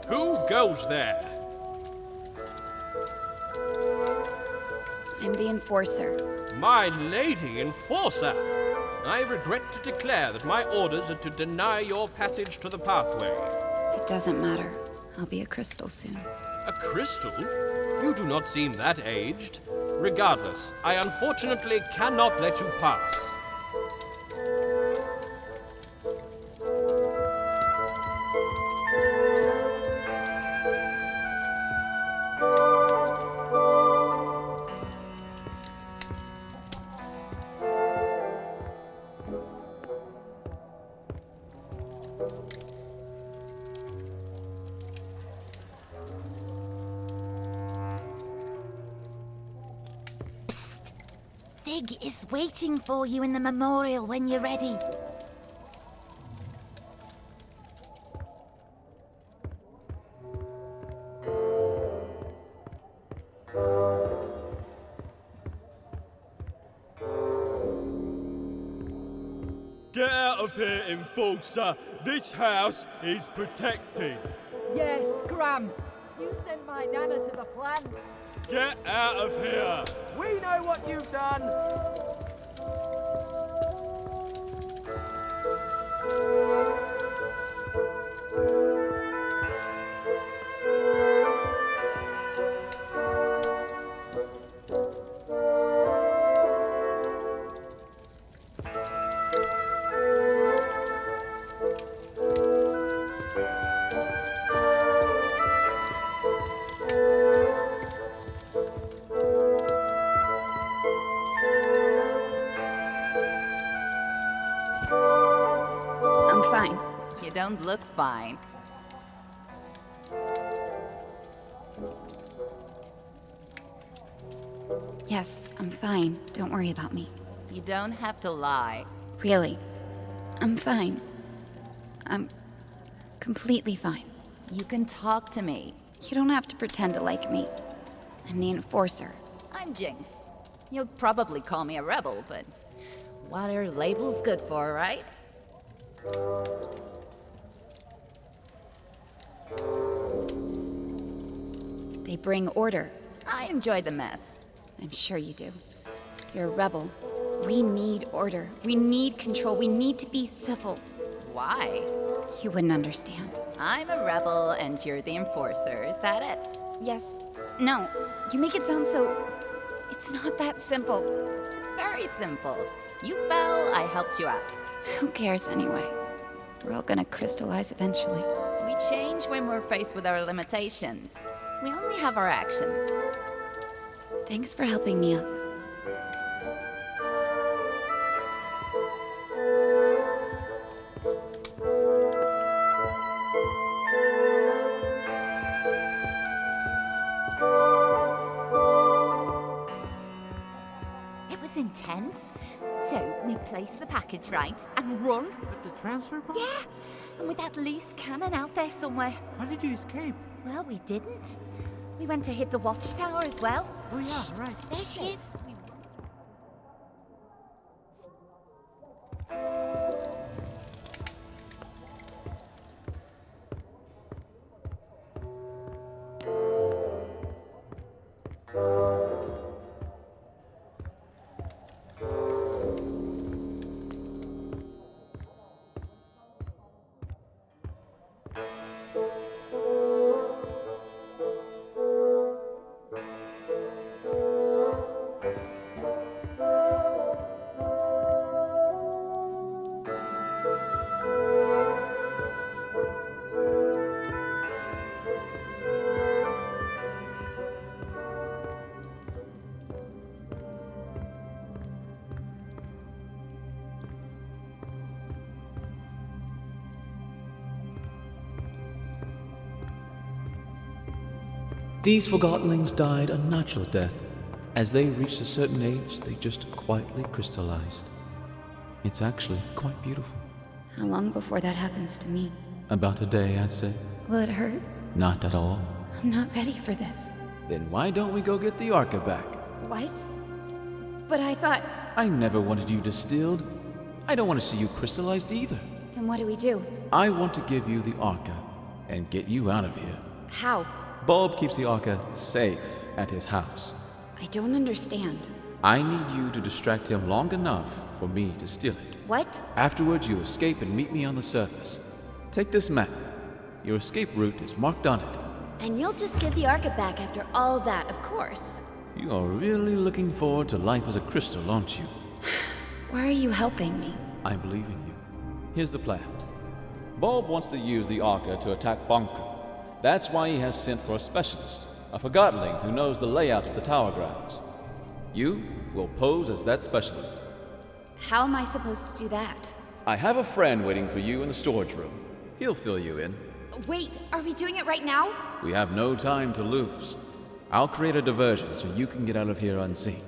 Who goes there? I'm the enforcer. My lady enforcer! I regret to declare that my orders are to deny your passage to the pathway. It doesn't matter. I'll be a crystal soon. A crystal? You do not seem that aged. Regardless, I unfortunately cannot let you pass. Fig is waiting for you in the memorial when you're ready. Get out of here, enforcer! This house is protected! Yes, Scram! You sent my nana to the plant! Get out of here! We know what you've done! I'm fine. You don't look fine. Yes, I'm fine. Don't worry about me. You don't have to lie. Really. I'm fine. I'm completely fine. You can talk to me. You don't have to pretend to like me. I'm the enforcer. I'm Jinx. You'll probably call me a rebel, but what are labels good for, right? They bring order. I enjoy the mess. I'm sure you do. You're a rebel. We need order. We need control. We need to be civil. Why? You wouldn't understand. I'm a rebel and you're the enforcer, is that it? Yes. No. You make it sound so... It's not that simple. It's very simple. You fell, I helped you out. Who cares anyway? We're all gonna crystallize eventually. We change when we're faced with our limitations. We only have our actions. Thanks for helping me up. It was intense. So we placed the package right and run. But the transfer box? Yeah, and with that loose cannon out there somewhere. How did you escape? Well, we didn't. We went to hit the watchtower as well. Oh yeah, right. There she is. These Forgottenlings died a natural death. As they reached a certain age, they just quietly crystallized. It's actually quite beautiful. How long before that happens to me? About a day, I'd say. Will it hurt? Not at all. I'm not ready for this. Then why don't we go get the Arca back? What? But I thought... I never wanted you distilled. I don't want to see you crystallized either. Then what do we do? I want to give you the Arca and get you out of here. How? Bulb keeps the Arca safe at his house. I don't understand. I need you to distract him long enough for me to steal it. What? Afterwards, you escape and meet me on the surface. Take this map. Your escape route is marked on it. And you'll just get the Arca back after all that, of course. You are really looking forward to life as a crystal, aren't you? Why are you helping me? I believe in you. Here's the plan. Bulb wants to use the Arca to attack Bonku. That's why he has sent for a specialist, a Forgottenling who knows the layout of the tower grounds. You will pose as that specialist. How am I supposed to do that? I have a friend waiting for you in the storage room. He'll fill you in. Wait, are we doing it right now? We have no time to lose. I'll create a diversion so you can get out of here unseen.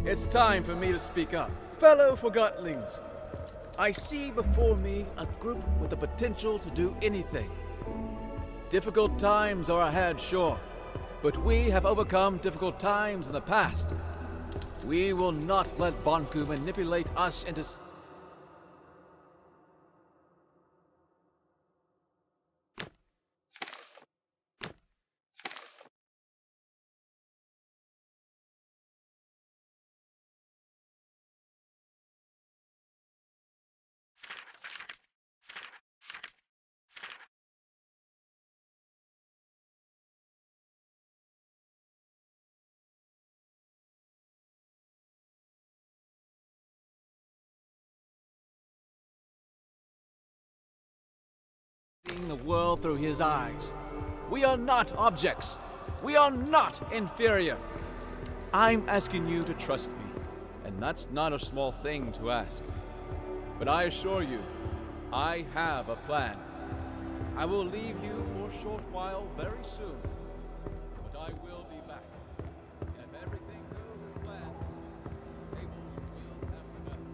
It's time for me to speak up. Fellow Forgottenlings, I see before me a group with the potential to do anything. Difficult times are ahead, sure, but we have overcome difficult times in the past. We will not let Bonku manipulate us into... seeing the world through his eyes. We are not objects. We are not inferior. I'm asking you to trust me, and that's not a small thing to ask. But I assure you, I have a plan. I will leave you for a short while very soon, but I will be back. And if everything goes as planned, tables will have turned.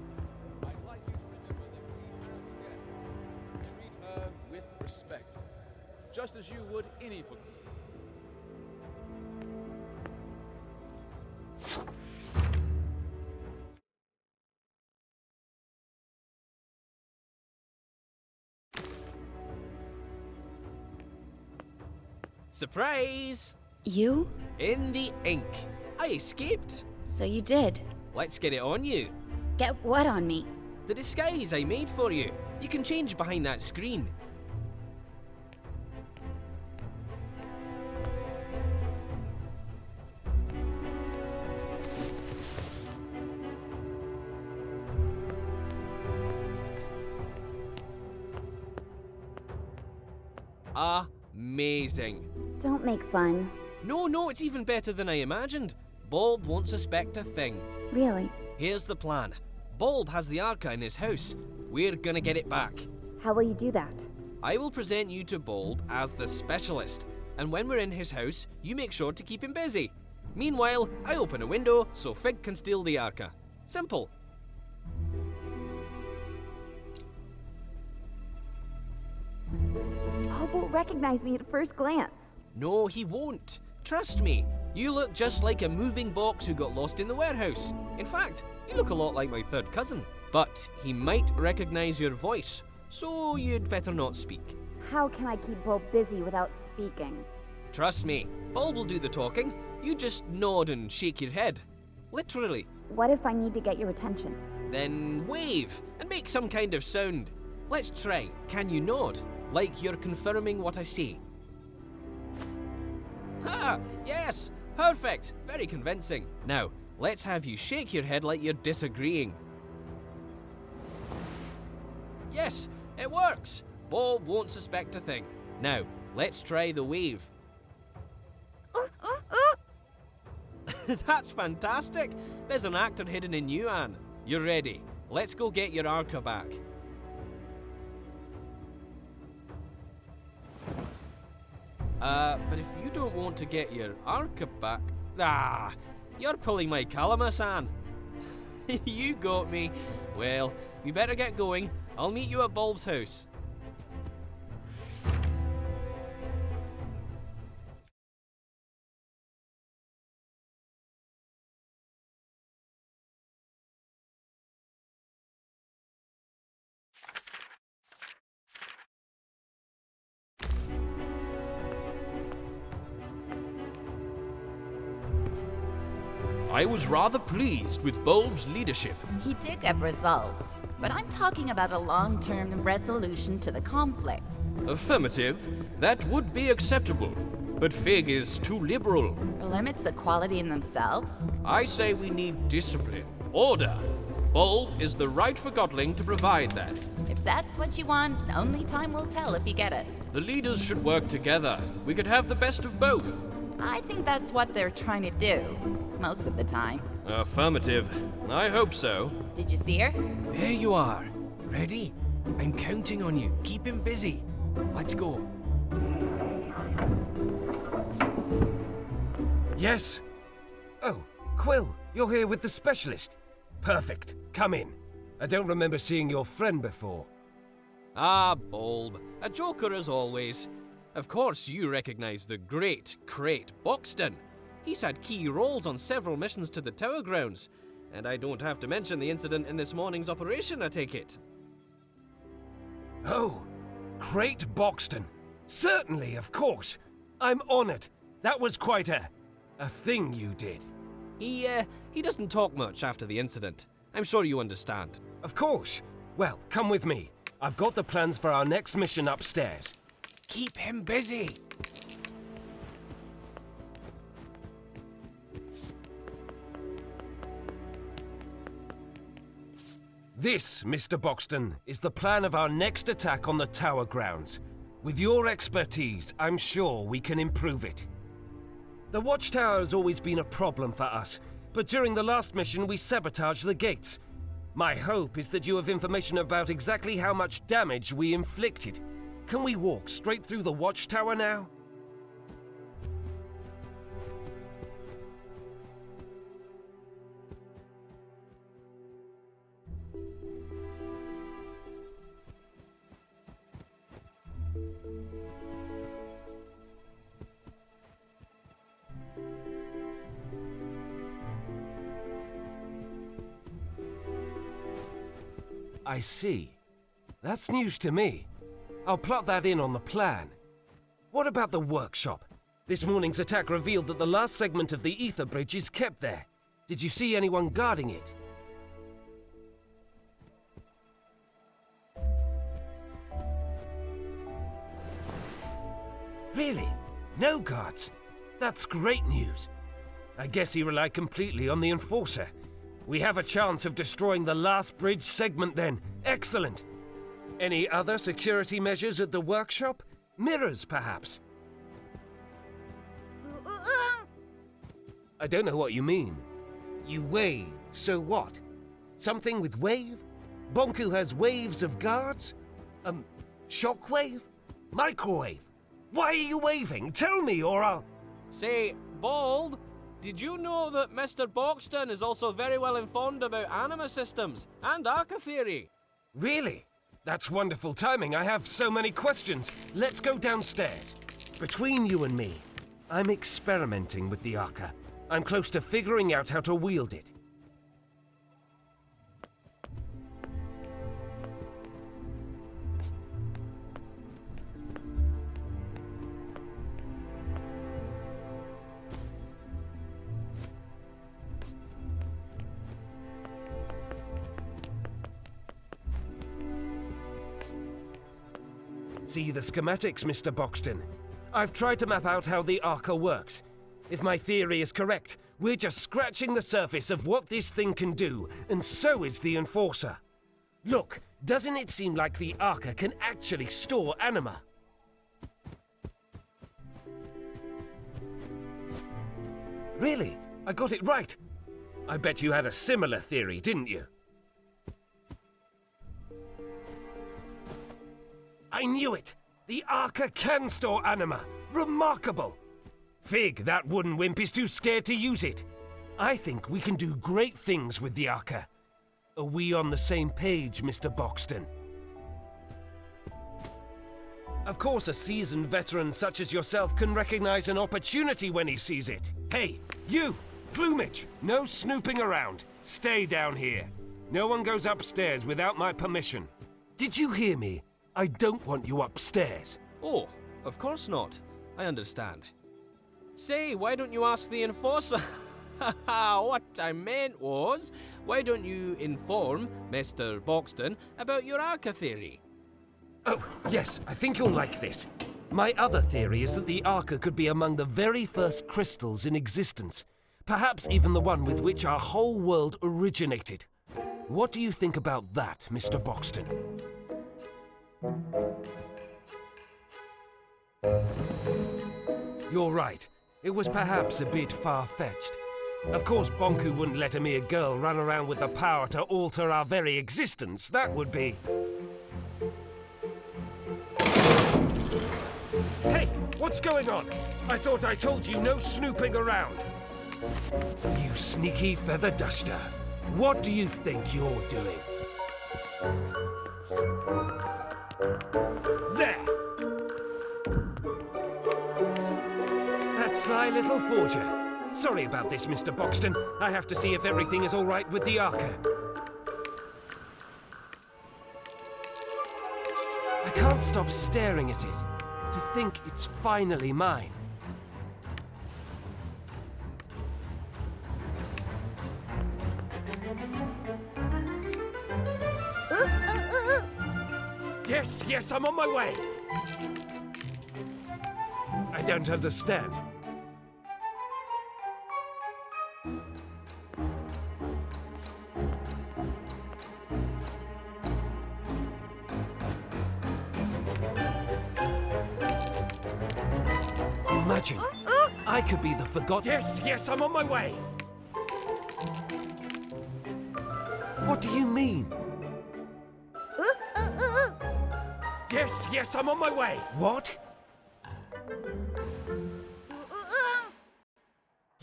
I'd like you to remember that we are guests. Treat her with respect, just as you would any Surprise! You? In the ink. I escaped. So you did. Let's get it on you. Get what on me? The disguise I made for you. You can change behind that screen. Amazing. Don't make fun. No, it's even better than I imagined. Bulb won't suspect a thing. Really? Here's the plan. Bulb has the Arca in his house. We're gonna get it back. How will you do that? I will present you to Bulb as the specialist, and when we're in his house, you make sure to keep him busy. Meanwhile, I open a window so Fig can steal the Arca. Simple. Bob won't recognize me at first glance. No, he won't. Trust me. You look just like a moving box who got lost in the warehouse. In fact, you look a lot like my third cousin. But he might recognize your voice, so you'd better not speak. How can I keep Bob busy without speaking? Trust me, Bulb will do the talking. You just nod and shake your head. Literally. What if I need to get your attention? Then wave and make some kind of sound. Let's try. Can you nod? Like you're confirming what I say. Ha! Yes! Perfect! Very convincing. Now, let's have you shake your head like you're disagreeing. Yes, it works! Bob won't suspect a thing. Now, let's try the wave. That's fantastic! There's an actor hidden in you, Anne. You're ready. Let's go get your Arca back. But if you don't want to get your Arca back... You're pulling my calamus, Anne. You got me. Well, we better get going. I'll meet you at Bulb's house. I was rather pleased with Bulb's leadership. He did get results, but I'm talking about a long-term resolution to the conflict. Affirmative. That would be acceptable. But Fig is too liberal. Are limits equality in themselves? I say we need discipline. Order. Bulb is the right Forgotling to provide that. If that's what you want, only time will tell if you get it. The leaders should work together. We could have the best of both. I think that's what they're trying to do, most of the time. Affirmative. I hope so. Did you see her? There you are. Ready? I'm counting on you. Keep him busy. Let's go. Yes? Oh, Quill, you're here with the specialist. Perfect. Come in. I don't remember seeing your friend before. Bulb. A joker as always. Of course you recognize the great Crate Boxton. He's had key roles on several missions to the Tower Grounds. And I don't have to mention the incident in this morning's operation, I take it. Oh, Crate Boxton. Certainly, of course. I'm honored. That was quite a thing you did. He doesn't talk much after the incident. I'm sure you understand. Of course. Well, come with me. I've got the plans for our next mission upstairs. Keep him busy. This, Mr. Boxton, is the plan of our next attack on the Tower Grounds. With your expertise, I'm sure we can improve it. The Watchtower has always been a problem for us, but during the last mission we sabotaged the gates. My hope is that you have information about exactly how much damage we inflicted. Can we walk straight through the Watchtower now? I see. That's news to me. I'll plot that in on the plan. What about the workshop? This morning's attack revealed that the last segment of the ether bridge is kept there. Did you see anyone guarding it? Really? No guards? That's great news. I guess he relied completely on the Enforcer. We have a chance of destroying the last bridge segment then. Excellent! Any other security measures at the workshop? Mirrors, perhaps? I don't know what you mean. You wave, so what? Something with wave? Bonku has waves of guards? Shockwave? Microwave? Why are you waving? Tell me or I'll... Say, Bulb, did you know that Mr. Boxton is also very well informed about anima systems and Arca theory? Really? That's wonderful timing. I have so many questions. Let's go downstairs. Between you and me, I'm experimenting with the Arca. I'm close to figuring out how to wield it. See the schematics, Mr. Boxton. I've tried to map out how the Arca works. If my theory is correct, we're just scratching the surface of what this thing can do, and so is the Enforcer. Look, doesn't it seem like the Arca can actually store anima? Really? I got it right. I bet you had a similar theory, didn't you? I knew it! The Arca can store anima! Remarkable! Fig, that wooden wimp is too scared to use it. I think we can do great things with the Arca. Are we on the same page, Mr. Boxton? Of course, a seasoned veteran such as yourself can recognize an opportunity when he sees it. Hey, you! Plumage! No snooping around. Stay down here. No one goes upstairs without my permission. Did you hear me? I don't want you upstairs. Oh, of course not. I understand. Say, why don't you ask the Enforcer? What I meant was, why don't you inform Mr. Boxton about your Arca theory? Oh, yes, I think you'll like this. My other theory is that the Arca could be among the very first crystals in existence. Perhaps even the one with which our whole world originated. What do you think about that, Mr. Boxton? You're right. It was perhaps a bit far-fetched. Of course, Bonku wouldn't let a mere girl run around with the power to alter our very existence. That would be... Hey! What's going on? I thought I told you no snooping around. You sneaky feather duster. What do you think you're doing? There! That sly little forger. Sorry about this, Mr. Boxton. I have to see if everything is all right with the Arca. I can't stop staring at it. To think it's finally mine. Yes, yes, I'm on my way. I don't understand. Imagine, I could be the Forgotton... Yes, yes, I'm on my way! What do you mean? Yes, yes, I'm on my way! What?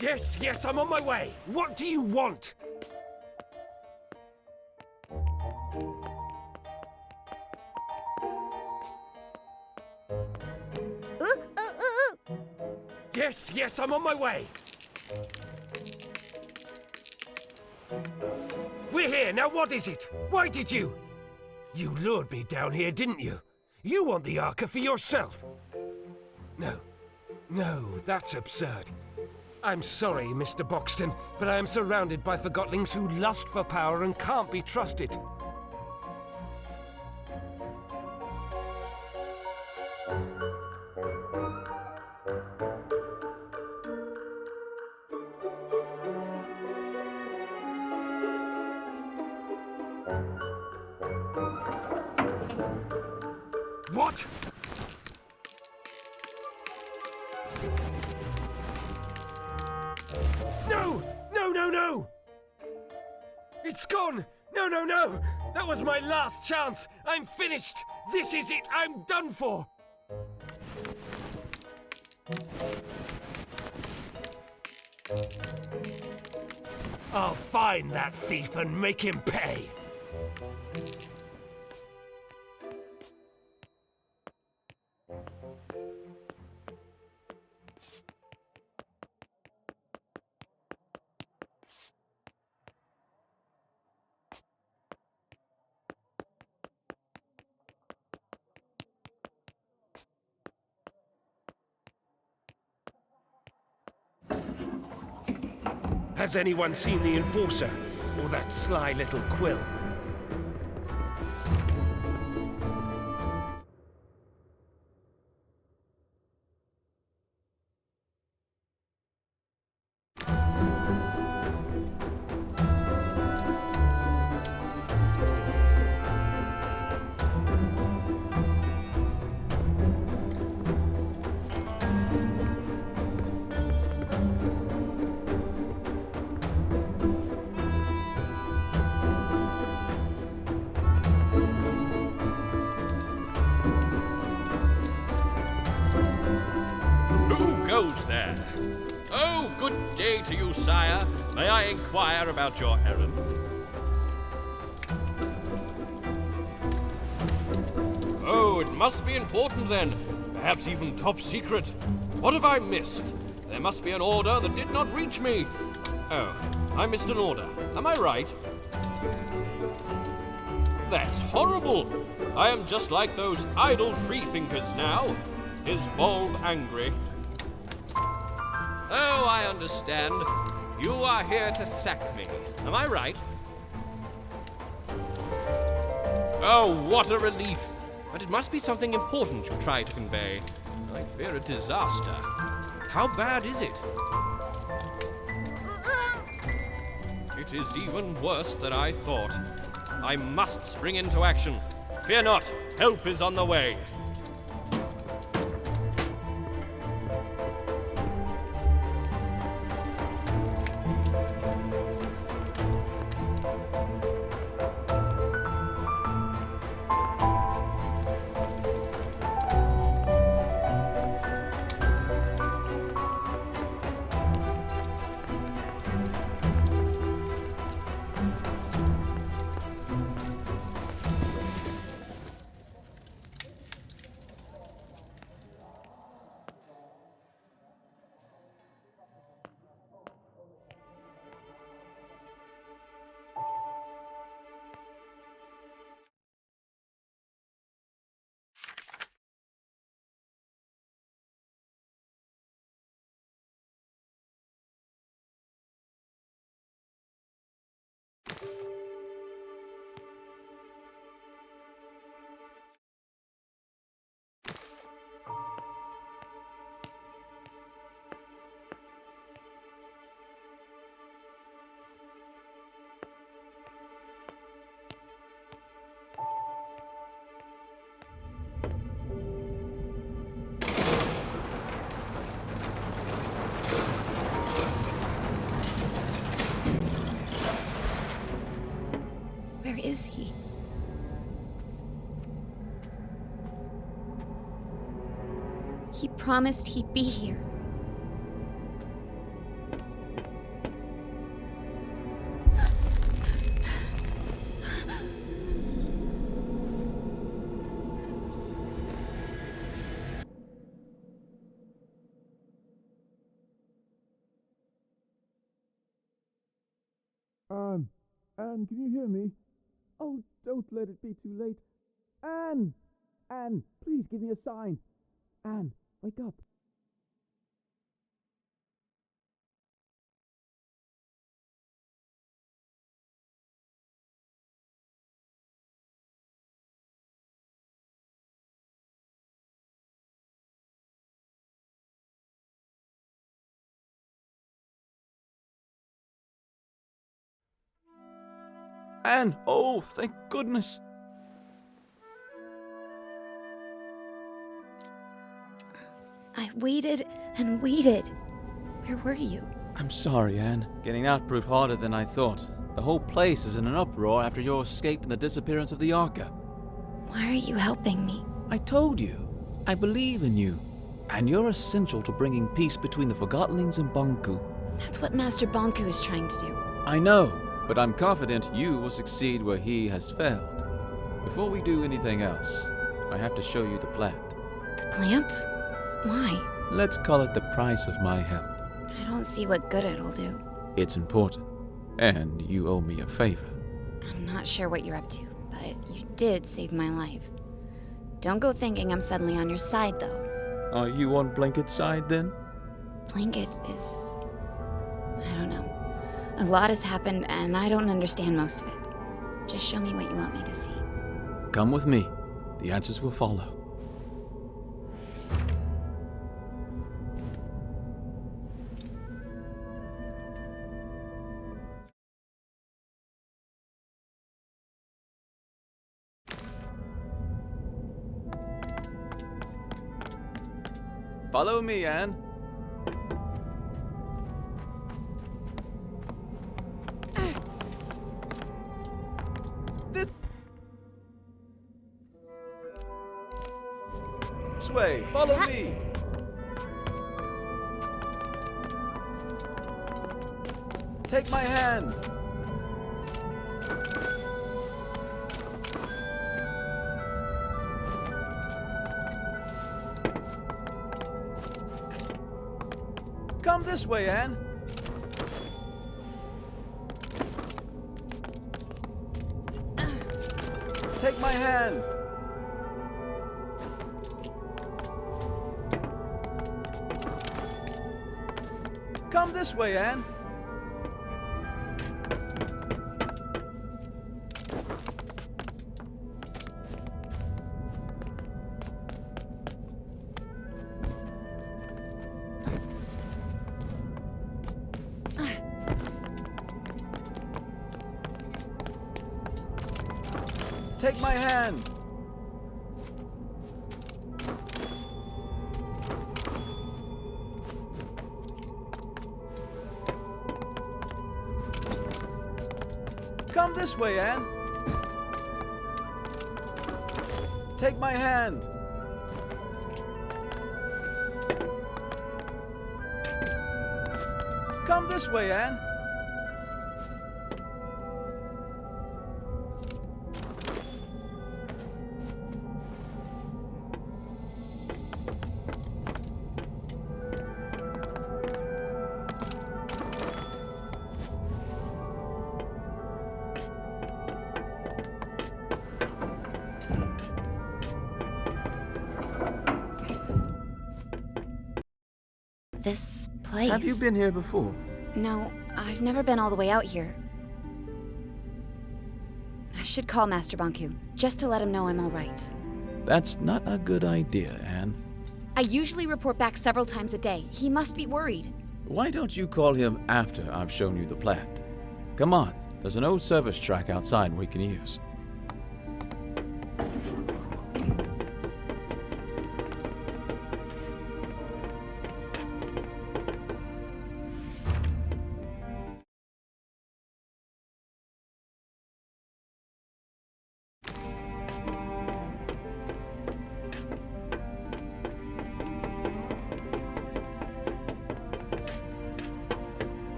Yes, yes, I'm on my way! What do you want? Yes, yes, I'm on my way! We're here, now what is it? Why did you... You lured me down here, didn't you? You want the Arca for yourself. No, No, that's absurd. I'm sorry, Mr. Boxton, but I am surrounded by Forgotlings who lust for power and can't be trusted. What? No! No, no, no! It's gone! No, no, no! That was my last chance! I'm finished! This is it! I'm done for! I'll find that thief and make him pay! Has anyone seen the Enforcer? Or that sly little Quill? Goes there. Oh, good day to you, sire. May I inquire about your errand? Oh, it must be important then. Perhaps even top secret. What have I missed? There must be an order that did not reach me. Oh, I missed an order. Am I right? That's horrible. I am just like those idle freethinkers now. Is Bulb angry? Oh, I understand. You are here to sack me. Am I right? Oh, what a relief. But it must be something important you try to convey. I fear a disaster. How bad is it? It is even worse than I thought. I must spring into action. Fear not, help is on the way. Where is he? He promised he'd be here. Anne, can you hear me? Oh, don't let it be too late. Anne! Anne, please give me a sign. Anne, wake up. Anne! Oh, thank goodness! I waited and waited. Where were you? I'm sorry, Anne. Getting out proved harder than I thought. The whole place is in an uproar after your escape and the disappearance of the Arca. Why are you helping me? I told you. I believe in you. And you're essential to bringing peace between the Forgottonlings and Bonku. That's what Master Bonku is trying to do. I know, but I'm confident you will succeed where he has failed. Before we do anything else, I have to show you the plant. The plant? Why? Let's call it the price of my help. I don't see what good it'll do. It's important, and you owe me a favor. I'm not sure what you're up to, but you did save my life. Don't go thinking I'm suddenly on your side, though. Are you on Blanket's side, then? Blanket is... I don't know. A lot has happened, and I don't understand most of it. Just show me what you want me to see. Come with me. The answers will follow. Follow me, Anne. This way. Follow me. Take my hand. Come this way, Anne. Take my hand. Come this way, Anne. Take my hand. Come this way, Anne. Take my hand. Come this way, Anne. This place... Have you been here before? No, I've never been all the way out here. I should call Master Bonku, just to let him know I'm all right. That's not a good idea, Anne. I usually report back several times a day. He must be worried. Why don't you call him after I've shown you the plant? Come on, there's an old service track outside we can use.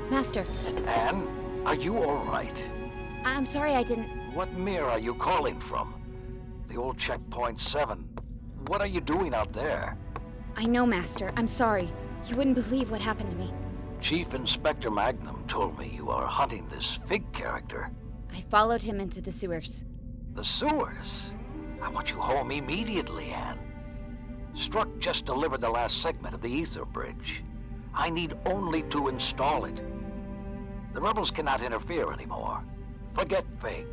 Master. Anne, are you all right? I'm sorry I didn't... What mirror are you calling from? The old checkpoint 7. What are you doing out there? I know, Master. I'm sorry. You wouldn't believe what happened to me. Chief Inspector Magnum told me you are hunting this Fig character. I followed him into the sewers. The sewers? I want you home immediately, Anne. Struck just delivered the last segment of the ether bridge. I need only to install it. The rebels cannot interfere anymore. Forget Fig.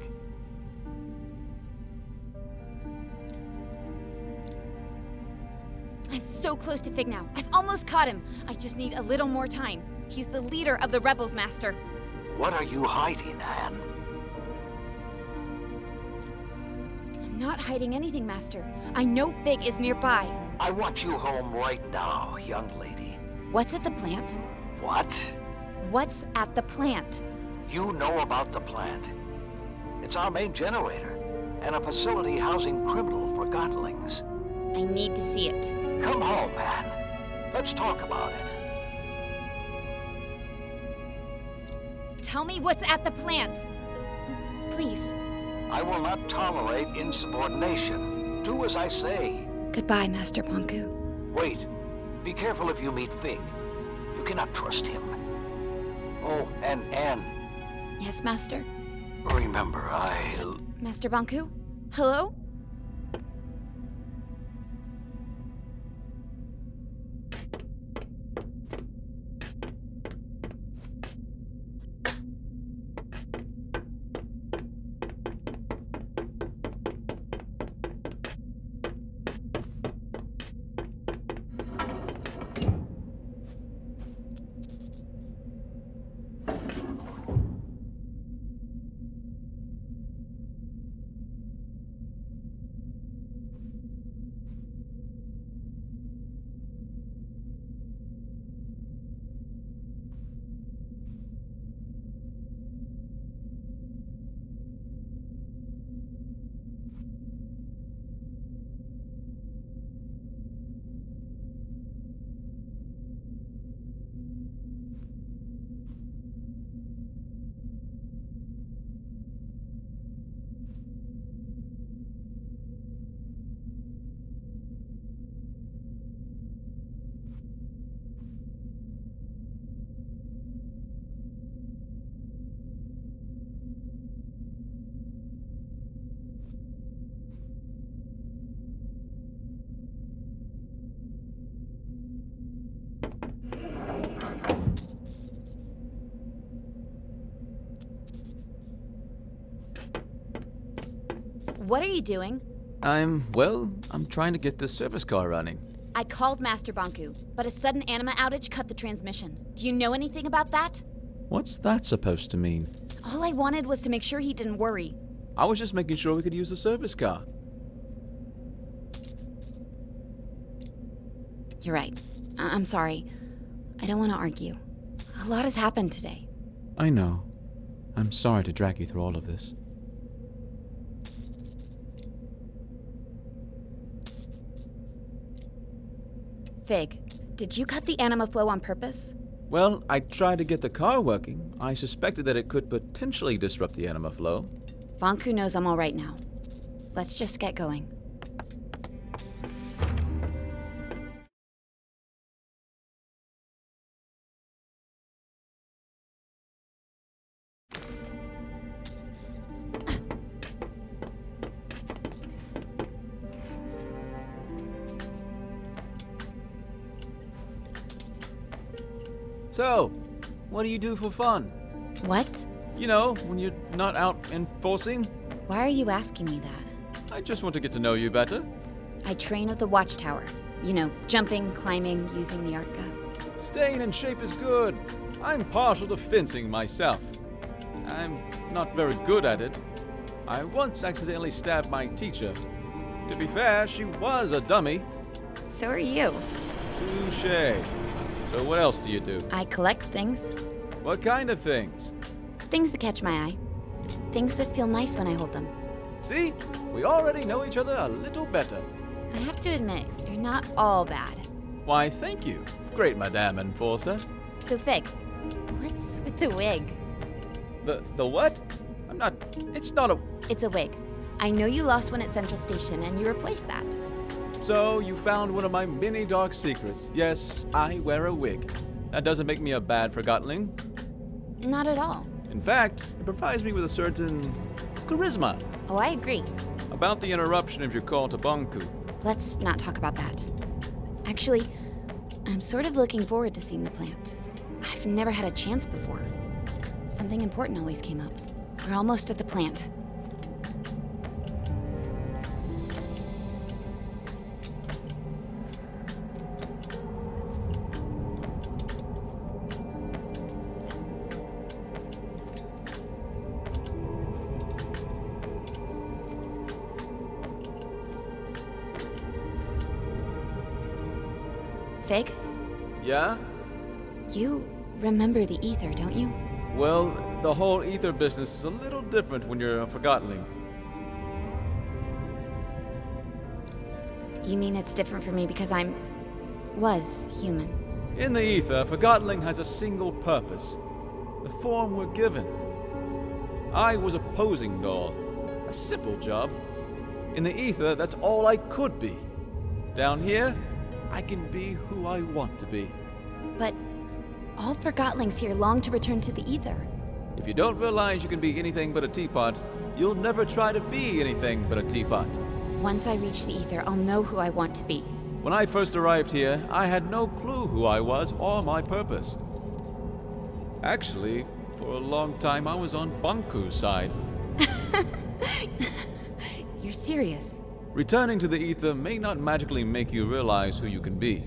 I'm so close to Fig now. I've almost caught him. I just need a little more time. He's the leader of the rebels, Master. What are you hiding, Anne? I'm not hiding anything, Master. I know Fig is nearby. I want you home right now, young lady. What's at the plant? What? What's at the plant? You know about the plant. It's our main generator, and a facility housing criminal forgottlings. I need to see it. Come home, Anne. Let's talk about it. Tell me what's at the plant. Please. I will not tolerate insubordination. Do as I say. Goodbye, Master Bonku. Wait. Be careful if you meet Fig. You cannot trust him. Oh, and Anne. Yes, Master? Remember, Master Bonku? Hello? What are you doing? I'm trying to get this service car running. I called Master Bonku, but a sudden anima outage cut the transmission. Do you know anything about that? What's that supposed to mean? All I wanted was to make sure he didn't worry. I was just making sure we could use the service car. You're right. I'm sorry. I don't want to argue. A lot has happened today. I know. I'm sorry to drag you through all of this. Fig, did you cut the anima flow on purpose? Well, I tried to get the car working. I suspected that it could potentially disrupt the anima flow. Bonku knows I'm all right now. Let's just get going. So, what do you do for fun? What? You know, when you're not out enforcing. Why are you asking me that? I just want to get to know you better. I train at the watchtower. You know, jumping, climbing, using the arca. Staying in shape is good. I'm partial to fencing myself. I'm not very good at it. I once accidentally stabbed my teacher. To be fair, she was a dummy. So are you. Touché. So what else do you do? I collect things. What kind of things? Things that catch my eye. Things that feel nice when I hold them. See? We already know each other a little better. I have to admit, you're not all bad. Why, thank you, great Madame Enforcer. So, Fig, what's with the wig? The what? It's not a... It's a wig. I know you lost one at Central Station and you replaced that. So, you found one of my many dark secrets. Yes, I wear a wig. That doesn't make me a bad forgottling. Not at all. In fact, it provides me with a certain charisma. Oh, I agree. A About the interruption of your call to Bonku. Let's not talk about that. Actually, I'm sort of looking forward to seeing the plant. I've never had a chance before. Something important always came up. We're almost at the plant. Fig? Yeah? You remember the ether, don't you? Well, the whole ether business is a little different when you're a Forgottonling. You mean it's different for me because was human? In the ether, Forgottonling has a single purpose. The form we're given. I was a posing doll. A simple job. In the ether, that's all I could be. Down here, I can be who I want to be. But all Forgottlings here long to return to the ether. If you don't realize you can be anything but a teapot, you'll never try to be anything but a teapot. Once I reach the ether, I'll know who I want to be. When I first arrived here, I had no clue who I was or my purpose. Actually, for a long time I was on Bonku's side. You're serious? Returning to the ether may not magically make you realize who you can be.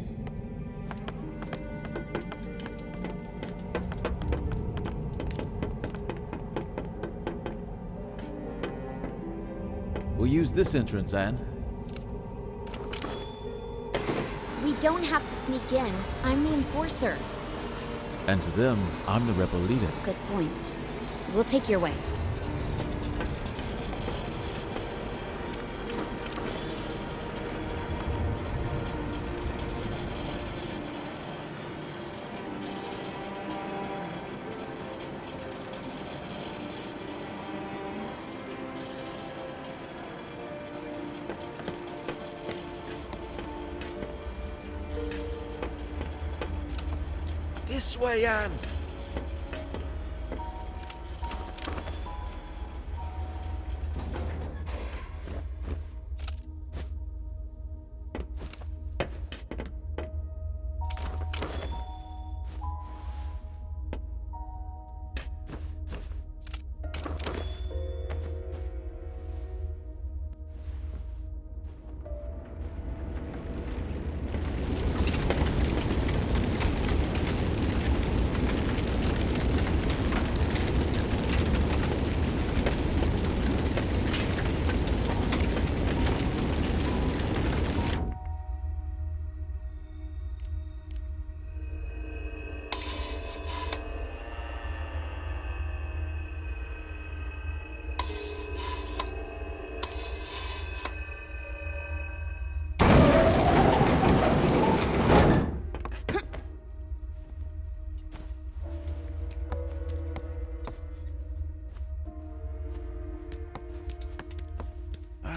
We'll use this entrance, Anne. We don't have to sneak in. I'm the enforcer. And to them, I'm the rebel leader. Good point. We'll take your way. This way, Anne!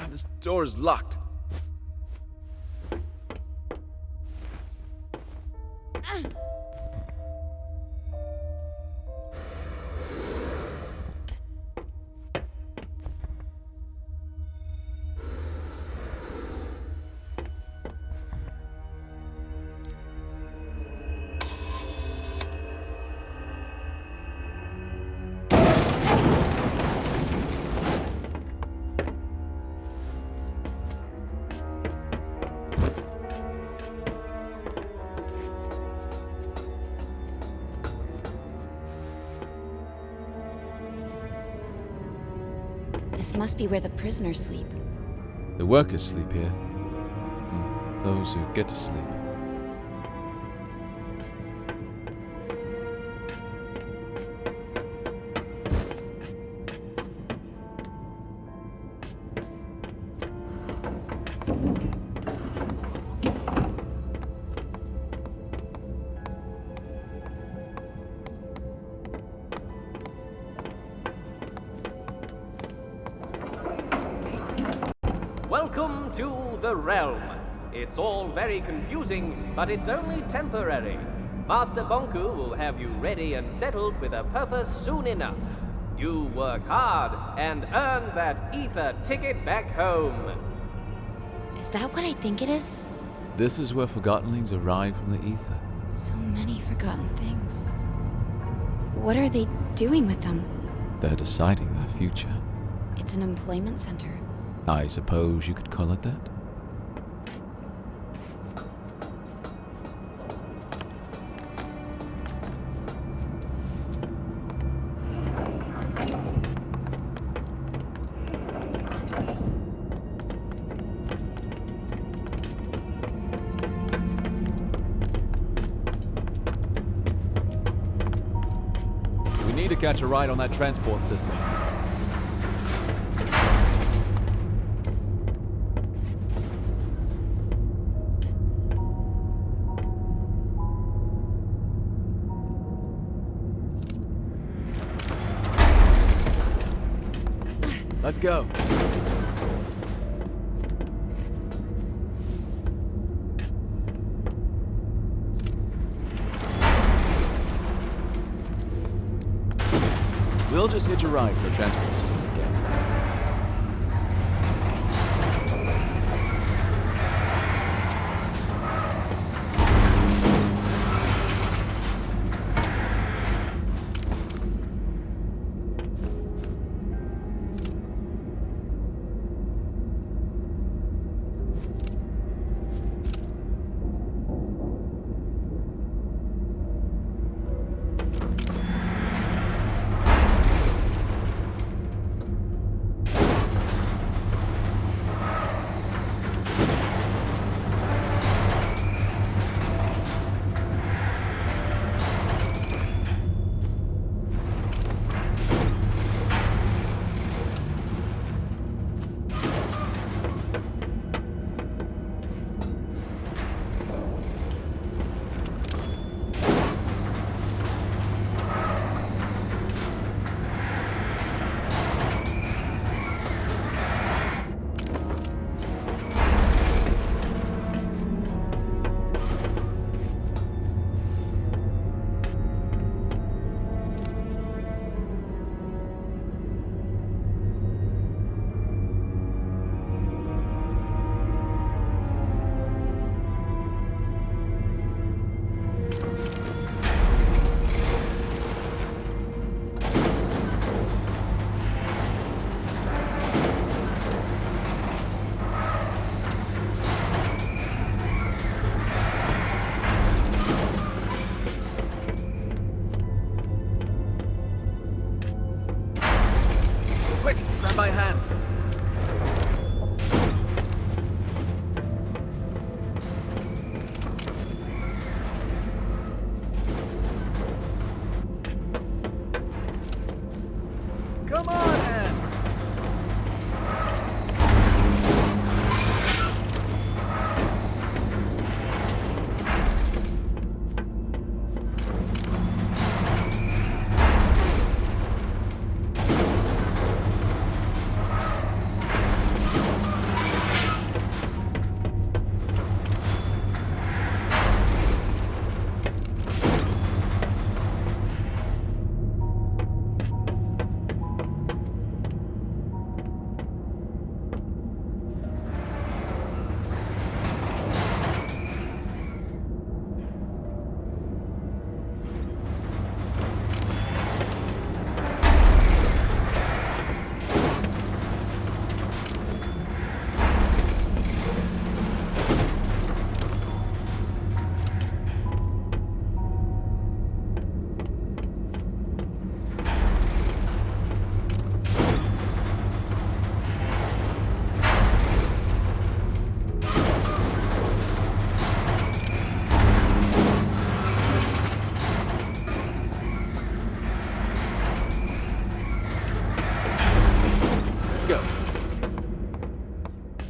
This door is locked. This must be where the prisoners sleep. The workers sleep here. Those who get to sleep. Welcome to the realm. It's all very confusing, but it's only temporary. Master Bonku will have you ready and settled with a purpose soon enough. You work hard and earn that ether ticket back home. Is that what I think it is? This is where Forgottenlings arrive from the ether. So many forgotten things. What are they doing with them? They're deciding their future. It's an employment center. I suppose you could call it that. We need to catch a ride on that transport system. Let's go. We'll just hitch a ride for the transport system again. Quick, grab my hand. Come on, Anne.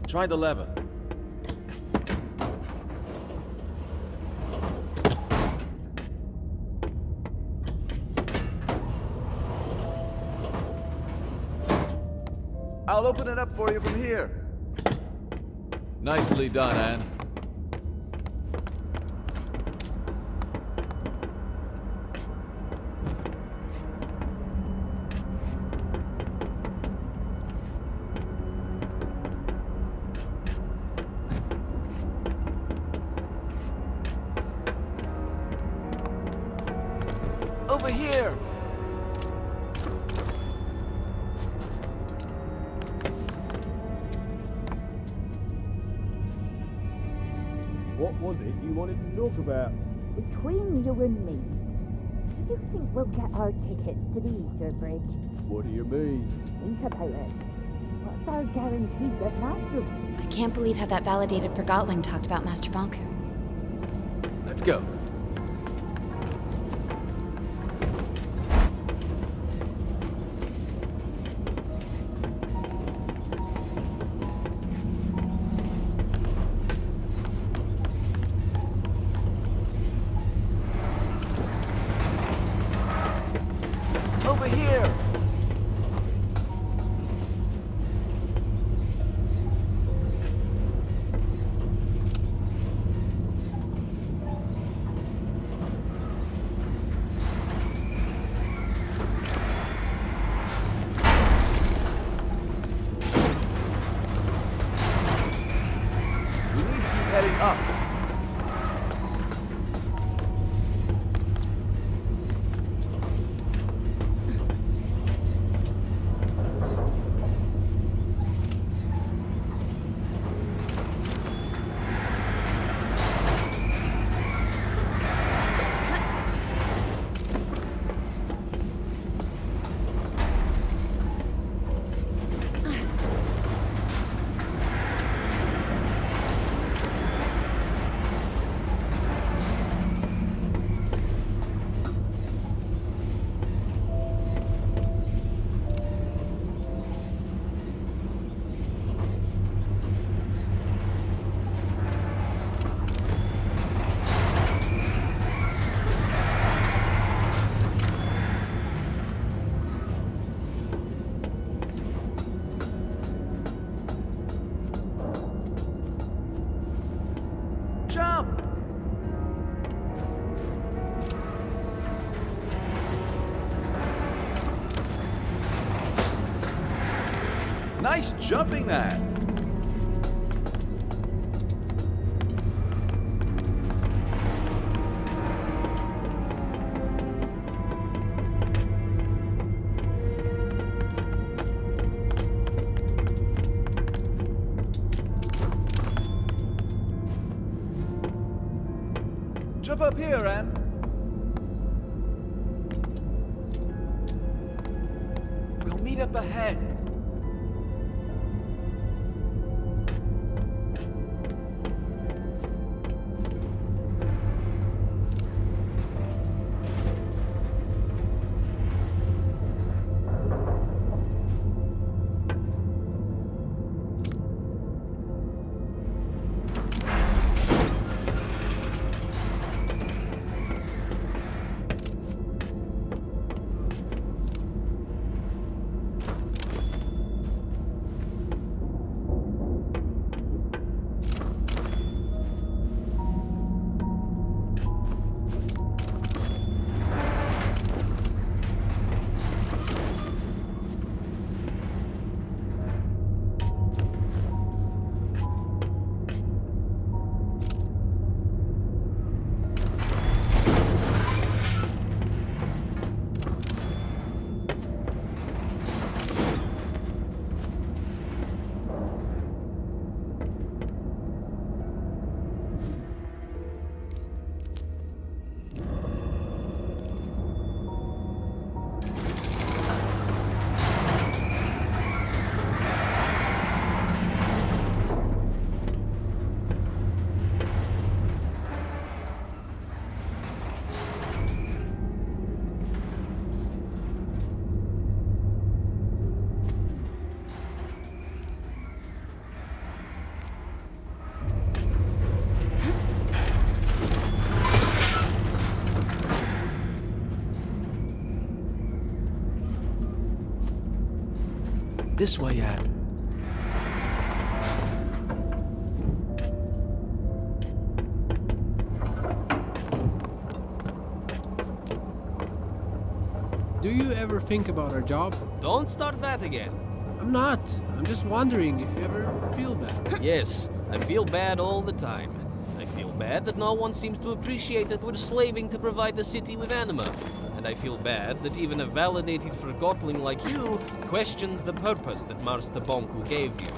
Try the lever. I'll open it up for you from here. Nicely done, Anne. here! What was it you wanted to talk about? Between you and me, do you think we'll get our tickets to the Easter Bridge? What do you mean? Think about it. What's our guarantee that Master... I can't believe how that validated Forgotling talked about Master Bonku. Let's go. Over here! We need to keep heading up. Jump! Nice jumping that! Jump up here, Anne. We'll meet up ahead. This way, Anne. Do you ever think about our job? Don't start that again. I'm not. I'm just wondering if you ever feel bad. Yes, I feel bad all the time. I feel bad that no one seems to appreciate that we're slaving to provide the city with anima. And I feel bad that even a validated Forgottling like you questions the purpose that Master Bonku gave you.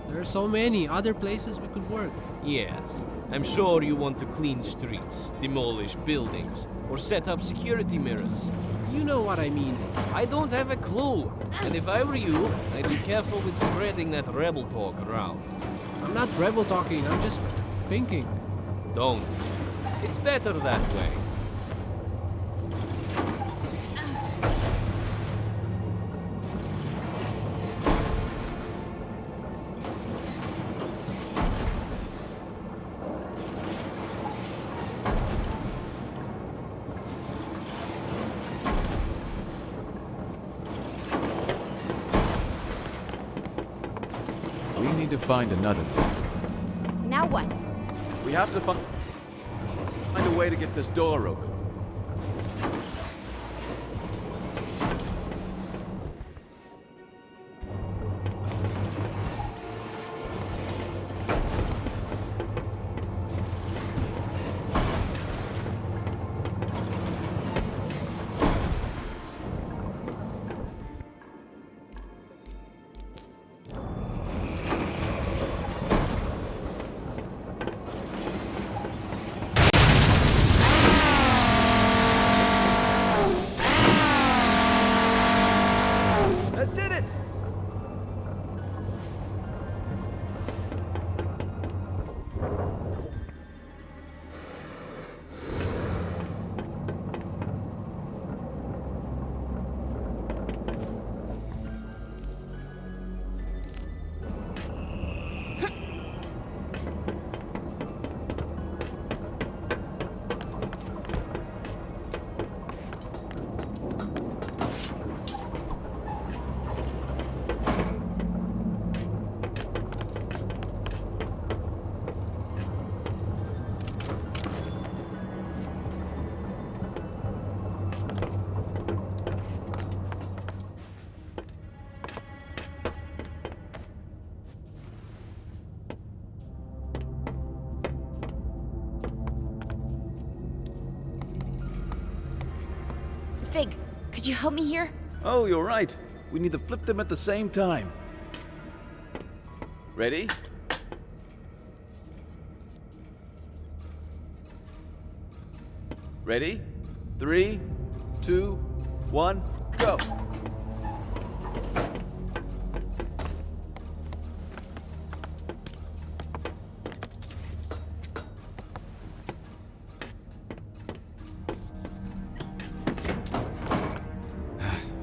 There are so many other places we could work. Yes, I'm sure you want to clean streets, demolish buildings, or set up security mirrors. You know what I mean. I don't have a clue, and if I were you, I'd be careful with spreading that rebel talk around. I'm not rebel talking, I'm just thinking. Don't. It's better that way. We need to find another door. Now what? We have to find a way to get this door open. Fig, could you help me here? Oh, you're right. We need to flip them at the same time. Ready? Ready? 3, 2, 1, go!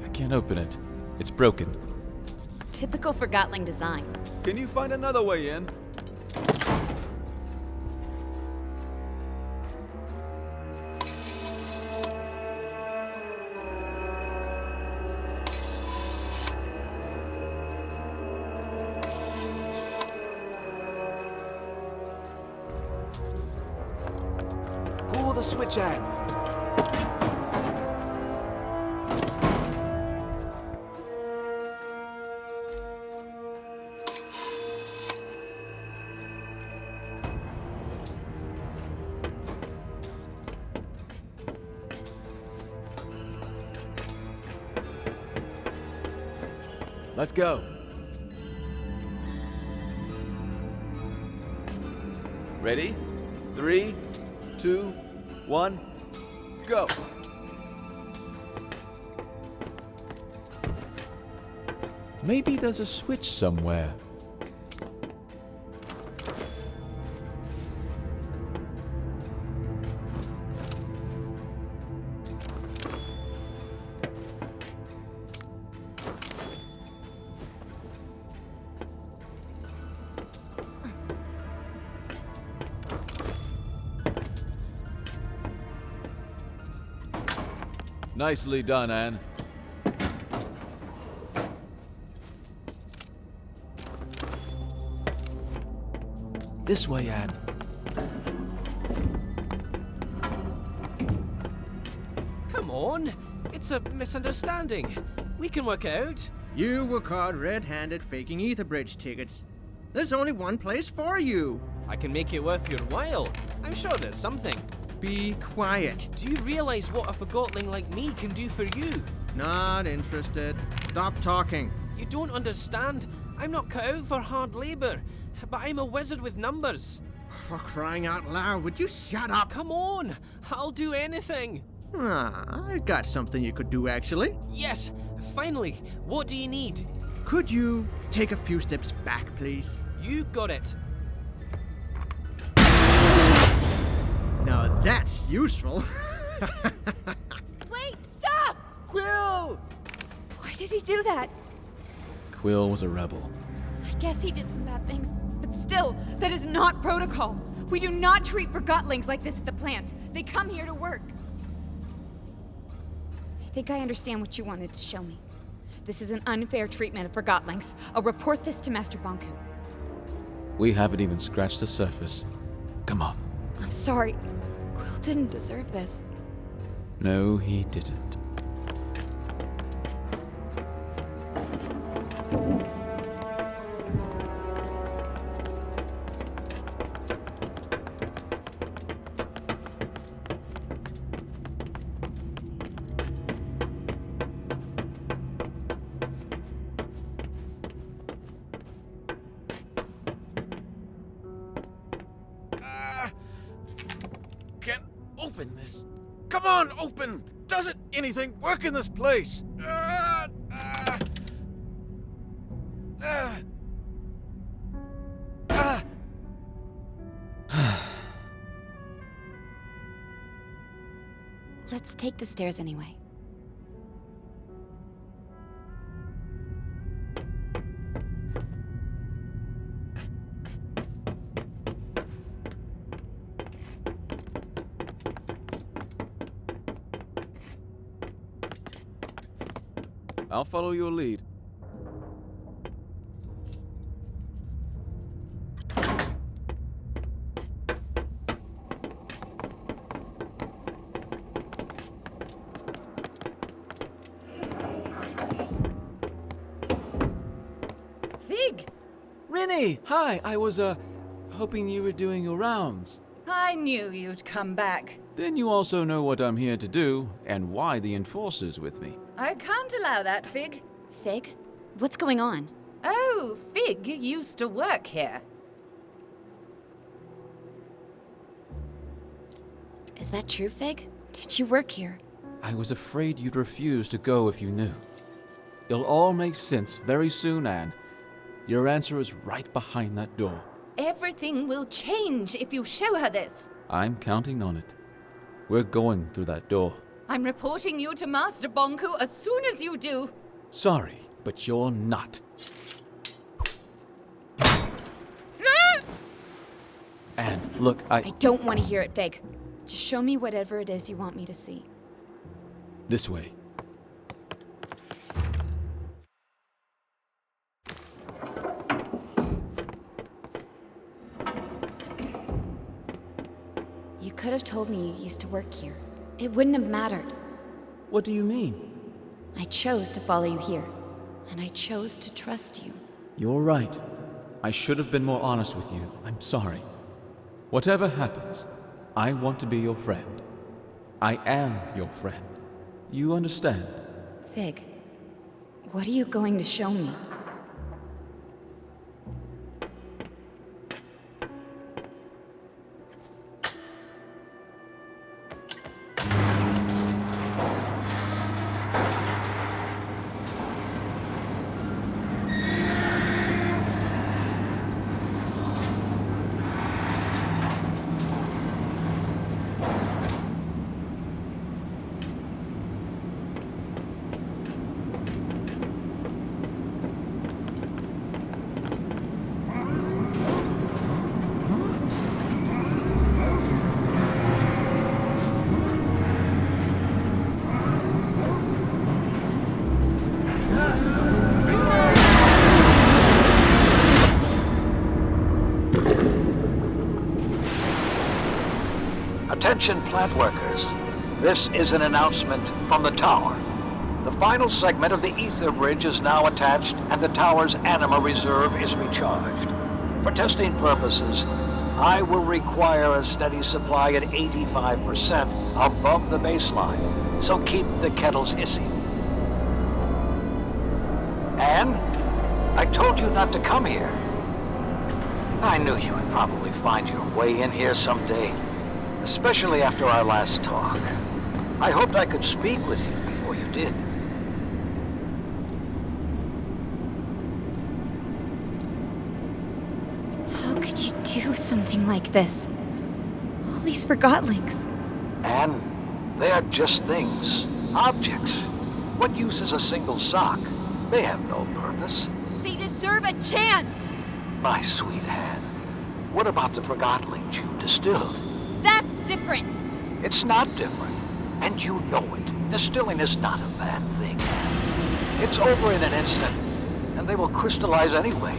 I can't open it. It's broken. Typical Forgottling design. Can you find another way in? Pull the switch, Anne. Let's go. Ready? 3, 2, 1, go! Maybe there's a switch somewhere. Nicely done, Anne. This way, Anne. Come on, it's a misunderstanding. We can work out. You were caught red-handed faking Ether Bridge tickets. There's only one place for you. I can make it worth your while. I'm sure there's something. Be quiet. Do you realize what a Forgotling like me can do for you? Not interested. Stop talking. You don't understand. I'm not cut out for hard labor, but I'm a wizard with numbers. For crying out loud, would you shut up? Come on, I'll do anything. I got something you could do, actually. Yes, finally. What do you need? Could you take a few steps back, please? You got it. Now that's useful. Wait, stop! Quill! Why did he do that? Quill was a rebel. I guess he did some bad things, but still, that is not protocol. We do not treat Forgottlings like this at the plant. They come here to work. I think I understand what you wanted to show me. This is an unfair treatment of Forgottlings. I'll report this to Master Bonku. We haven't even scratched the surface. Come on. I'm sorry. Quill didn't deserve this. No, he didn't. Can't open this. Come on, open! Doesn't anything work in this place? Let's take the stairs anyway. I'll follow your lead. Fig! Rennie! Hi, I was, hoping you were doing your rounds. I knew you'd come back. Then you also know what I'm here to do, and why the Enforcer's with me. I can't allow that, Fig. Fig? What's going on? Oh, Fig used to work here. Is that true, Fig? Did you work here? I was afraid you'd refuse to go if you knew. It'll all make sense very soon, Anne. Your answer is right behind that door. Everything will change if you show her this. I'm counting on it. We're going through that door. I'm reporting you to Master Bonku as soon as you do. Sorry, but you're not. Anne, look, I don't want to hear it, Fig. Just show me whatever it is you want me to see. This way. You could have told me you used to work here. It wouldn't have mattered. What do you mean? I chose to follow you here, and I chose to trust you. You're right. I should have been more honest with you. I'm sorry. Whatever happens, I want to be your friend. I am your friend. You understand? Fig, what are you going to show me? Attention plant workers. This is an announcement from the tower. The final segment of the ether bridge is now attached and the tower's anima reserve is recharged. For testing purposes, I will require a steady supply at 85% above the baseline, so keep the kettles hissing. Anne, I told you not to come here. I knew you would probably find your way in here someday, especially after our last talk. I hoped I could speak with you before you did. How could you do something like this? All these Forgottlings. Anne, they are just things, objects. What use is a single sock? They have no purpose. They deserve a chance! My sweet Anne, what about the Forgottlings you've distilled? That's different! It's not different, and you know it. Distilling is not a bad thing, Anne. It's over in an instant, and they will crystallize anyway.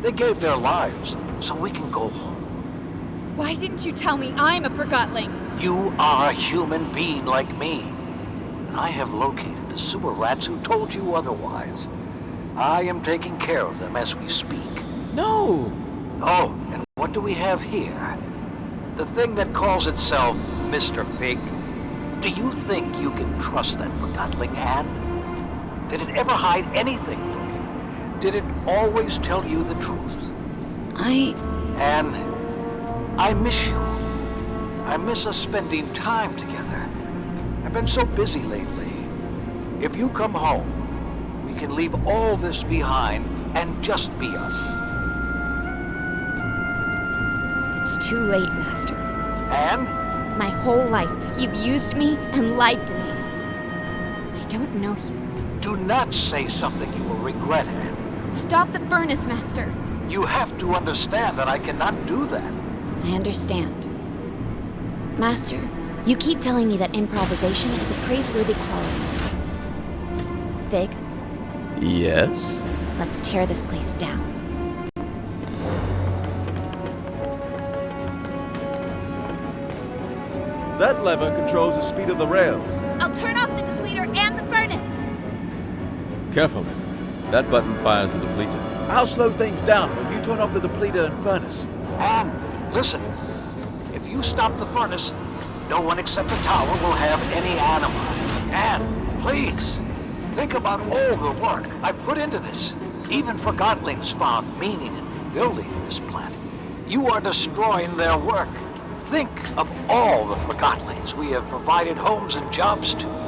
They gave their lives, so we can go home. Why didn't you tell me I'm a Forgottling? You are a human being like me. And I have located the sewer rats who told you otherwise. I am taking care of them as we speak. No! Oh, and what do we have here? The thing that calls itself Mr. Fig. Do you think you can trust that Forgottling, Anne? Did it ever hide anything from you? Did it always tell you the truth? Anne, I miss you. I miss us spending time together. I've been so busy lately. If you come home, we can leave all this behind and just be us. It's too late, Master. Anne? My whole life, you've used me and lied to me. I don't know you. Do not say something you will regret, Anne. Stop the furnace, Master. You have to understand that I cannot do that. I understand. Master, you keep telling me that improvisation is a praiseworthy quality. Fig, Yes? let's tear this place down. That lever controls the speed of the rails. I'll turn off the depleter and the furnace! Careful. That button fires the depleter. I'll slow things down while you turn off the depleter and furnace. Anne, listen. If you stop the furnace, no one except the tower will have any anima. Anne, please. Think about all the work I've put into this. Even Forgottlings found meaning in building this plant. You are destroying their work. Think of all the Forgottlings we have provided homes and jobs to.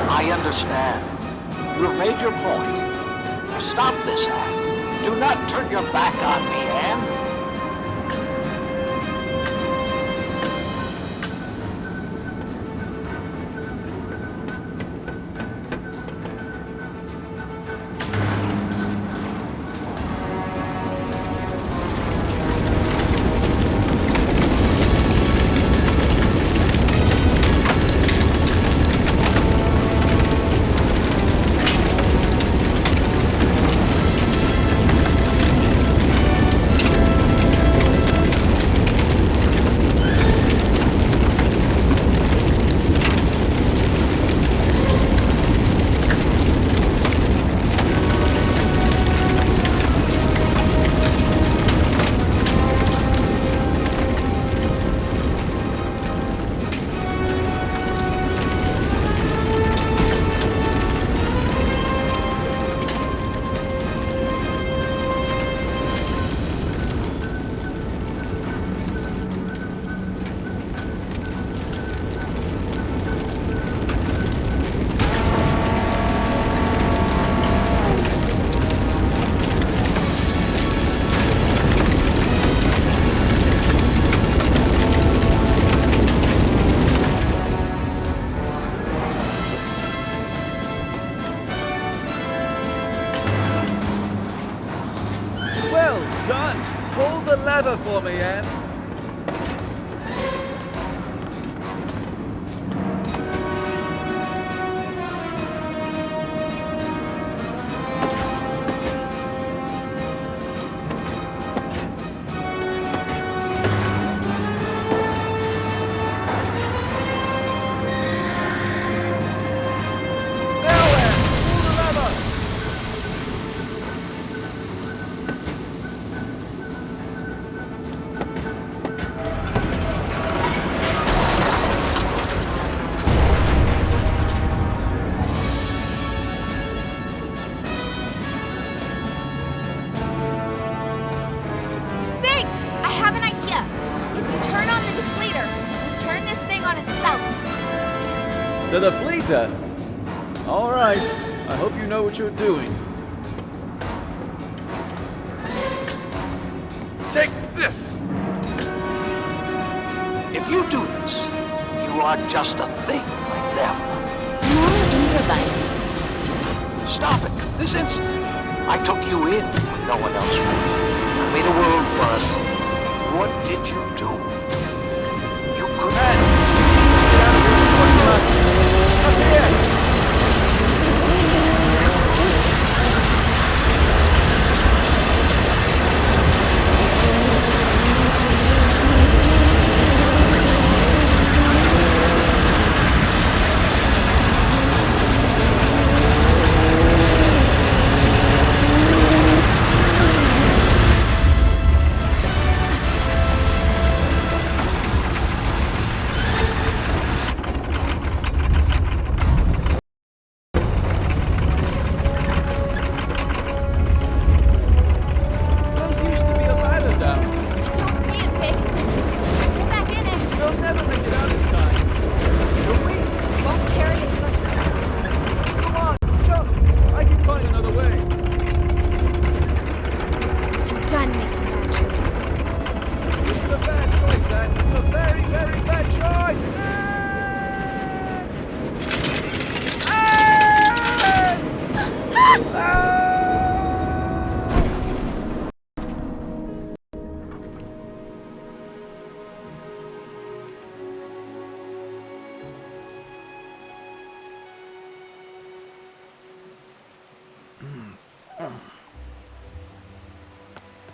I understand. You've made your point. Now stop this, Anne. Do not turn your back on me, Anne. Done! Hold the lever for me, Anne. The depleter? All right. I hope you know what you're doing. Take this! If you do this, you are just a thing like them. More improvising. Stop it, this instant. I took you in when no one else would. I made a world for us. What did you do? You couldn't. Up here!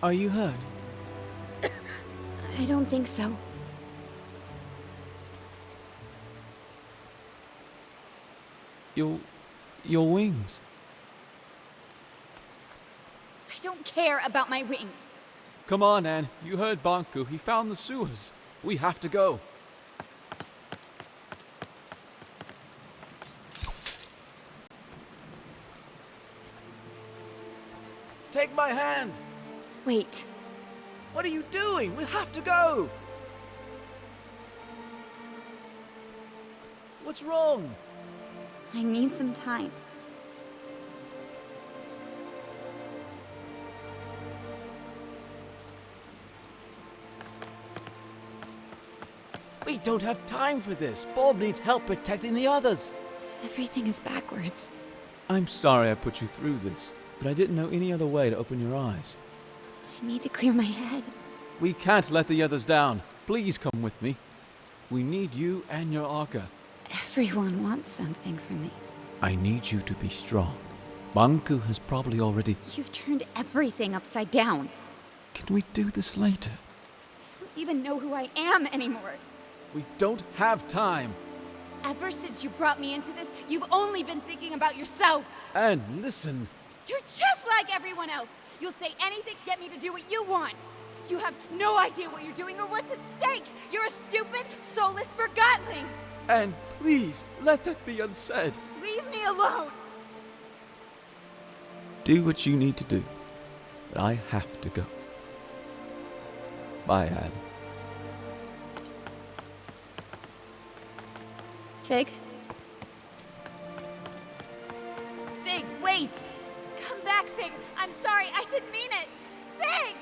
Are you hurt? I don't think so. Your wings. I don't care about my wings. Come on, Anne. You heard Bonku. He found the sewers. We have to go. Take my hand! Wait. What are you doing? We have to go! What's wrong? I need some time. We don't have time for this. Bob needs help protecting the others. Everything is backwards. I'm sorry I put you through this, but I didn't know any other way to open your eyes. I need to clear my head. We can't let the others down. Please come with me. We need you and your Arca. Everyone wants something from me. I need you to be strong. Bonku has probably already... You've turned everything upside down. Can we do this later? I don't even know who I am anymore. We don't have time. Ever since you brought me into this, you've only been thinking about yourself. And listen. You're just like everyone else. You'll say anything to get me to do what you want. You have no idea what you're doing or what's at stake. You're a stupid, soulless Forgotling. And please, let that be unsaid. Leave me alone. Do what you need to do. But I have to go. Bye, Anne. Fig? Fig, wait! Come back, Fig! I'm sorry, I didn't mean it! Fig!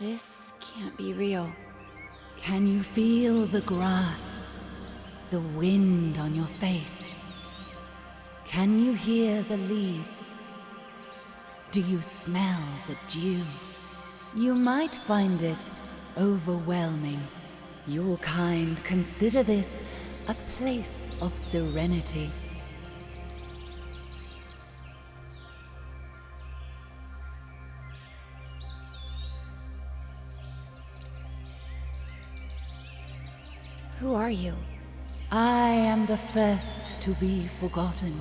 This can't be real. Can you feel the grass, the wind on your face? Can you hear the leaves? Do you smell the dew? You might find it overwhelming. Your kind consider this a place of serenity. Who are you? I am the first to be forgotten,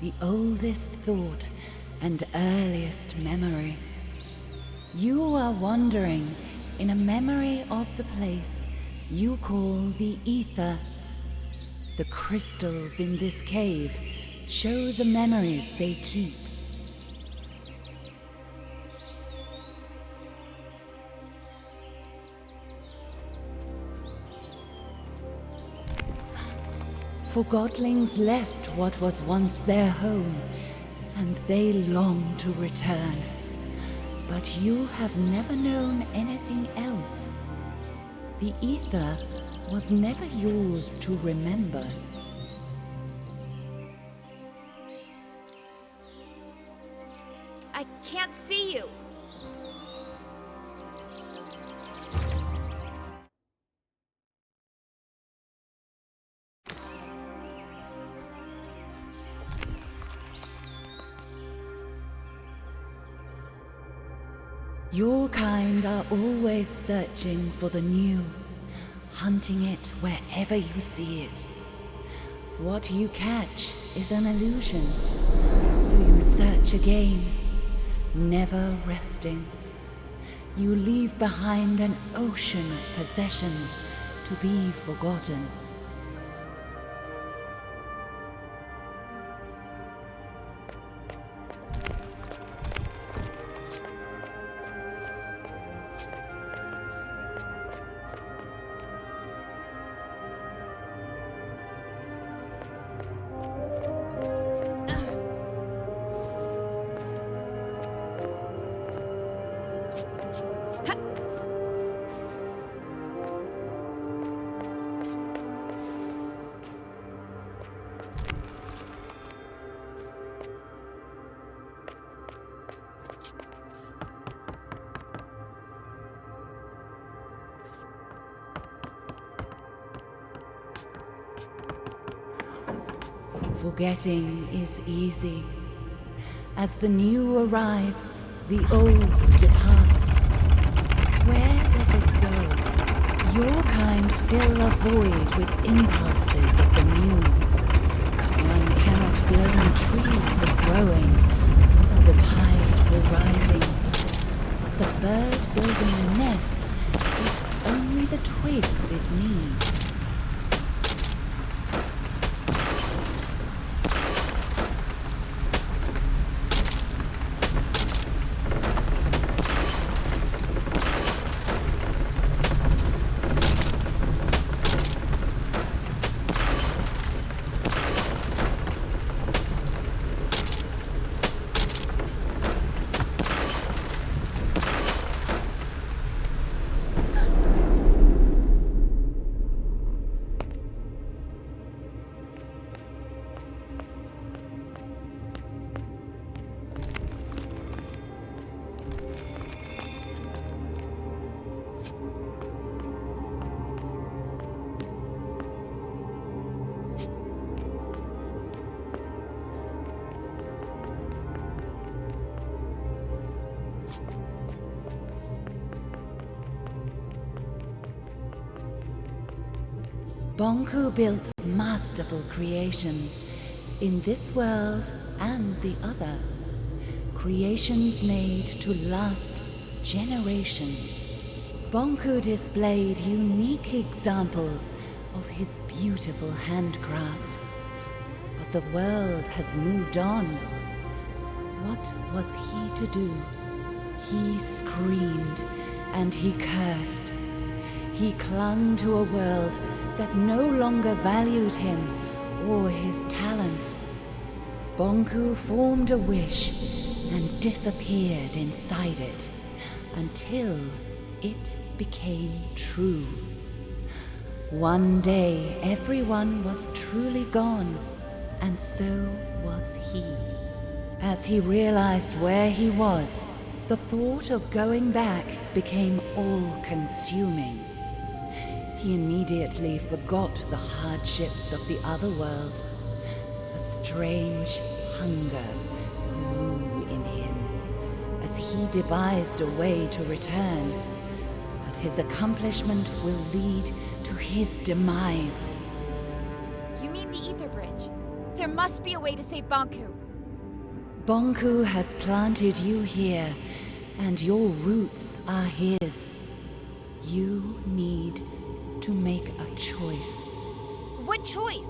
the oldest thought and earliest memory. You are wandering in a memory of the place you call the Ether. The crystals in this cave show the memories they keep. Forgotlings left what was once their home, and they long to return. But you have never known anything else. The Ether was never yours to remember. I can't see you. Your kind are always searching for the new, hunting it wherever you see it. What you catch is an illusion, so you search again, never resting. You leave behind an ocean of possessions to be forgotten. Forgetting is easy. As the new arrives, the old departs. Where does it go? Your kind fill a void with impulses of the new. One cannot blame a tree for growing, or the tide for rising. But the bird building a nest takes only the twigs it needs. Bonku built masterful creations in this world and the other. Creations made to last generations. Bonku displayed unique examples of his beautiful handcraft. But the world has moved on. What was he to do? He screamed and he cursed. He clung to a world that no longer valued him or his talent. Bonku formed a wish and disappeared inside it, until it became true. One day, everyone was truly gone, and so was he. As he realized where he was, the thought of going back became all-consuming. He immediately forgot the hardships of the other world. A strange hunger grew in him as he devised a way to return. But his accomplishment will lead to his demise. You mean the Ether Bridge? There must be a way to save Bonku. Bonku has planted you here, and your roots are his. You need to make a choice. What choice?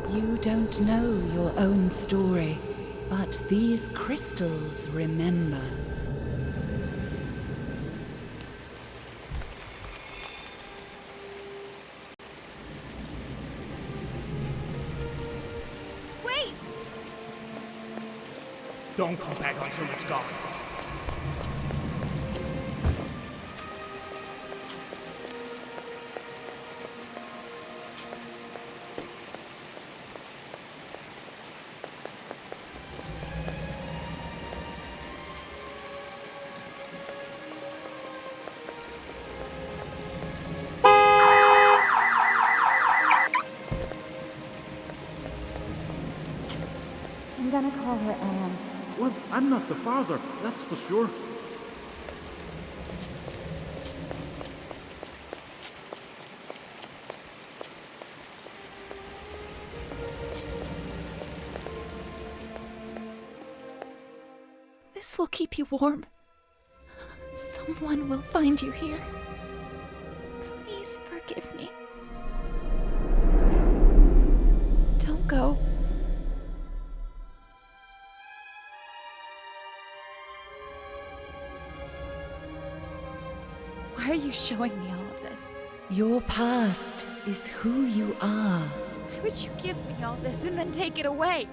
You don't know your own story, but these crystals remember. Wait! Don't come back until it's gone. I'm gonna call her Anne. Well, I'm not the father, that's for sure. This will keep you warm. Someone will find you here. Please forgive me. Don't go. Why are you showing me all of this? Your past is who you are. Why would you give me all this and then take it away?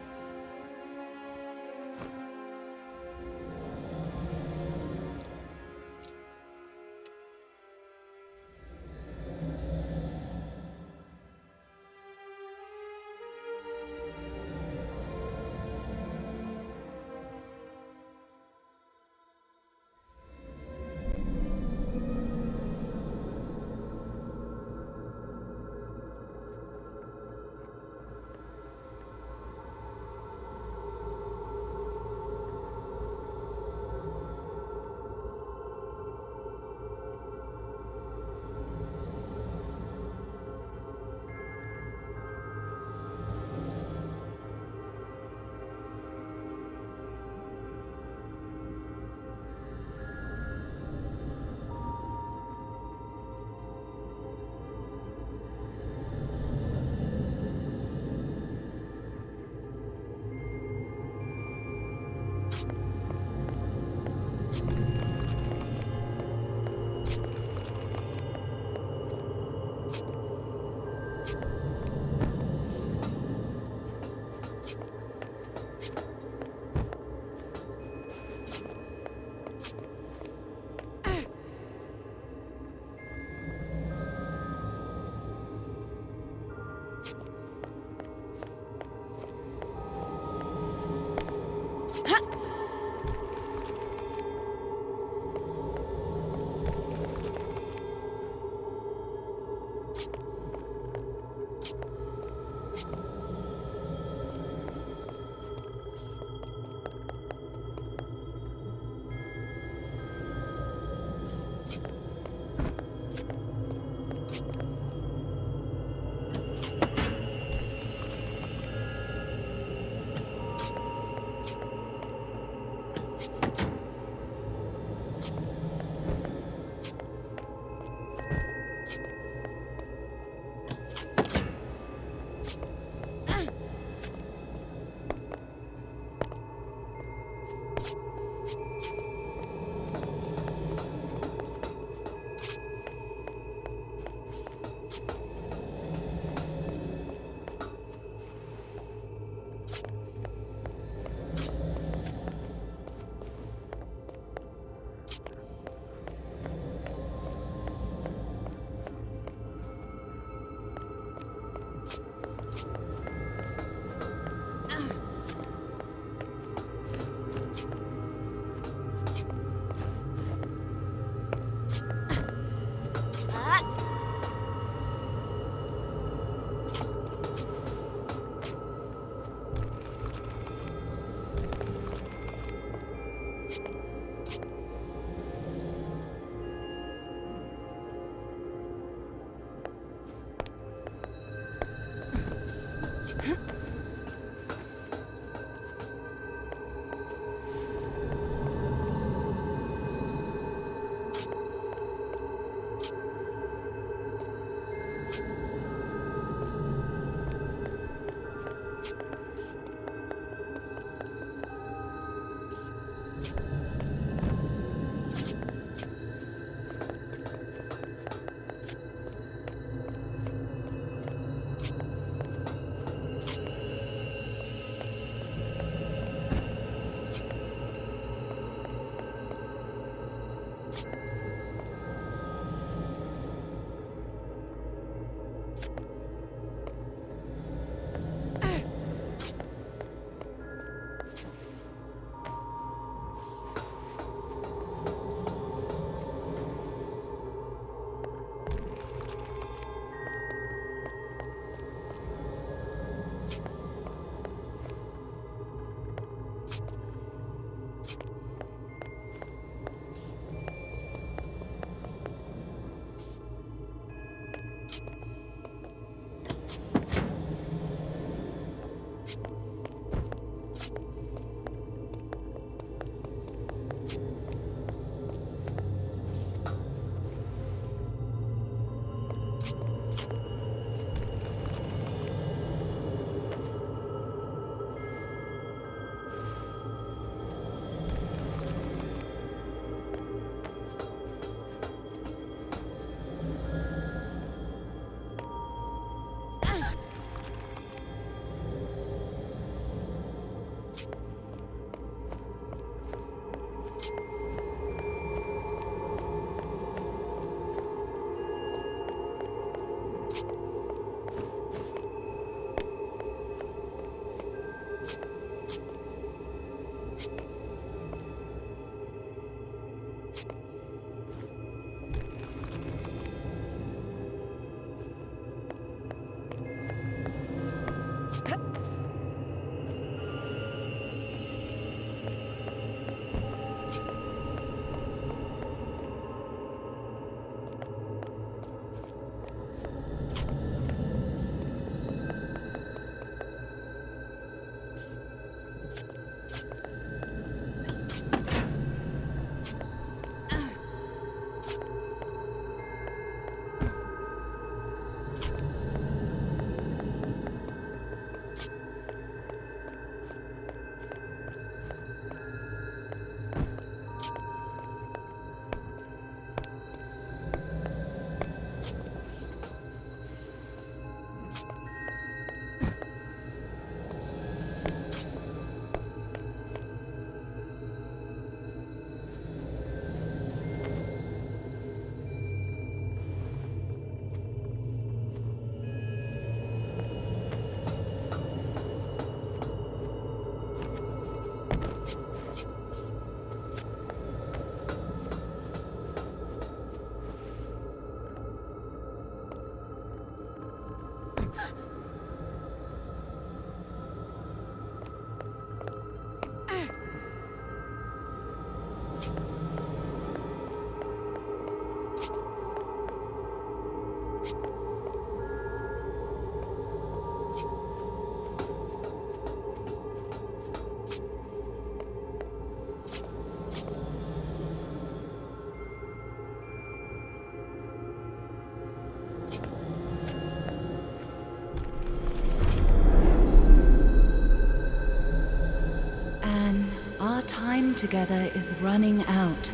Our time together is running out.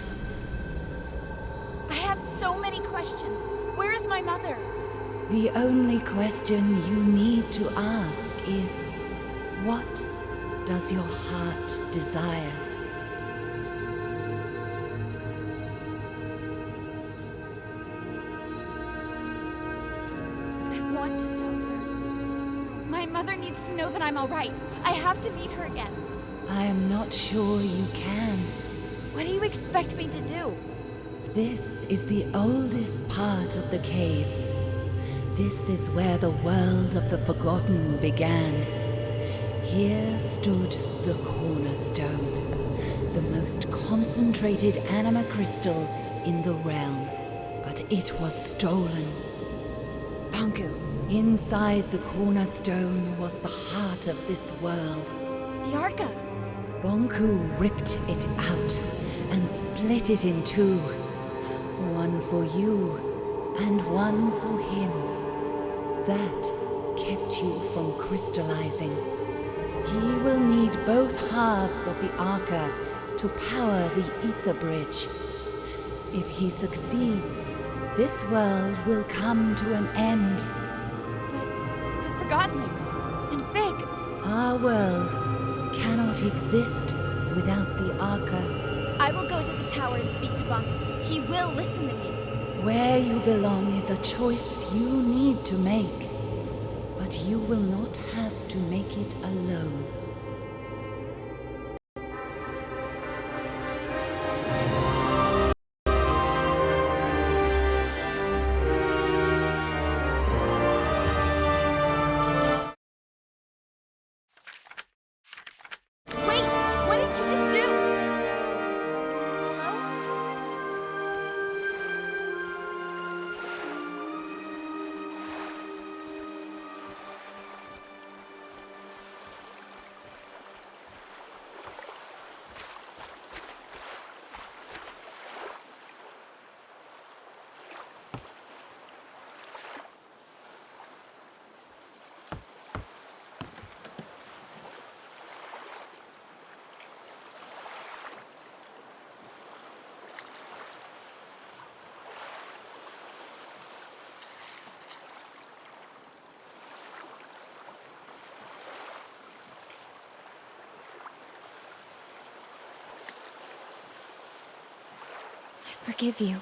I have so many questions. Where is my mother? The only question you need to ask is, what does your heart desire? I want to tell her. My mother needs to know that I'm all right. I have to meet her again. I am not sure you can. What do you expect me to do? This is the oldest part of the caves. This is where the world of the Forgotten began. Here stood the cornerstone, the most concentrated anima crystal in the realm. But it was stolen. Bonku. Inside the cornerstone was the heart of this world. The Arca. Bonku ripped it out and split it in two. One for you and one for him. That kept you from crystallizing. He will need both halves of the Arca to power the Ether Bridge. If he succeeds, this world will come to an end. But the Forgottenlings and Big. Our world cannot exist without the Arca. I will go to the tower and speak to Bonku. He will listen to me. Where you belong is a choice you need to make. But you will not have to make it alone. I forgive you.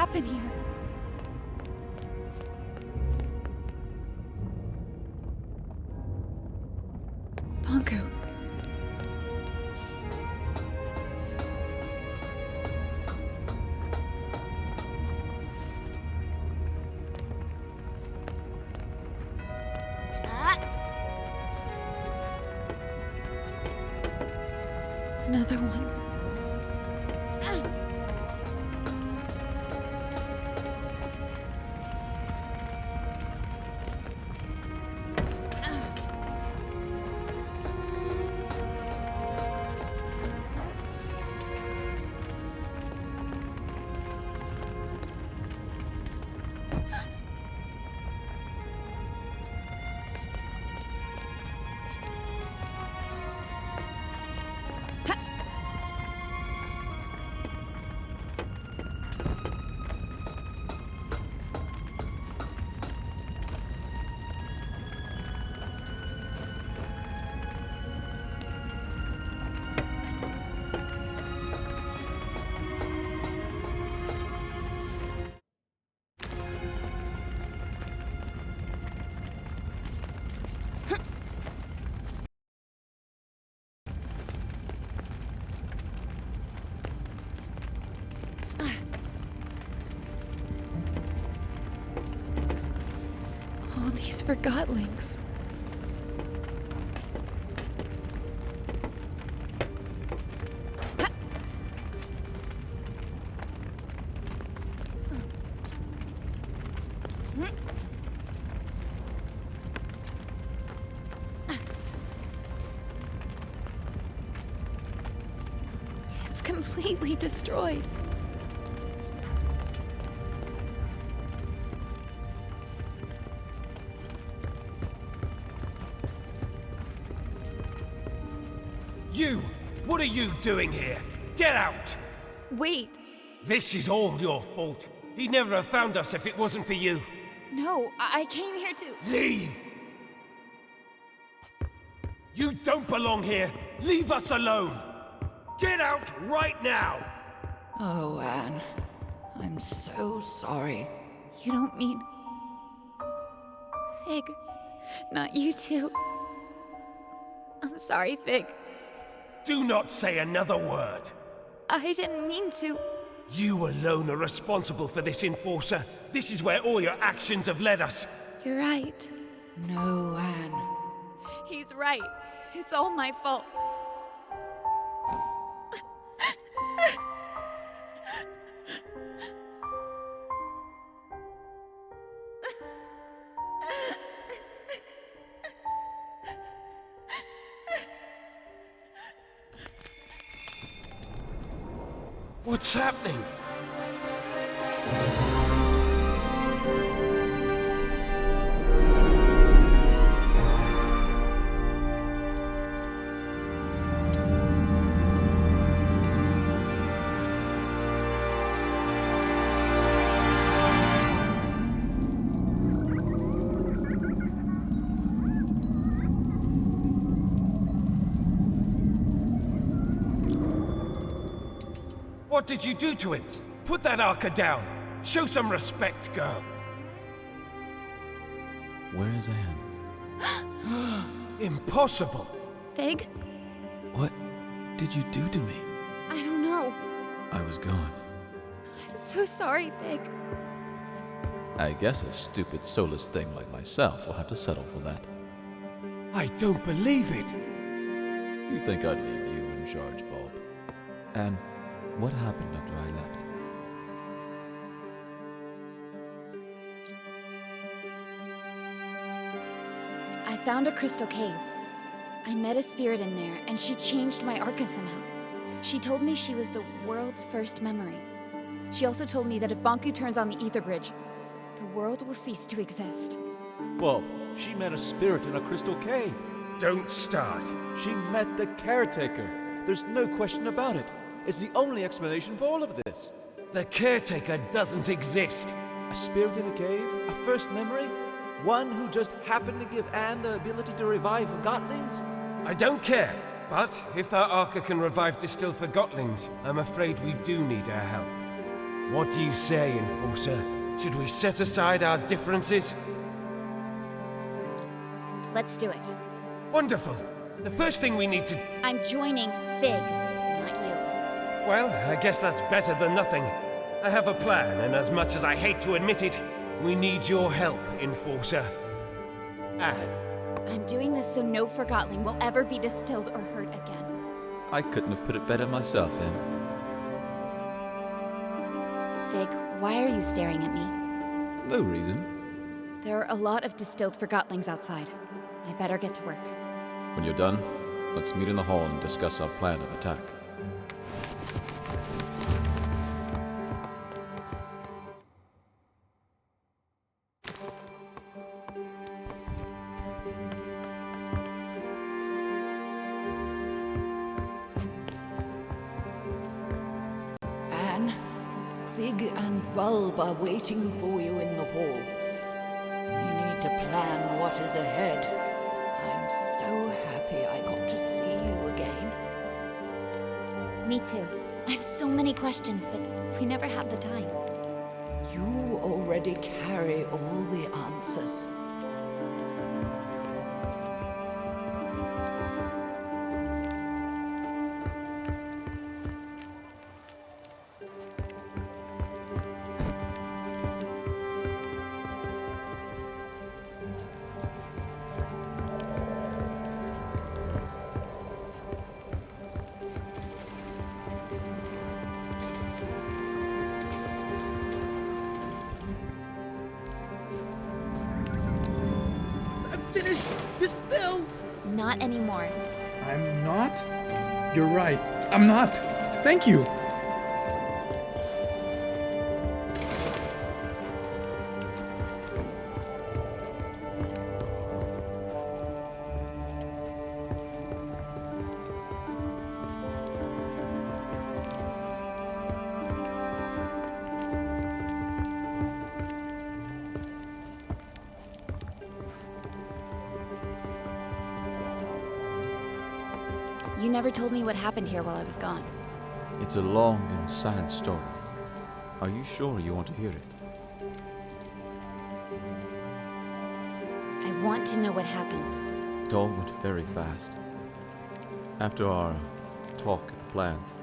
happen here? Bonku. Another one. All these Forgottlings. It's completely destroyed. You! What are you doing here? Get out! Wait. This is all your fault. He'd never have found us if it wasn't for you. No, I came here to... Leave! You don't belong here! Leave us alone! Get out right now! Oh, Anne. I'm so sorry. You don't mean... Fig. Not you too. I'm sorry, Fig. Do not say another word. I didn't mean to. You alone are responsible for this, Enforcer. This is where all your actions have led us. You're right. No, Anne. He's right. It's all my fault. What's happening? What did you do to him? Put that archer down. Show some respect, girl. Where's Anne? Impossible. Fig? What did you do to me? I don't know. I was gone. I'm so sorry, Fig. I guess a stupid, soulless thing like myself will have to settle for that. I don't believe it. You think I'd leave you in charge, Bob? And what happened after I left? I found a crystal cave. I met a spirit in there, and she changed my Arca somehow. She told me she was the world's first memory. She also told me that if Bonku turns on the ether bridge, the world will cease to exist. Bob, she met a spirit in a crystal cave. Don't start. She met the caretaker. There's no question about it. It's the only explanation for all of this. The caretaker doesn't exist. A spirit in a cave? A first memory? One who just happened to give Anne the ability to revive Forgottlings? I don't care. But if our Arca can revive distilled Forgottlings, I'm afraid we do need her help. What do you say, Enforcer? Should we set aside our differences? Let's do it. Wonderful. The first thing we need to... I'm joining Fig, not you. Well, I guess that's better than nothing. I have a plan, and as much as I hate to admit it, we need your help, Enforcer. Anne. I'm doing this so no Forgotling will ever be distilled or hurt again. I couldn't have put it better myself, Anne. Fig, why are you staring at me? No reason. There are a lot of distilled Forgotlings outside. I better get to work. When you're done, let's meet in the hall and discuss our plan of attack. Anne, Fig and Bulb are waiting for you in the hall. We need to plan what is ahead. I'm so happy I got to see you again. Me too. I have so many questions, but we never have the time. You already carry all the answers. Not anymore. I'm not? You're right. I'm not. Thank you. You never told me what happened here while I was gone. It's a long and sad story. Are you sure you want to hear it? I want to know what happened. It all went very fast. After our talk at the plant,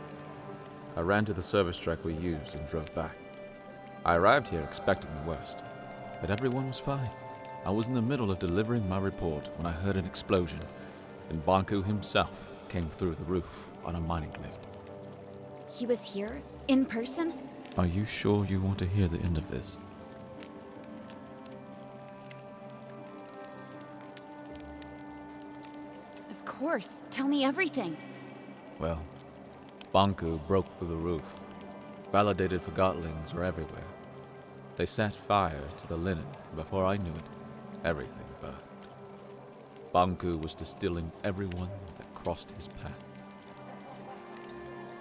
I ran to the service truck we used and drove back. I arrived here expecting the worst, but everyone was fine. I was in the middle of delivering my report when I heard an explosion, and Bonku himself came through the roof on a mining lift. He was here? In person? Are you sure you want to hear the end of this? Of course. Tell me everything. Well, Bonku broke through the roof. Validated Forgotlings were everywhere. They set fire to the linen, and before I knew it, everything burned. Bonku was distilling everyone that crossed his path.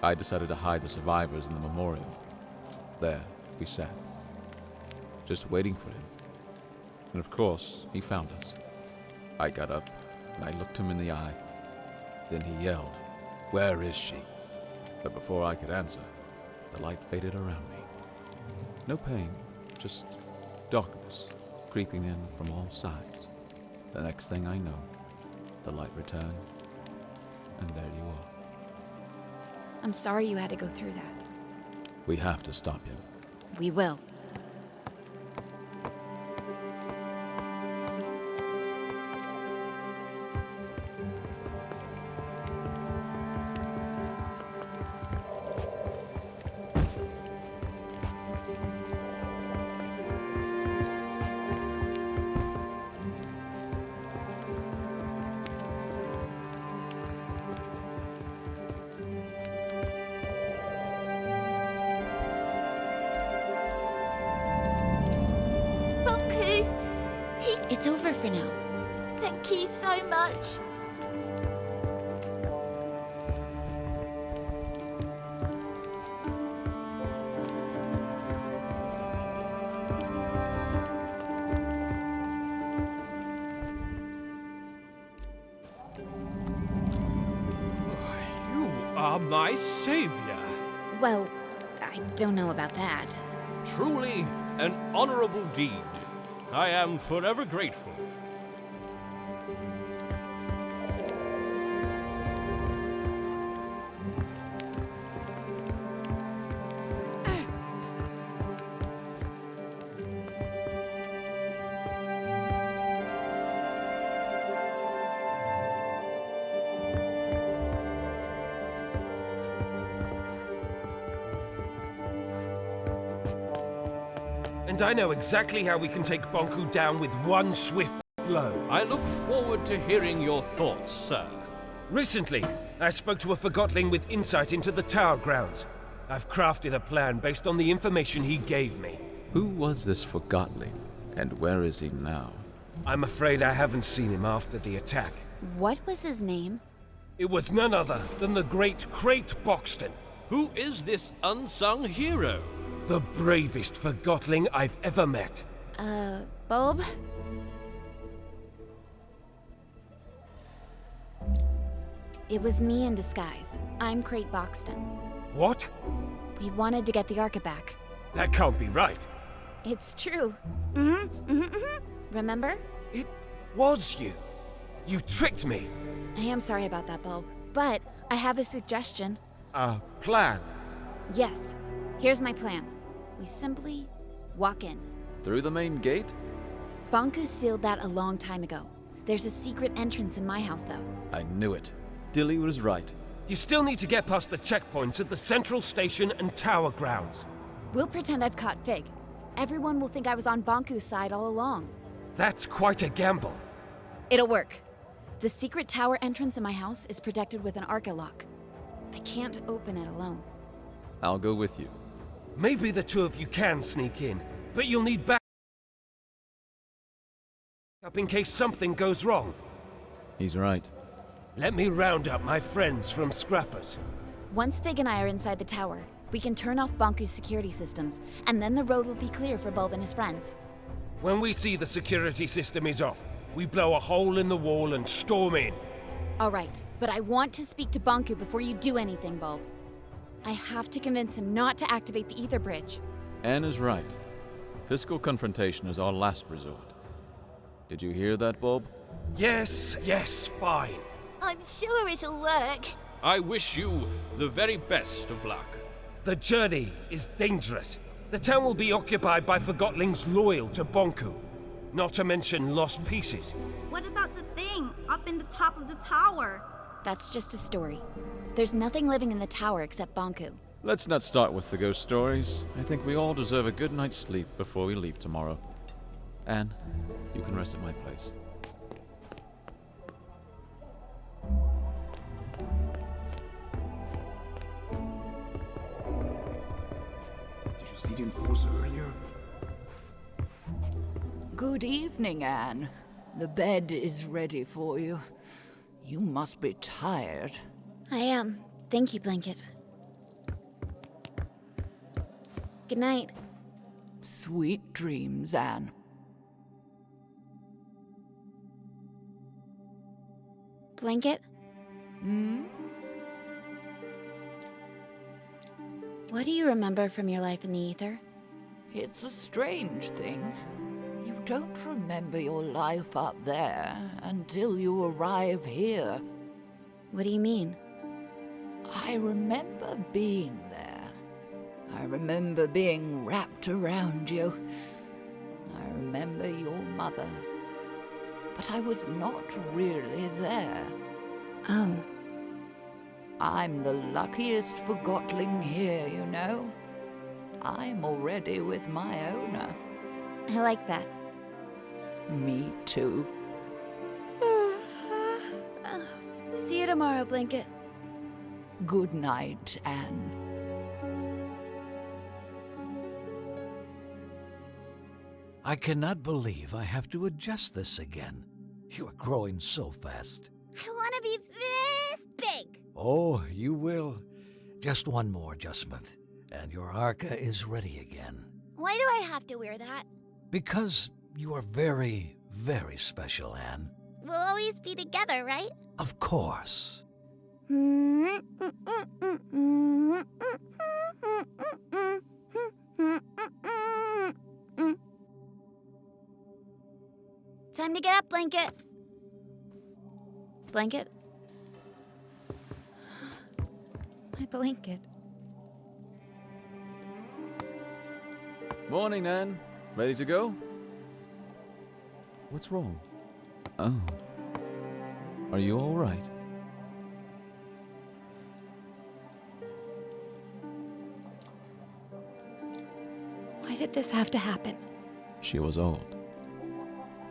I decided to hide the survivors in the memorial. There, we sat, just waiting for him. And of course, he found us. I got up, and I looked him in the eye. Then he yelled, "Where is she?" But before I could answer, the light faded around me. No pain, just darkness creeping in from all sides. The next thing I know, the light returned, and there you are. I'm sorry you had to go through that. We have to stop him. We will. It's over for now. Thank you so much. You are my savior. Well, I don't know about that. Truly an honorable deed. I am forever grateful. And I know exactly how we can take Bonku down with one swift blow. I look forward to hearing your thoughts, sir. Recently, I spoke to a Forgotling with insight into the tower grounds. I've crafted a plan based on the information he gave me. Who was this Forgotling, and where is he now? I'm afraid I haven't seen him after the attack. What was his name? It was none other than the great Crate Boxton. Who is this unsung hero? The bravest Forgotling I've ever met. Bulb? It was me in disguise. I'm Crate Boxton. What? We wanted to get the Arca back. That can't be right. It's true. Remember? It was you. You tricked me. I am sorry about that, Bulb. But I have a suggestion. A plan? Yes. Here's my plan. We simply walk in. Through the main gate? Bonku sealed that a long time ago. There's a secret entrance in my house, though. I knew it. Dilly was right. You still need to get past the checkpoints at the central station and tower grounds. We'll pretend I've caught Fig. Everyone will think I was on Bonku's side all along. That's quite a gamble. It'll work. The secret tower entrance in my house is protected with an Arca lock. I can't open it alone. I'll go with you. Maybe the two of you can sneak in, but you'll need backup in case something goes wrong. He's right. Let me round up my friends from Scrappers. Once Fig and I are inside the tower, we can turn off Bonku's security systems, and then the road will be clear for Bulb and his friends. When we see the security system is off, we blow a hole in the wall and storm in. All right, but I want to speak to Bonku before you do anything, Bulb. I have to convince him not to activate the ether bridge. Anne is right. Physical confrontation is our last resort. Did you hear that, Bulb? Yes, fine. I'm sure it'll work. I wish you the very best of luck. The journey is dangerous. The town will be occupied by Forgotlings loyal to Bonku, not to mention lost pieces. What about the thing up in the top of the tower? That's just a story. There's nothing living in the tower except Bonku. Let's not start with the ghost stories. I think we all deserve a good night's sleep before we leave tomorrow. Anne, you can rest at my place. Did you see the enforcer earlier? Good evening, Anne. The bed is ready for you. You must be tired. I am. Thank you, Blanket. Good night. Sweet dreams, Anne. Blanket? What do you remember from your life in the ether? It's a strange thing. You don't remember your life up there until you arrive here. What do you mean? I remember being there. I remember being wrapped around you. I remember your mother. But I was not really there. Oh. I'm the luckiest Forgotling here, you know. I'm already with my owner. I like that. Me too. See you tomorrow, Blanket. Good night, Anne. I cannot believe I have to adjust this again. You are growing so fast. I want to be this big. Oh, you will. Just one more adjustment, and your Arca is ready again. Why do I have to wear that? Because you are very, very special, Anne. We'll always be together, right? Of course. Time to get up, Blanket. Blanket? My blanket. Morning, Anne. Ready to go? What's wrong? Oh. Are you all right? Why did this have to happen? She was old.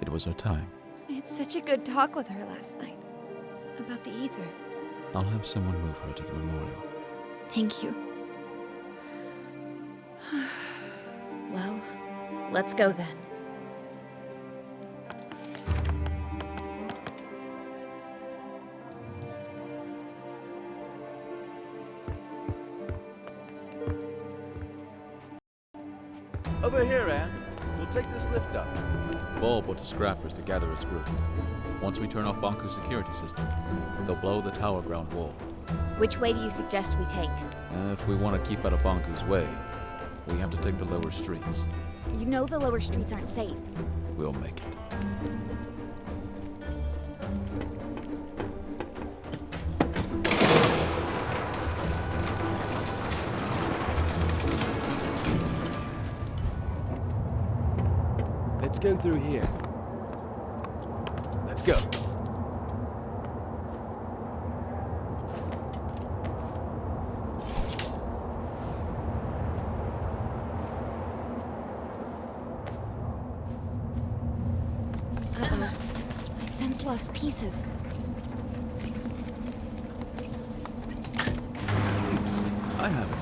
It was her time. I had such a good talk with her last night. About the ether. I'll have someone move her to the memorial. Thank you. Well, let's go then. Over here, Anne. We'll take this lift up. Bulb went to Scrappers to gather his group. Once we turn off Bonku's security system, they'll blow the tower ground wall. Which way do you suggest we take? If we want to keep out of Bonku's way, we have to take the lower streets. You know the lower streets aren't safe. We'll make it. Let's go through here. Let's go. Uh-oh. My sense lost pieces. I have it.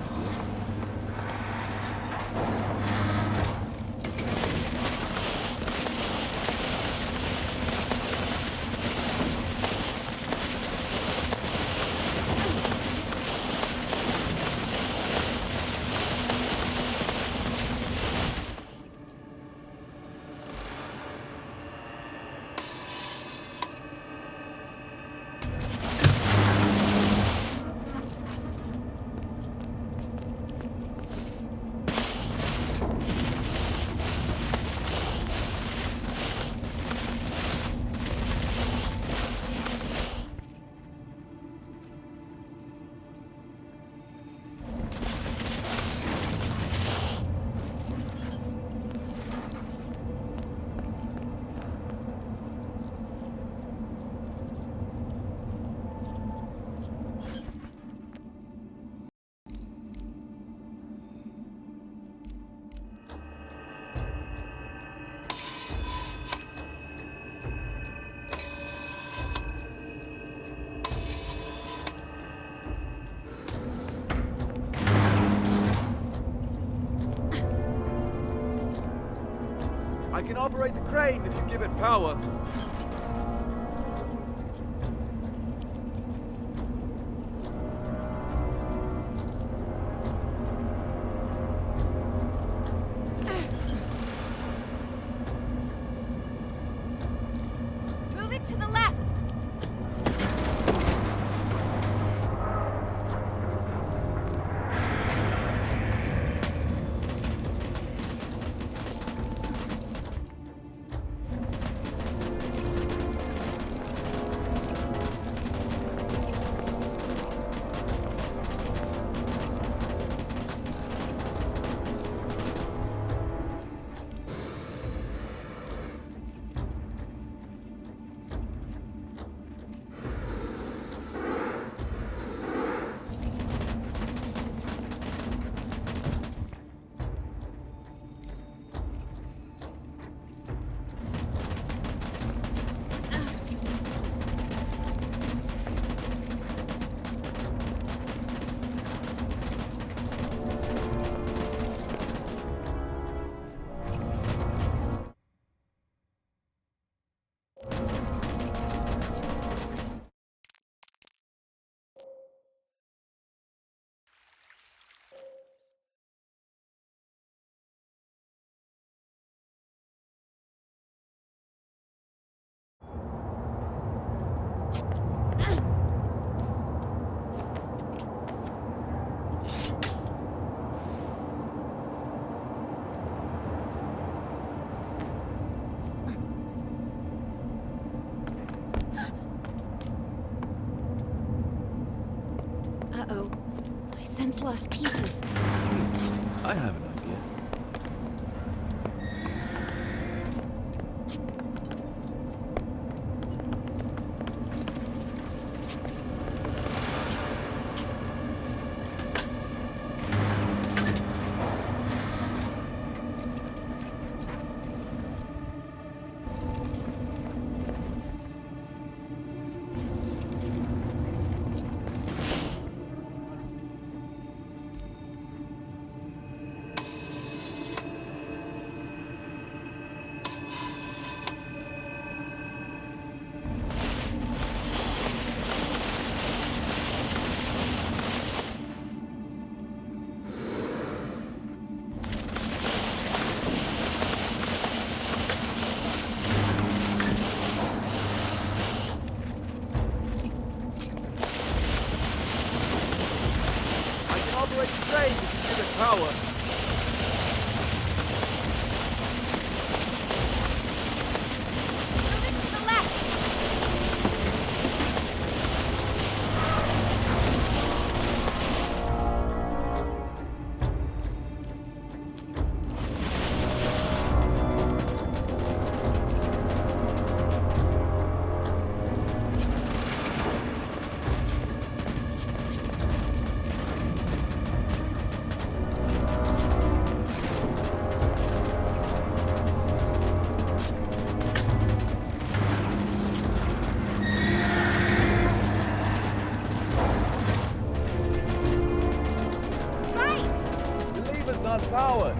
I can operate the crane if you give it power. Move it to the left! Uh-oh. I sense lost pieces. I have an idea. Straight to the tower. Not powered.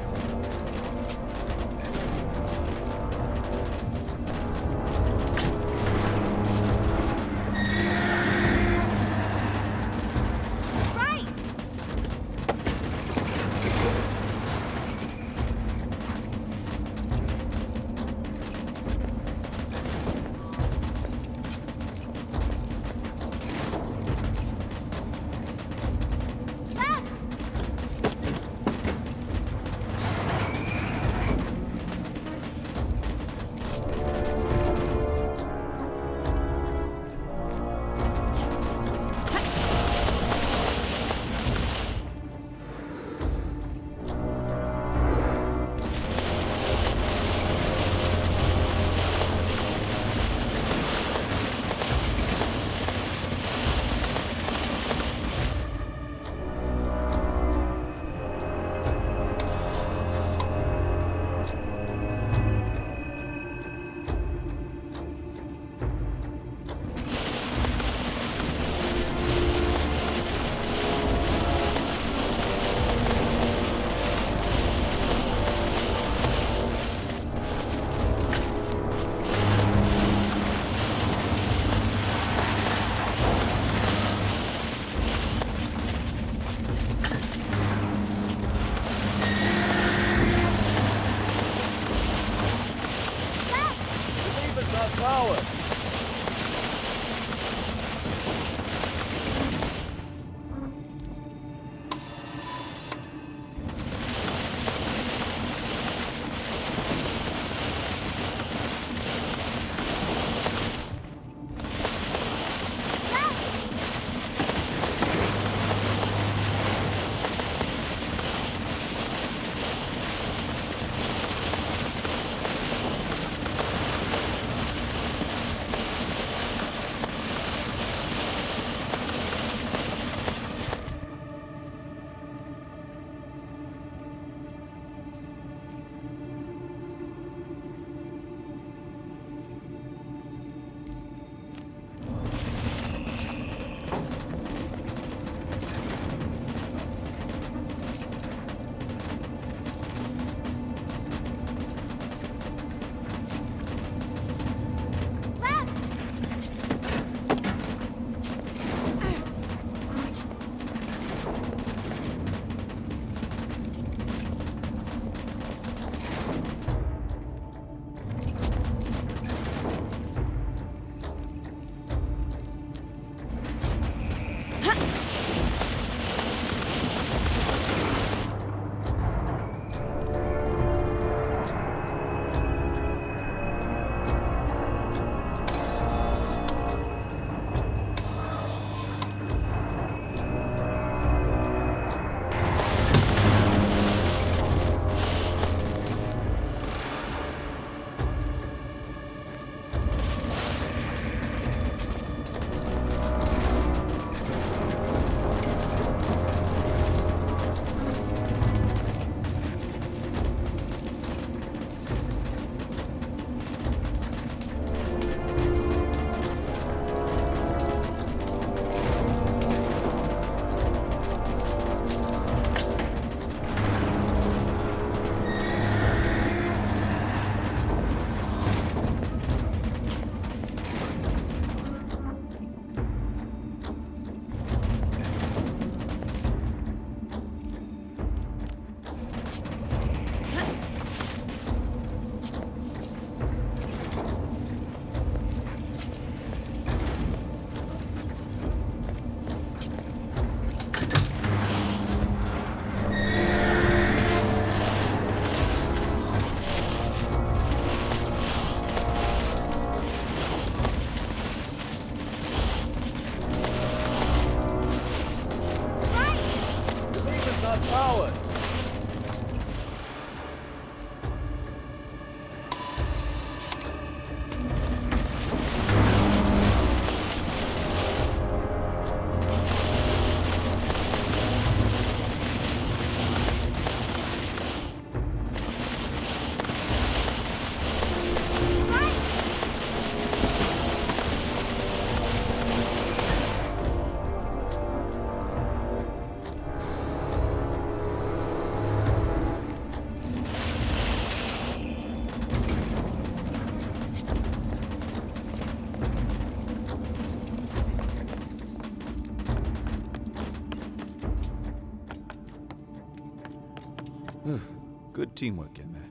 Good teamwork in there.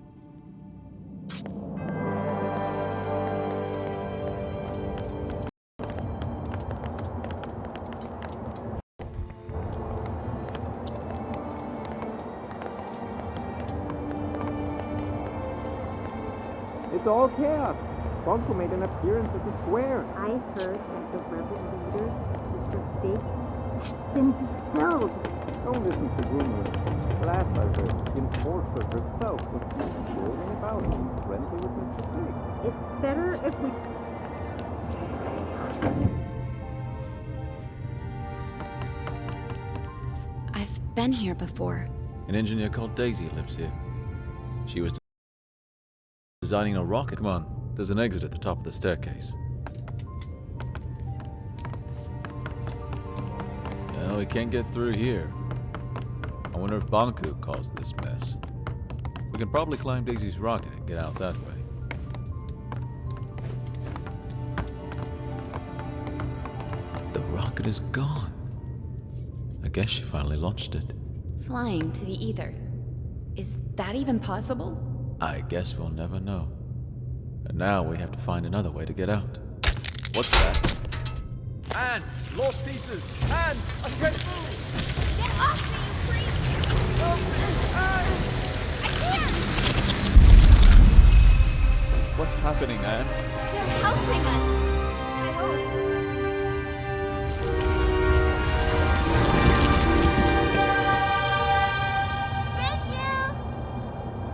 It's all chaos. Bonku made an appearance at the square. I heard that the rebel leader, Mr. Big, been killed. Don't listen to rumors. Last I heard, the enforcer herself was just strolling about, friendly with Mr. Big. It's better if we... I've been here before. An engineer called Daisy lives here. She was designing a rocket. Come on, there's an exit at the top of the staircase. No, we can't get through here. I wonder if Bonku caused this mess. We can probably climb Daisy's rocket and get out that way. The rocket is gone. I guess she finally launched it. Flying to the ether. Is that even possible? I guess we'll never know. And now we have to find another way to get out. What's that? Anne! Lost pieces! Anne! I can't move! Get off me, you creep! Help me! Anne! I can't! What's happening, Anne? They're helping us! I hope.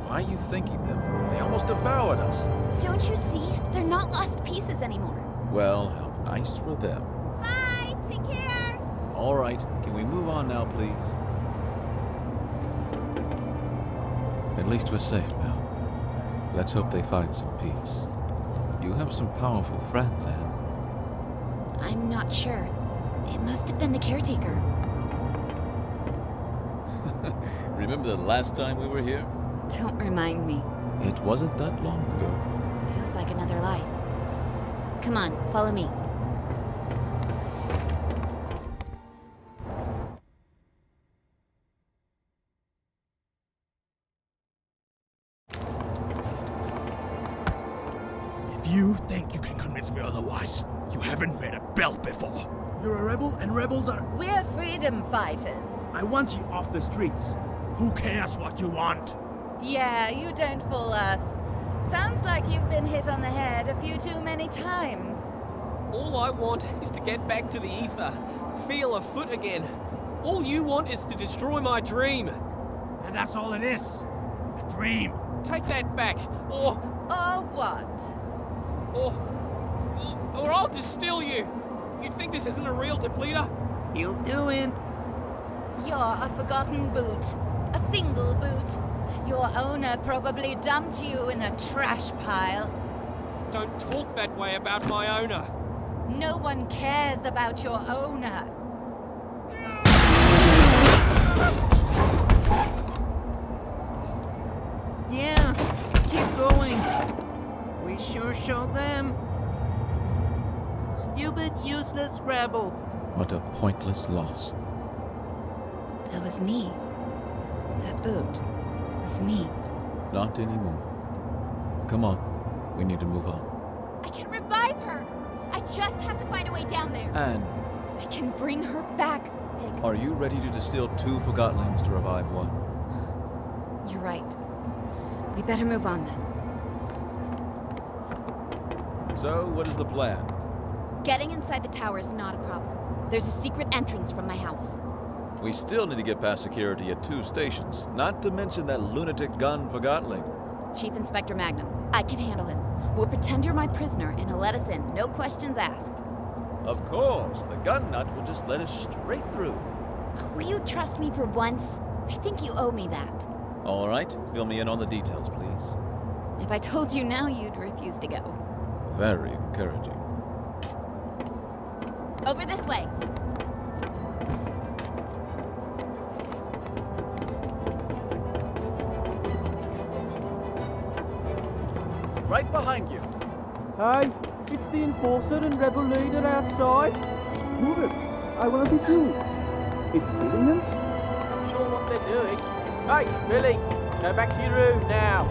Why are you thinking them? They almost devoured us. Don't you see? They're not lost pieces anymore. Well, how nice for them. Bye! Take care! All right, can we move on now, please? At least we're safe now. Let's hope they find some peace. You have some powerful friends, Anne. I'm not sure. It must have been the caretaker. Remember the last time we were here? Don't remind me. It wasn't that long ago. Feels like another life. Come on, follow me. If you think you can convince me otherwise, you haven't made a belt before. You're a rebel, and rebels are... We're freedom fighters. I want you off the streets. Who cares what you want? Yeah, you don't fool us. Sounds like you've been hit on the head a few too many times. All I want is to get back to the ether, feel a foot again. All you want is to destroy my dream. And that's all it is. A dream. Take that back, or what? Or I'll distill you. You think this isn't a real depleter? You do it. You're a forgotten boot. A single boot. Your owner probably dumped you in a trash pile. Don't talk that way about my owner. No one cares about your owner. Yeah, keep going. We sure showed them. Stupid, useless rebel. What a pointless loss. That was me. That boot was me. Not anymore. Come on, we need to move on. I can revive her. I just have to find a way down there. Anne, I can bring her back, Pig. are you ready to distill 2 Forgottlings to revive 1? You're right. We better move on then. So, what is the plan? Getting inside the tower is not a problem. There's a secret entrance from my house. We still need to get past security at 2 stations, not to mention that lunatic gun Forgottling. Chief Inspector Magnum, I can handle him. We'll pretend you're my prisoner and he'll let us in, no questions asked. Of course, the gun nut will just let us straight through. Will you trust me for once? I think you owe me that. All right, fill me in on the details, please. If I told you now, you'd refuse to go. Very encouraging. Over this way. Right behind you. Hey, it's the enforcer and rebel leader outside. Move it. I want to be too. It's killing them? Not sure what they're doing. Hey, Billy, Go back to your room now.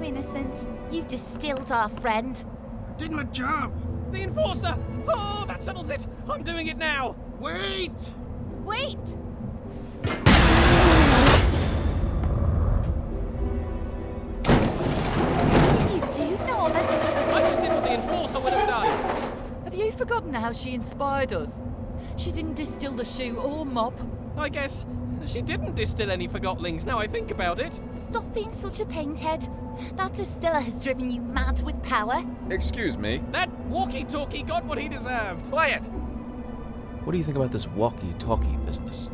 Innocent. You distilled our friend. I did my job. The Enforcer! Oh, that settles it! I'm doing it now! Wait! Wait! What did you do, Norman? I just did what the Enforcer would have done! Have you forgotten how she inspired us? She didn't distill the shoe or mop. I guess she didn't distill any Forgotlings, now I think about it. Stop being such a painthead. That distiller has driven you mad with power. Excuse me? That walkie-talkie got what he deserved. Quiet! What do you think about this walkie-talkie business?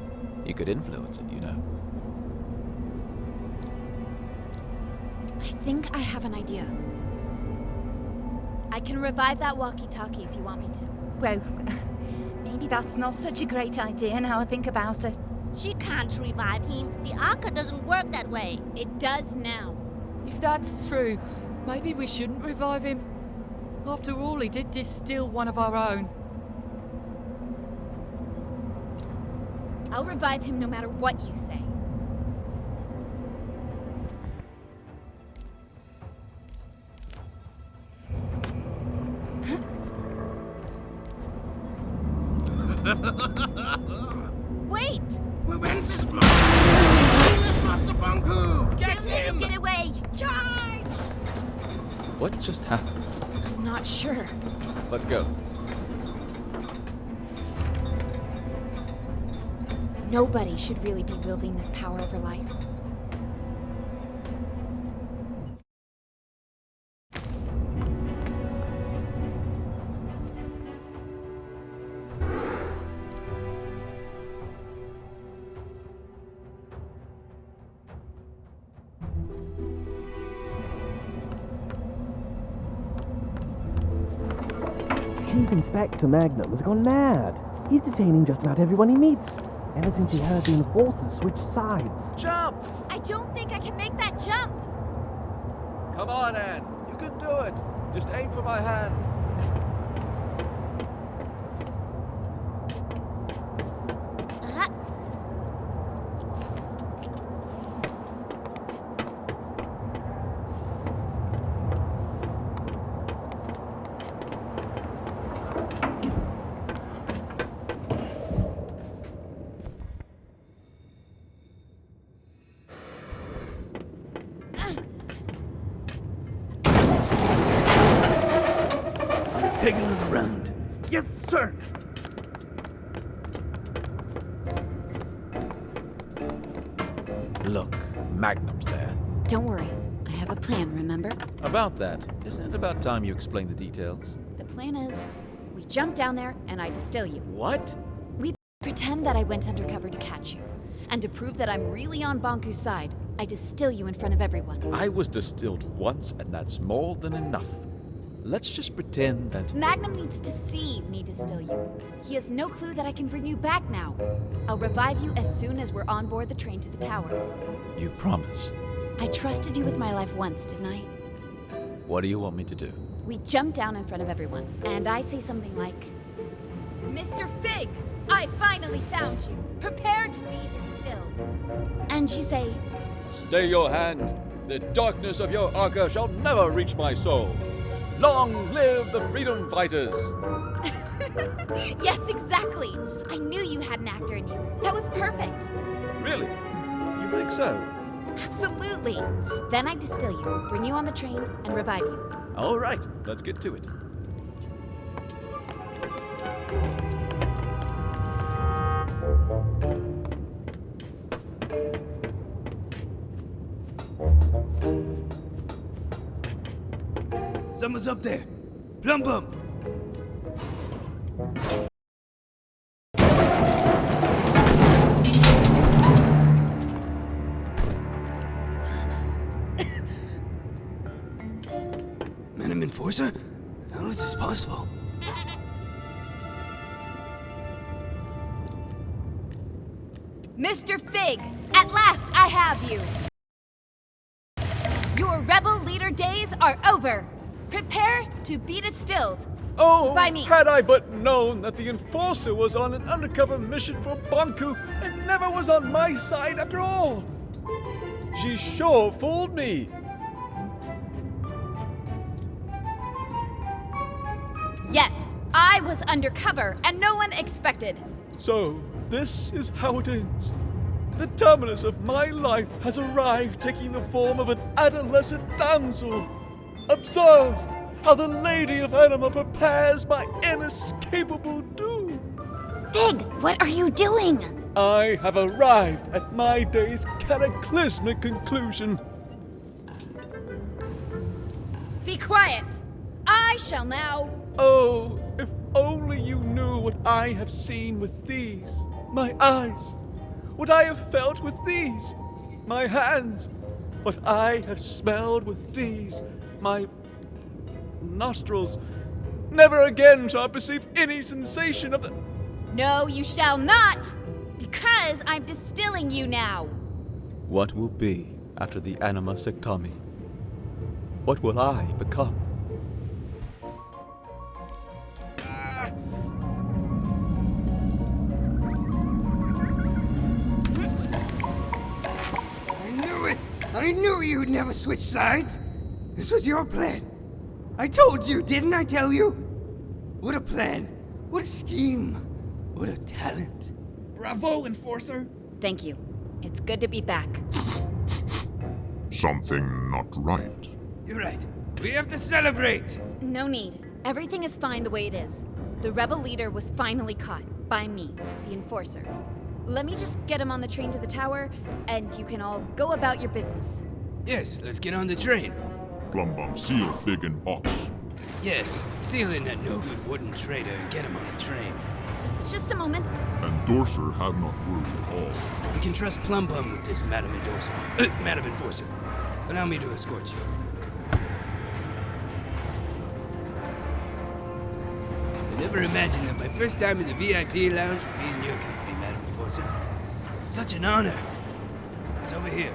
You could influence it, you know. I think I have an idea. I can revive that walkie-talkie if you want me to. Well, maybe that's not such a great idea now I think about it. She can't revive him. The Arca doesn't work that way. It does now. If that's true, maybe we shouldn't revive him. After all, he did distill one of our own. I'll revive him no matter what you say. Wait! When's this Master Bonku! Get him! Get away! Charge! What just happened? I'm not sure. Let's go. Nobody should really be wielding this power over life. Chief Inspector Magnum has gone mad. He's detaining just about everyone he meets, ever since he heard the Enforcers switch sides. Jump! I don't think I can make that jump. Come on, Anne. You can do it. Just aim for my hand. take a look around. Yes, sir. Look, Magnum's there. Don't worry. I have a plan, remember? About that, isn't it about time you explain the details? The plan is, we jump down there and I distill you. What? We pretend that I went undercover to catch you. And to prove that I'm really on Bonku's side, I distill you in front of everyone. I was distilled once, and that's more than enough. Let's just pretend that... Magnum needs to see me distill you. He has no clue that I can bring you back now. I'll revive you as soon as we're on board the train to the tower. You promise? I trusted you with my life once, didn't I? What do you want me to do? We jump down in front of everyone, and I say something like, Mr. Fig, I finally found you. Prepare to be distilled. And you say, Stay your hand. The darkness of your arca shall never reach my soul. Long live the freedom fighters! Yes, exactly. I knew you had an actor in you. That was perfect. Really? You think so? Absolutely. Then I distill you, bring you on the train, and revive you. All right, let's get to it. Someone's up there. Plum Bum. Madam Enforcer? How is this possible? Mr. Fig, at last I have you. Your rebel leader days are over. Prepare to be distilled. Oh, by me. Had I but known that the Enforcer was on an undercover mission for Bonku and never was on my side after all. She sure fooled me. Yes, I was undercover and no one expected. So, this is how it ends. The terminus of my life has arrived, taking the form of an adolescent damsel. Observe how the Lady of Anima prepares my inescapable doom. Fig, what are you doing? I have arrived at my day's cataclysmic conclusion. Be quiet. I shall now... Oh, if only you knew what I have seen with these, my eyes. What I have felt with these, my hands. What I have smelled with these, my nostrils. Never again shall I perceive any sensation of the... No, you shall not! Because I'm distilling you now. What will be after the anima sectami? What will I become? I knew you'd never switch sides. This was your plan. I told you, didn't I tell you? What a plan. What a scheme. What a talent. Bravo, Enforcer. Thank you. It's good to be back. Something not right. You're right. We have to celebrate. No need. Everything is fine the way it is. The rebel leader was finally caught. By me, the Enforcer. Let me just get him on the train to the tower, and you can all go about your business. Yes, let's get on the train. Plum Bum, seal Fig in box. Yes, seal in that no-good wooden traitor and get him on the train. Just a moment. Endorser have not worried at all. We can trust Plum Bum with this, Madam Endorser. Madam Enforcer. Allow me to escort you. I never imagined that my first time in the VIP lounge would be in your company, Madam Enforcer. Such an honor. It's over here.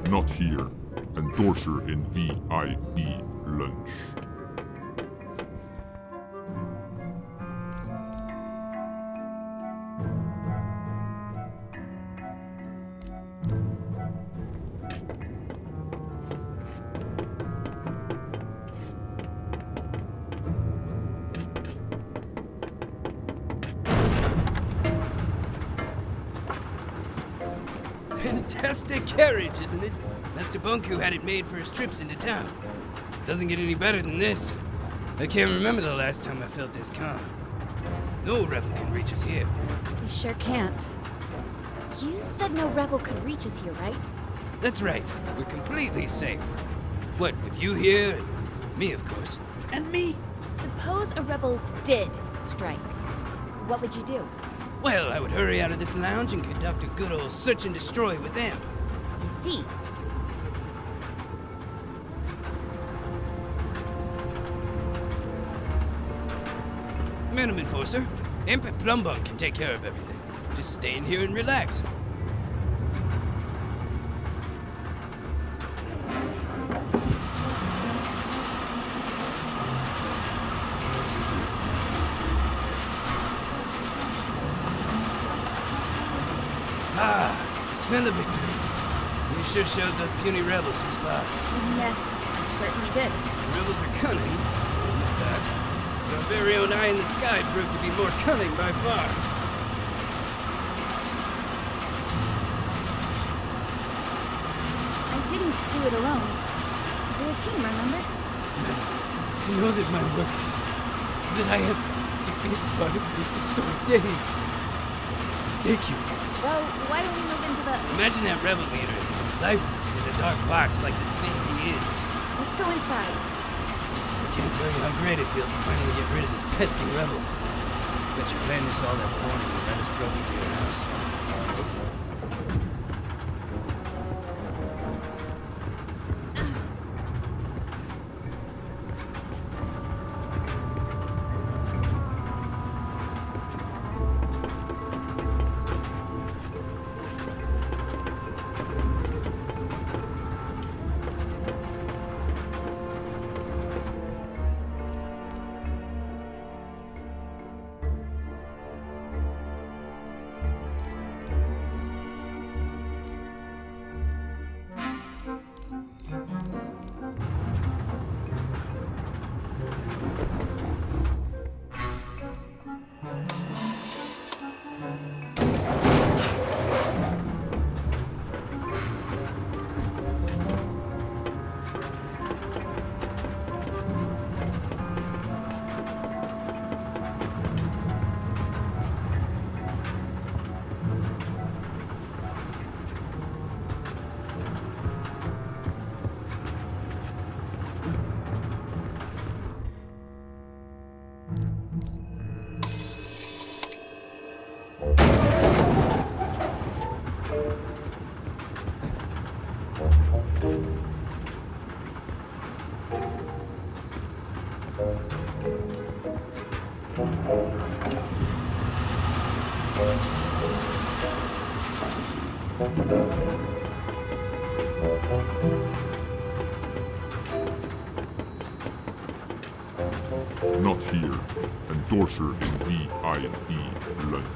Not here. Endorser in VIP lunch. fantastic carriage, isn't it? Master Bonku had it made for his trips into town. Doesn't get any better than this. I can't remember the last time I felt this calm. No rebel can reach us here. They sure can't. You said no rebel could reach us here, right? That's right. We're completely safe. What, with you here and me, of course. And me? Suppose a rebel did strike. What would you do? Well, I would hurry out of this lounge and conduct a good old search and destroy with them. I see. Madam Enforcer, Imp and Plumbum can take care of everything. Just stay in here and relax. Ah, the smell of victory. You sure showed those puny rebels who's boss. Yes, I certainly did. The rebels are cunning, I'll admit that. But our very own eye in the sky proved to be more cunning by far. I didn't do it alone. We're a team, remember? Madam, to know that my work is... that I have to be a part of this historic days. Thank you. Well, why don't we move into the... Imagine that rebel leader, lifeless in a dark box like the thing he is. Let's go inside. I can't tell you how great it feels to finally get rid of these pesky rebels. Bet you planned this all that morning when rebels broke into your house. Not here. Endorser in VIP lunch.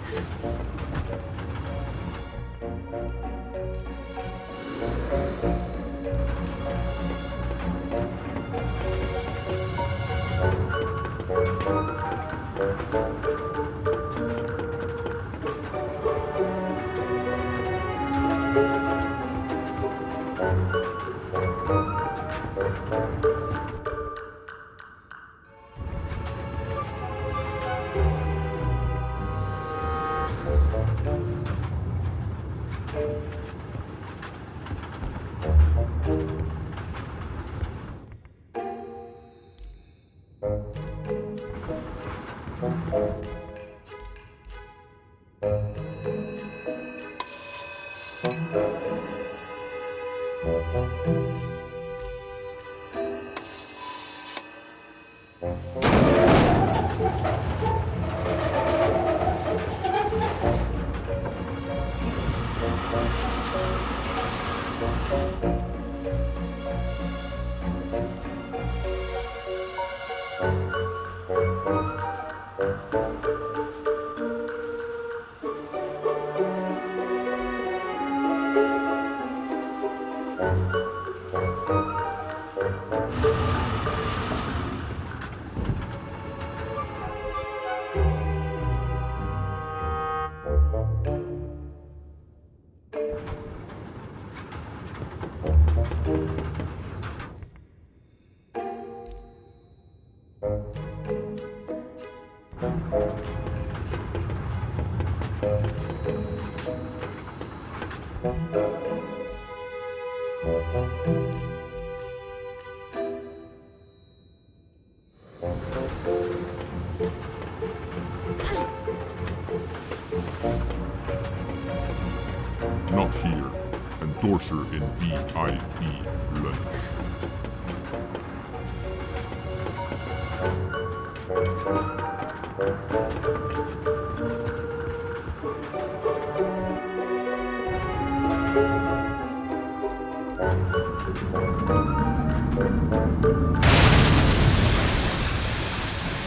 Not here. Endorser in VIP lunch.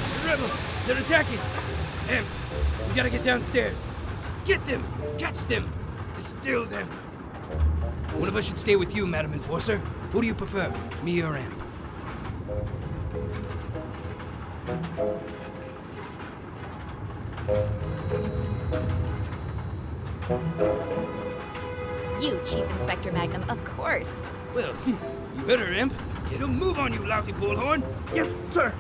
The rebels! They're attacking! Em, we gotta get downstairs. Get them! Catch them! Distill them! One of us should stay with you, Madam Enforcer. Who do you prefer, me or Amp? You, Chief Inspector Magnum, of course. Well, you heard her, Imp. Get a move on you, lousy bullhorn! Yes, sir.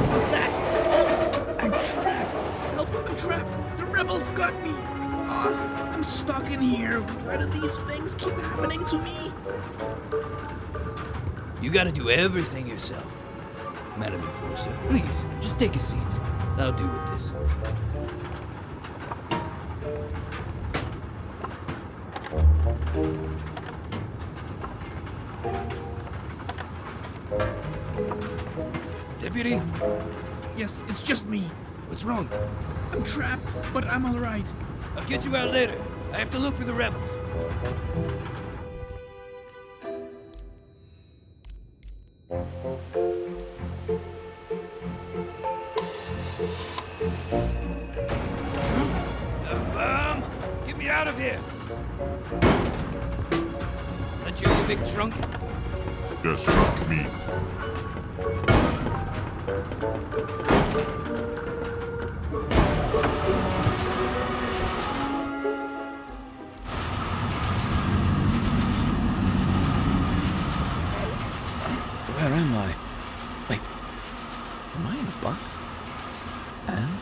What's that? Oh, I'm trapped! Help, I'm trapped! The rebels got me! I'm stuck in here. Why do these things keep happening to me? You gotta do everything yourself. Madam Enforcer, please, just take a seat. I'll deal with this. Deputy? Yes, it's just me. What's wrong? I'm trapped, but I'm all right. I'll get you out later. I have to look for the rebels. Bomb! Get me out of here! Is that you big trunk? That's not me. Where am I? Wait, am I in a box? Anne?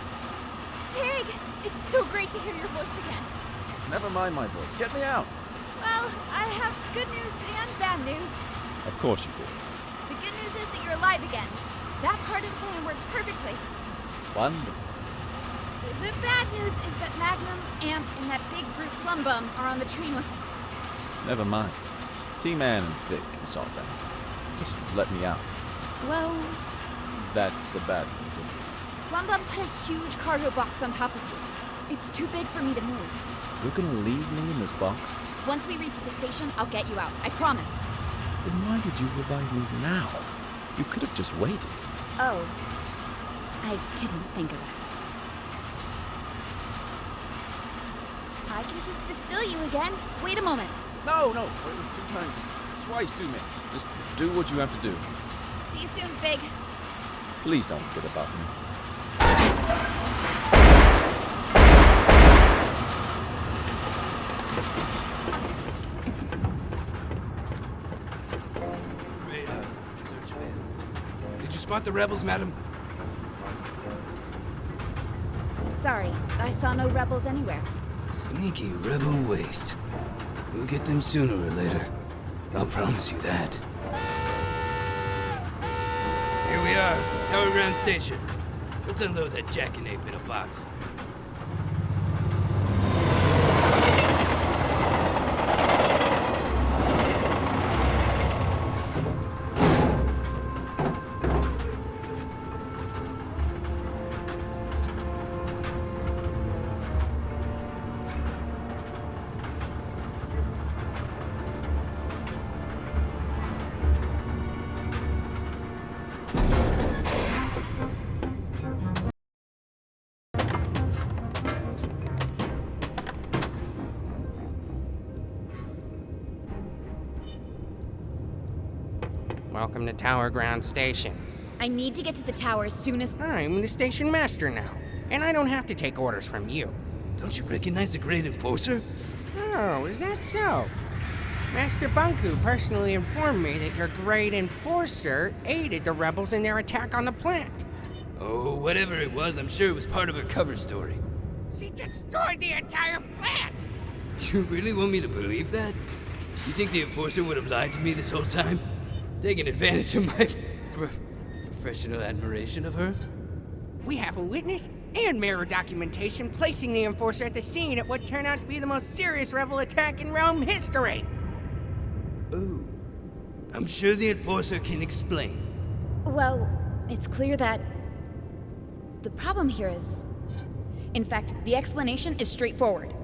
Pig! It's so great to hear your voice again. Never mind my voice. Get me out. Well, I have good news and bad news. Of course you do. The good news is that you're alive again. That part of the plan worked perfectly. Wonderful. The bad news is that Magnum, Amp, and that big brute Plumbum are on the train with us. Never mind. T-Man and Vic can solve that. Just let me out. Well, That's the bad news, isn't it? Plumbum put a huge cargo box on top of you. It's too big for me to move. You're gonna leave me in this box? Once we reach the station, I'll get you out. I promise. Then why did you revive me now? You could have just waited. Oh. I didn't think of that. I can just distill you again. Wait a moment. No, 2 times. Twice too many. Just do what you have to do. See you soon, Big. Please don't forget about me. Afraid search failed. Did you spot the rebels, madam? Sorry, I saw no rebels anywhere. Sneaky rebel waste. We'll get them sooner or later. I'll promise you that. Here we are, Tower Ground Station. Let's unload that jackknape in a box. Welcome to Tower Ground Station. I need to get to the tower as soon as... I'm the station master now, and I don't have to take orders from you. Don't you recognize the Great Enforcer? Oh, is that so? Master Bonku personally informed me that your Great Enforcer aided the rebels in their attack on the plant. Oh, whatever it was, I'm sure it was part of her cover story. She destroyed the entire plant! You really want me to believe that? You think the Enforcer would have lied to me this whole time? Taking advantage of my professional admiration of her? We have a witness and mirror documentation placing the Enforcer at the scene at what turned out to be the most serious rebel attack in realm history. Oh. I'm sure the Enforcer can explain. Well, it's clear that... the problem here is... in fact, the explanation is straightforward.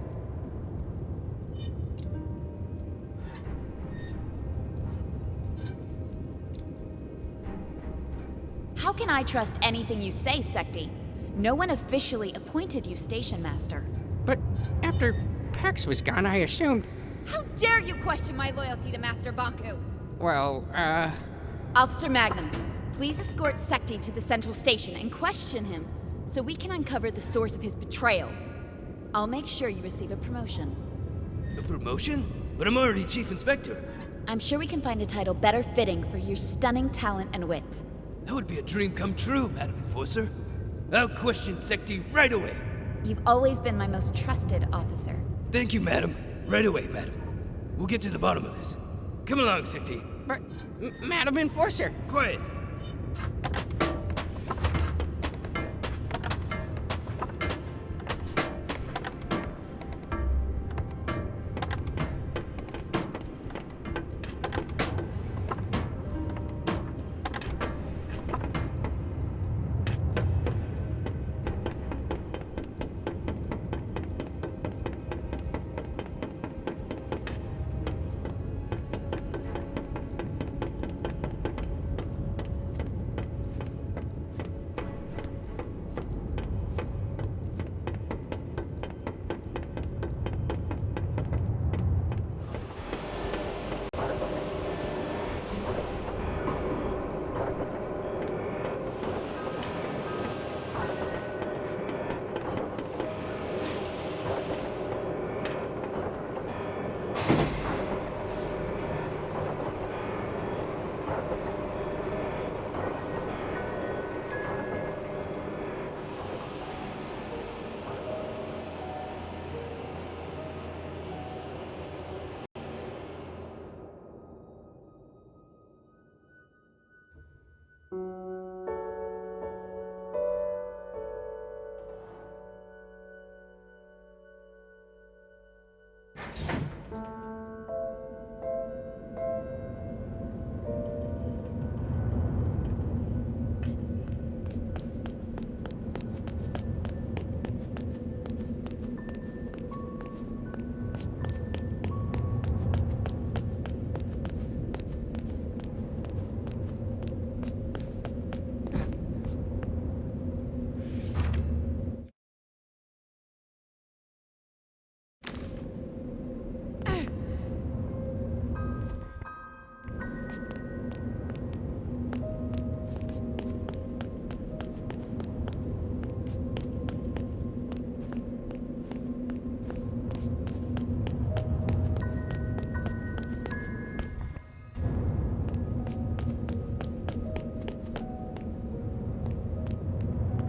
How can I trust anything you say, Secti? No one officially appointed you station master. But after Pax was gone, I assumed... How dare you question my loyalty to Master Bonku? Well, Officer Magnum, please escort Secti to the central station and question him so we can uncover the source of his betrayal. I'll make sure you receive a promotion. A promotion? But I'm already Chief Inspector. I'm sure we can find a title better fitting for your stunning talent and wit. That would be a dream come true, Madam Enforcer. I'll question Secti right away. You've always been my most trusted officer. Thank you, madam. Right away, madam. We'll get to the bottom of this. Come along, Secti. But, Madam Enforcer... Quiet!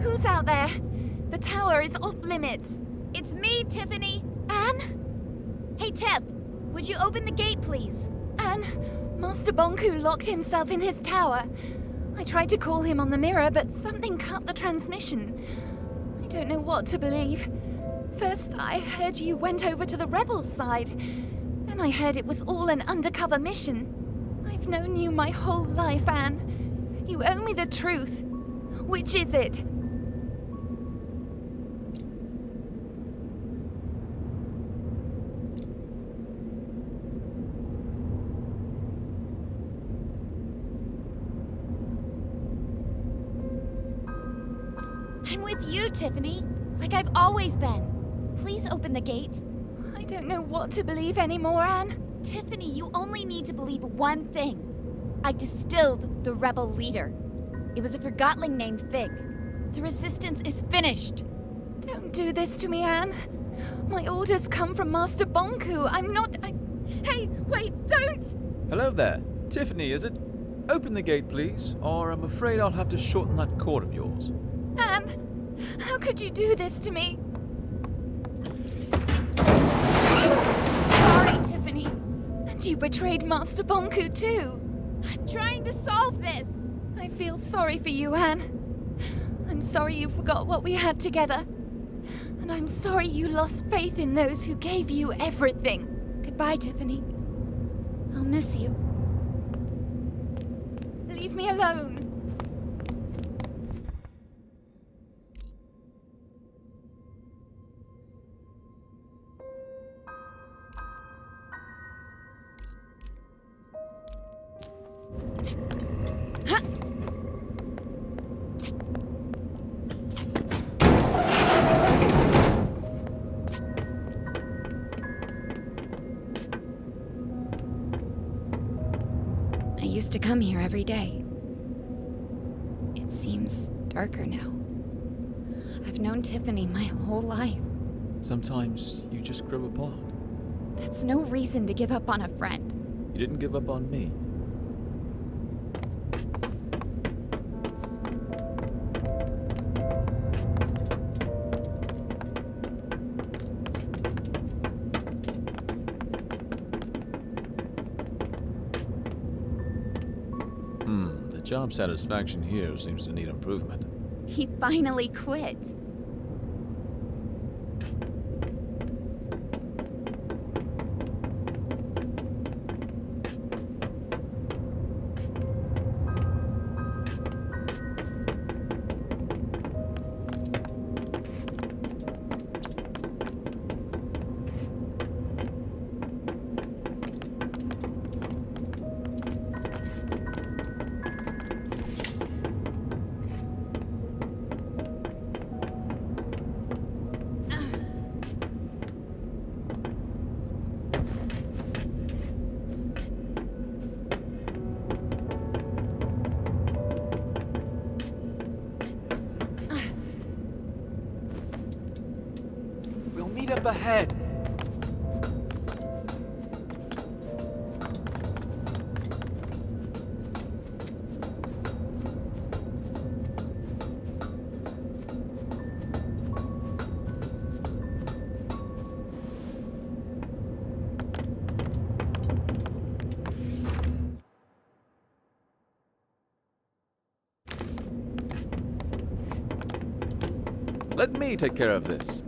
Who's out there? The tower is off limits. It's me, Tiffany. Anne? Hey, Tiff. Would you open the gate, please? Anne, Master Bonku locked himself in his tower. I tried to call him on the mirror, but something cut the transmission. I don't know what to believe. First, I heard you went over to the rebels' side. Then I heard it was all an undercover mission. I've known you my whole life, Anne. You owe me the truth. Which is it? I'm with you, Tiffany. Like I've always been. Please open the gate. I don't know what to believe anymore, Anne. Tiffany, you only need to believe one thing. I distilled the rebel leader. It was a Forgotling named Fig. The resistance is finished. Don't do this to me, Anne. My orders come from Master Bonku. I'm not... Hey, wait, don't! Hello there. Tiffany, is it? Open the gate, please, or I'm afraid I'll have to shorten that cord of yours. Anne, how could you do this to me? Sorry, Tiffany. And you betrayed Master Bonku too. I'm trying to solve this. I feel sorry for you, Anne. I'm sorry you forgot what we had together. And I'm sorry you lost faith in those who gave you everything. Goodbye, Tiffany. I'll miss you. Leave me alone. I used to come here every day. It seems darker now. I've known Tiffany my whole life. Sometimes you just grow apart. That's no reason to give up on a friend. You didn't give up on me. The job satisfaction here seems to need improvement. He finally quit. We'll meet up ahead. Let me take care of this.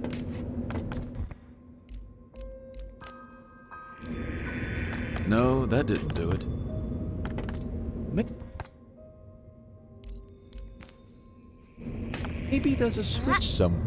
No, that didn't do it. Maybe there's a switch somewhere.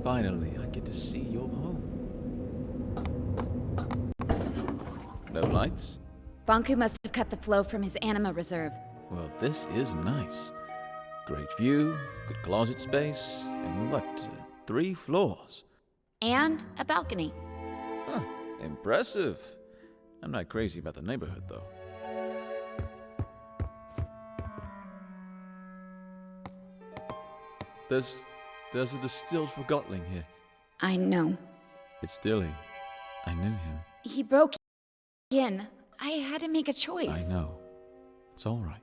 Finally, I get to see your home. No lights? Bonku must have cut the flow from his anima reserve. Well, this is nice. Great view, good closet space, and what, 3 floors? And a balcony. Huh, impressive. I'm not crazy about the neighborhood, though. There's a distilled Forgotling here. I know. It's Dilly. I knew him. He broke in. I had to make a choice. I know. It's all right.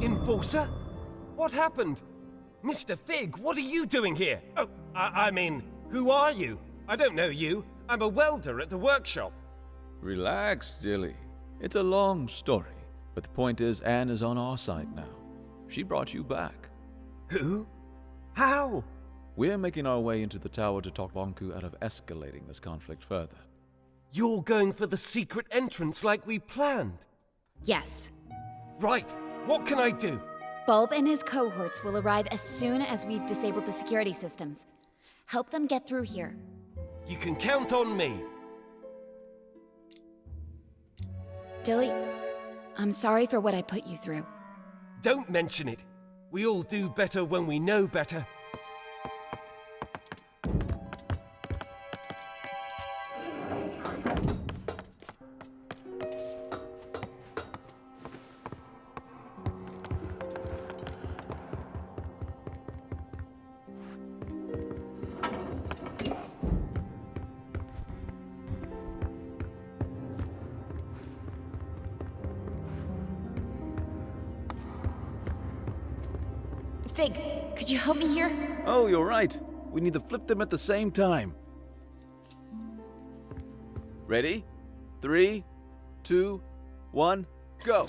Enforcer? What happened? Mr. Fig, what are you doing here? Oh, I mean, who are you? I don't know you. I'm a welder at the workshop. Relax, Dilly. It's a long story, but the point is Anne is on our side now. She brought you back. Who? How? We're making our way into the tower to talk Bonku out of escalating this conflict further. You're going for the secret entrance like we planned? Yes. Right. What can I do? Bulb and his cohorts will arrive as soon as we've disabled the security systems. Help them get through here. You can count on me. Dilly, I'm sorry for what I put you through. Don't mention it. We all do better when we know better. Fig, could you help me here? Oh, you're right. We need to flip them at the same time. Ready? 3, 2, 1, go!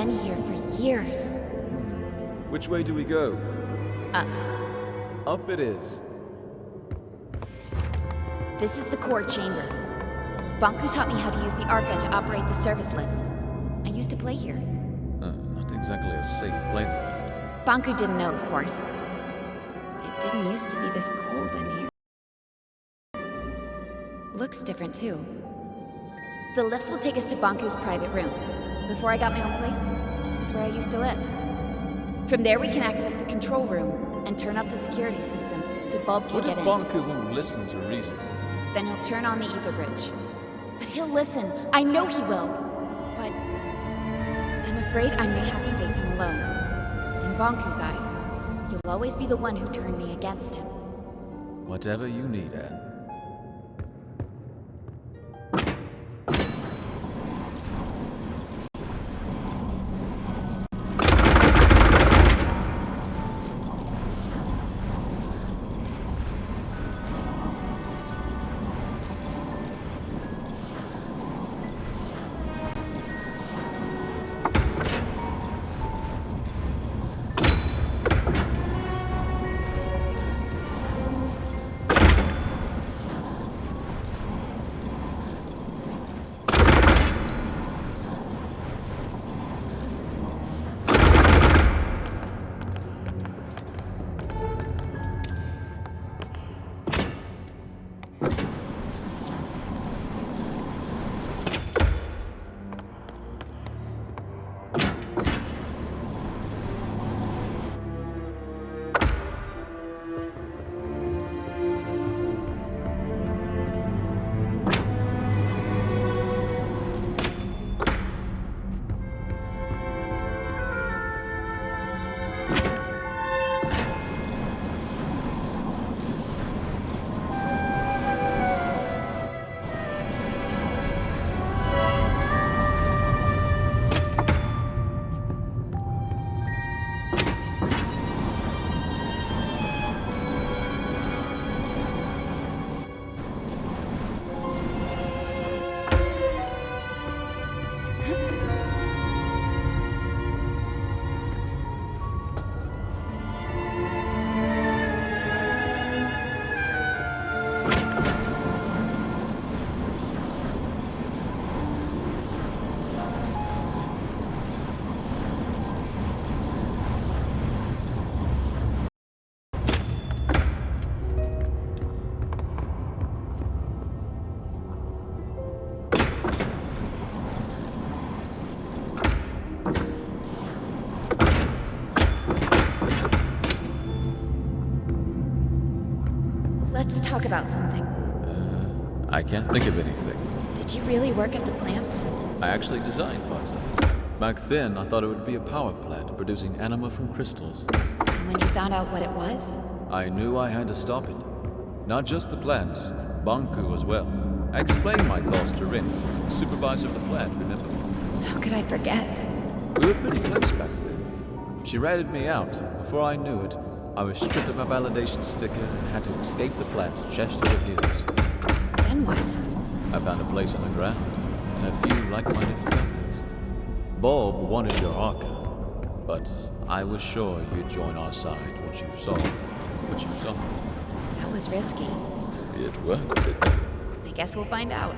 been here for years. Which way do we go? Up. Up it is. This is the core chamber. Bonku taught me how to use the Arca to operate the service lifts. I used to play here. Not exactly a safe playground. Bonku didn't know, of course. It didn't used to be this cold in here. Looks different, too. The lifts will take us to Bonku's private rooms. Before I got my own place, this is where I used to live. From there we can access the control room and turn off the security system so Bulb can What get if in. Bonku won't listen to reason? Then he'll turn on the ether bridge. But he'll listen. I know he will. But I'm afraid I may have to face him alone. In Bonku's eyes, you'll always be the one who turned me against him. Whatever you need, Anne. Let's talk about something. I can't think of anything. Did you really work at the plant? I actually designed parts of it. Back then, I thought it would be a power plant producing anima from crystals. And when you found out what it was? I knew I had to stop it. Not just the plant, Bonku as well. I explained my thoughts to Rin, the supervisor of the plant, remember? How could I forget? We were pretty close back then. She ratted me out. Before I knew it, I was stripped of my validation sticker and had to escape the plant chest over heels. Then what? I found a place on the ground and a few like-minded Forgottons. Bulb wanted your Arca, but I was sure you'd join our side once you saw what you saw. That was risky. It worked, didn't it? I guess we'll find out.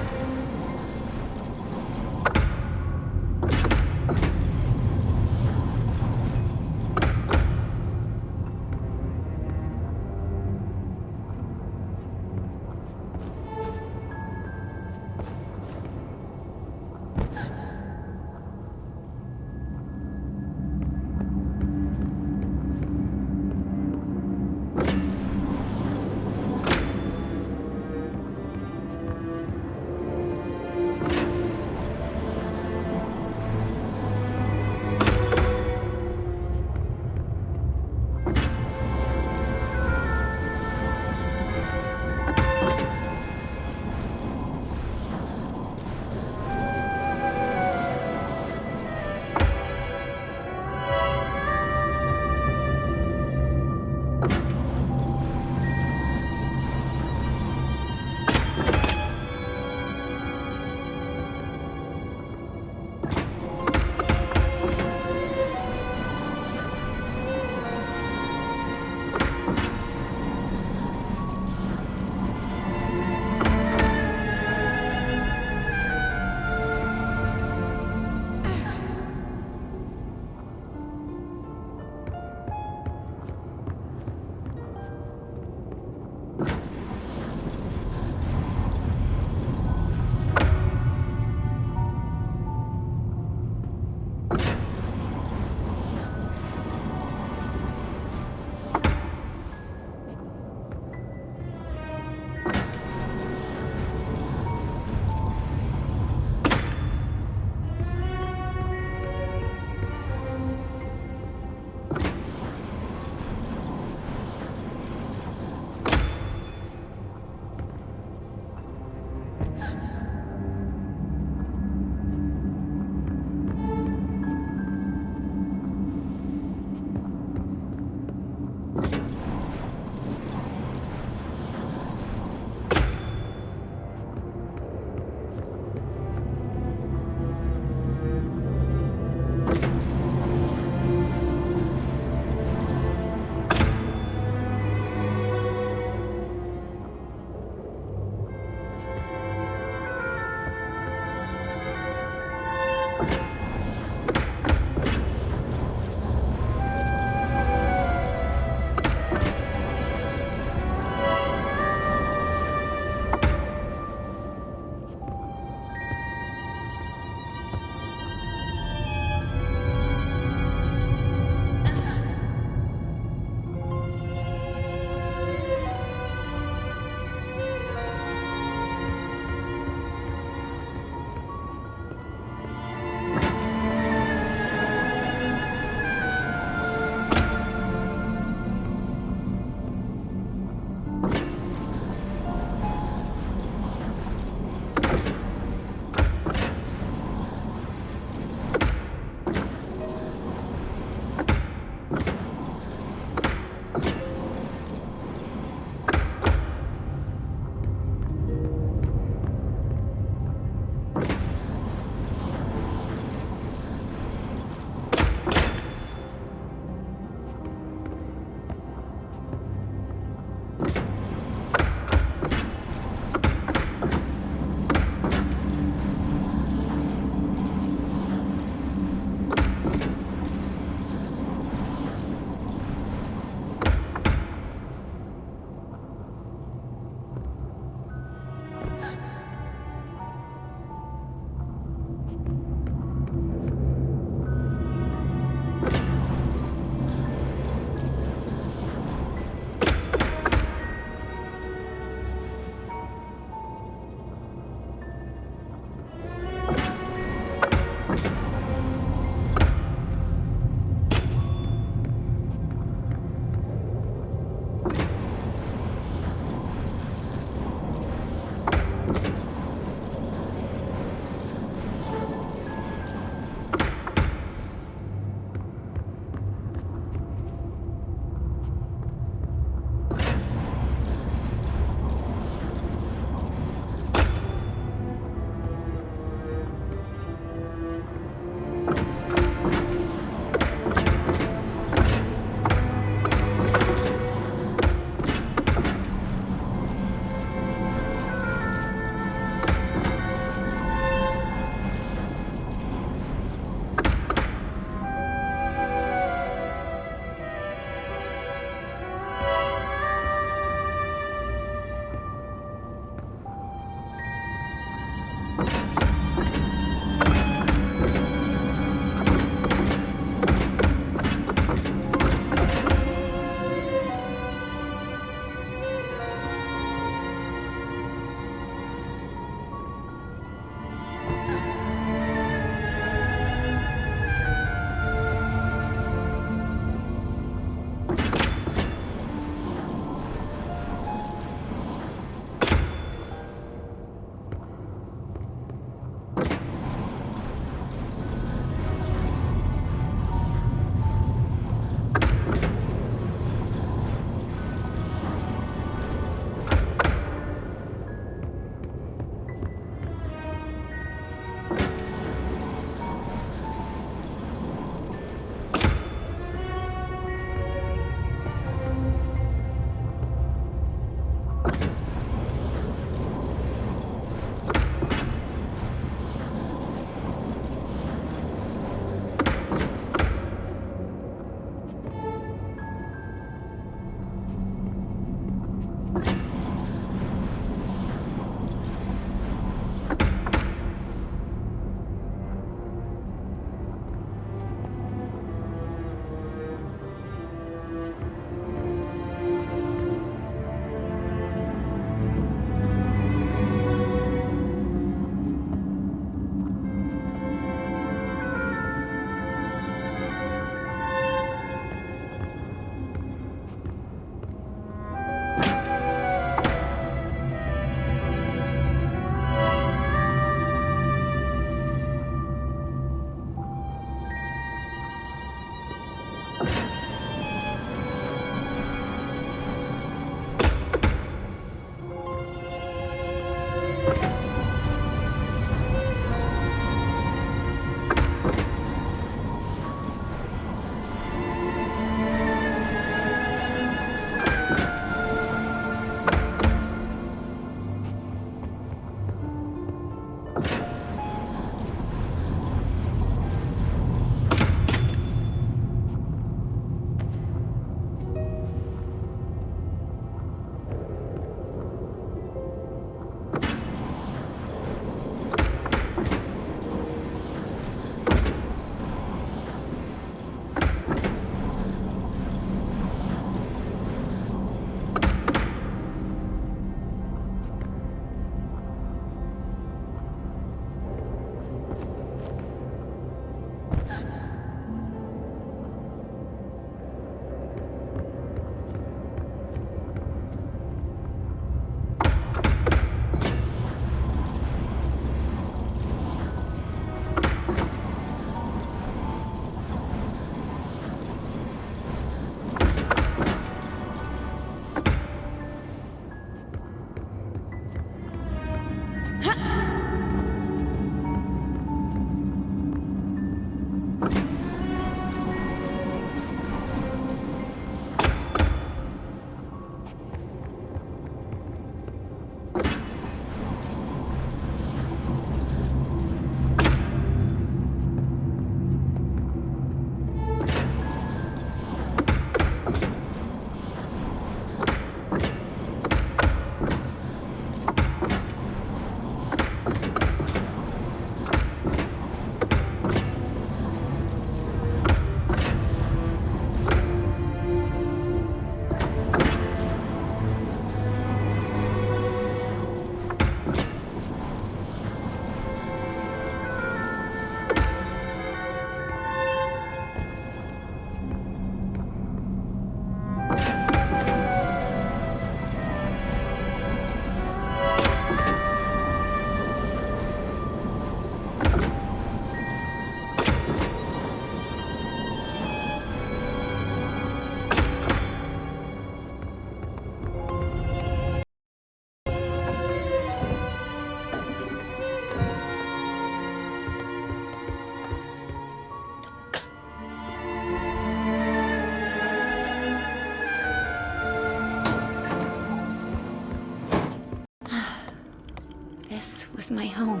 was my home.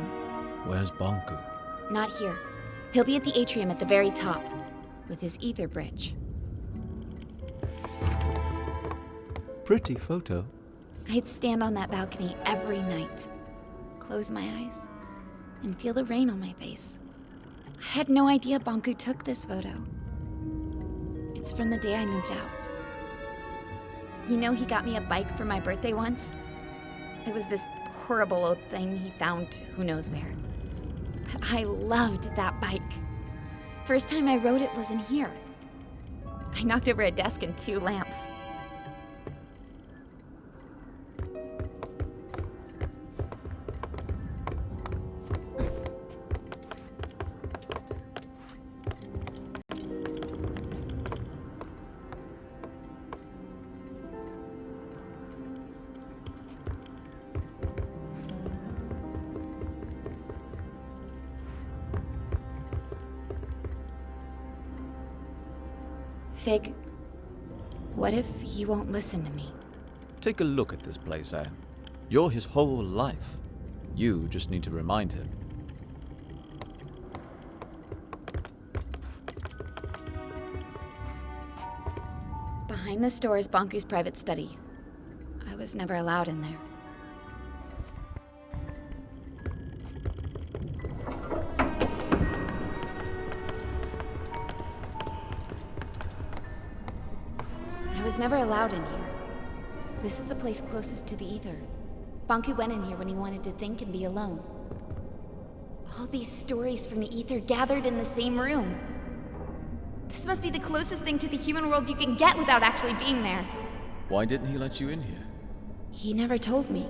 Where's Bonku? Not here. He'll be at the atrium at the very top, with his ether bridge. Pretty photo. I'd stand on that balcony every night, close my eyes, and feel the rain on my face. I had no idea Bonku took this photo. It's from the day I moved out. You know, he got me a bike for my birthday once? It was this horrible old thing he found who knows where. But I loved that bike. First time I rode it was in here. I knocked over a desk and 2 lamps. Fig, what if he won't listen to me? Take a look at this place, Anne. You're his whole life. You just need to remind him. Behind this door is Bonku's private study. I was never allowed in there. I was never allowed in here. This is the place closest to the ether. Bonku went in here when he wanted to think and be alone. All these stories from the ether gathered in the same room. This must be the closest thing to the human world you can get without actually being there. Why didn't he let you in here? He never told me.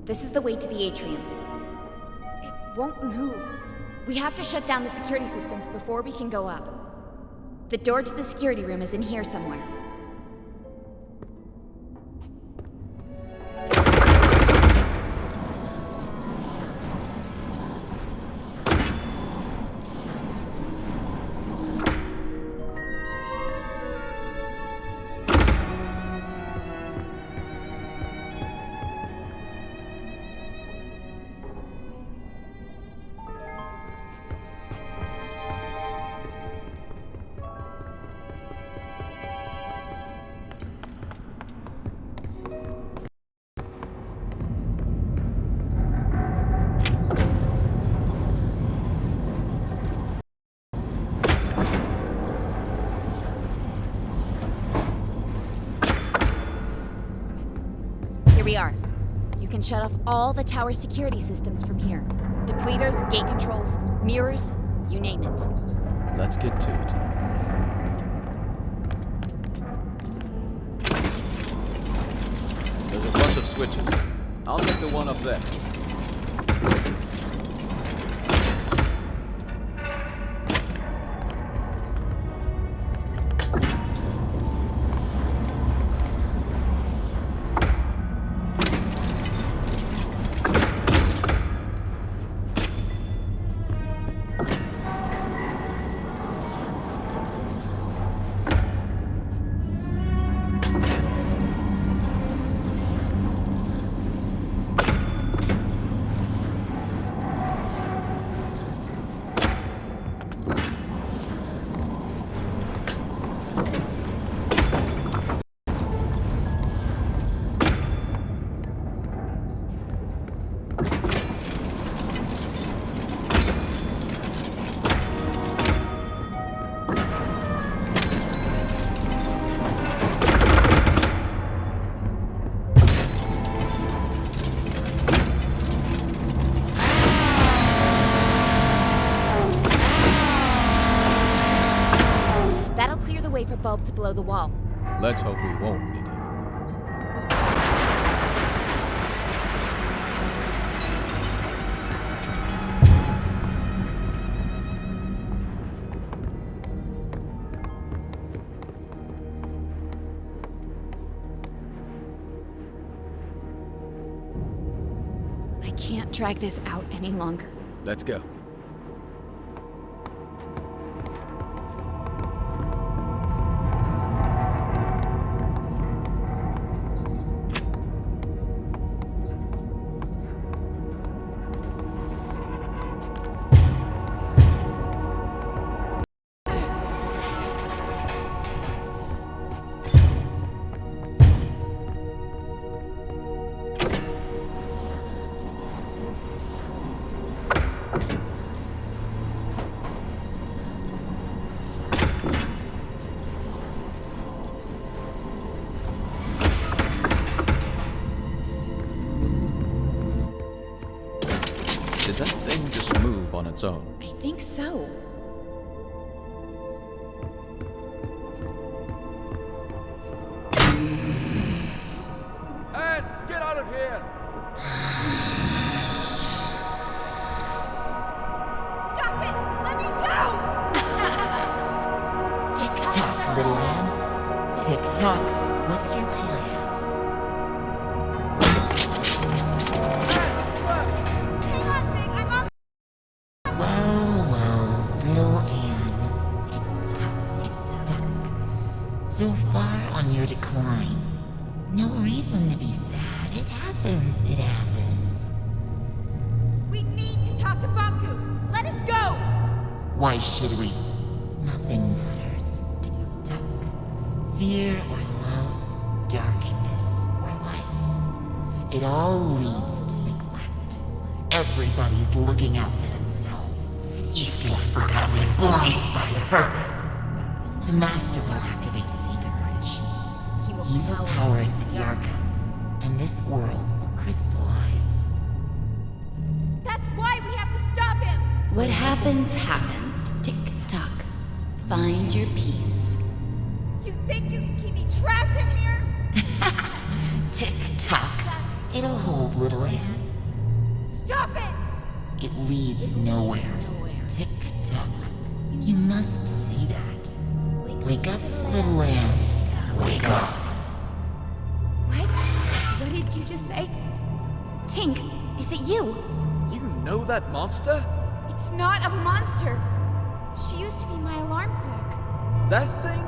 This is the way to the atrium. It won't move. We have to shut down the security systems before we can go up. The door to the security room is in here somewhere. We are. You can shut off all the tower security systems from here. Depleters, gate controls, mirrors, you name it. Let's get to it. There's a bunch of switches. I'll take the one up there. For Bulb to blow the wall. Let's hope we won't need him. I can't drag this out any longer. Let's go. Did that thing just move on its own? I think so. Anne, get out of here! Stop it! Let me go! Tick-tock, little Anne. Tick-tock, what's your plan? So far on your decline. No reason to be sad. It happens. It happens. We need to talk to Bonku. Let us go! Why should we? Nothing matters. Tick-tock. Fear or love, darkness or light. It all leads to neglect. Everybody's looking out for themselves. Useless forgotteners blinded by the purpose. The Master will activate this ether bridge. He will power it with the Arca, and this world will crystallize. That's why we have to stop him! What happens, happens. Tick-tock. Find your peace. You think you can keep me trapped in here? Tick-tock. It'll hold, little Anne. It leads nowhere. Tick-tock. You must see that. Wake up, little Anne. Wake up. What? What did you just say? Tink, is it you? You know that monster? It's not a monster. She used to be my alarm clock. That thing?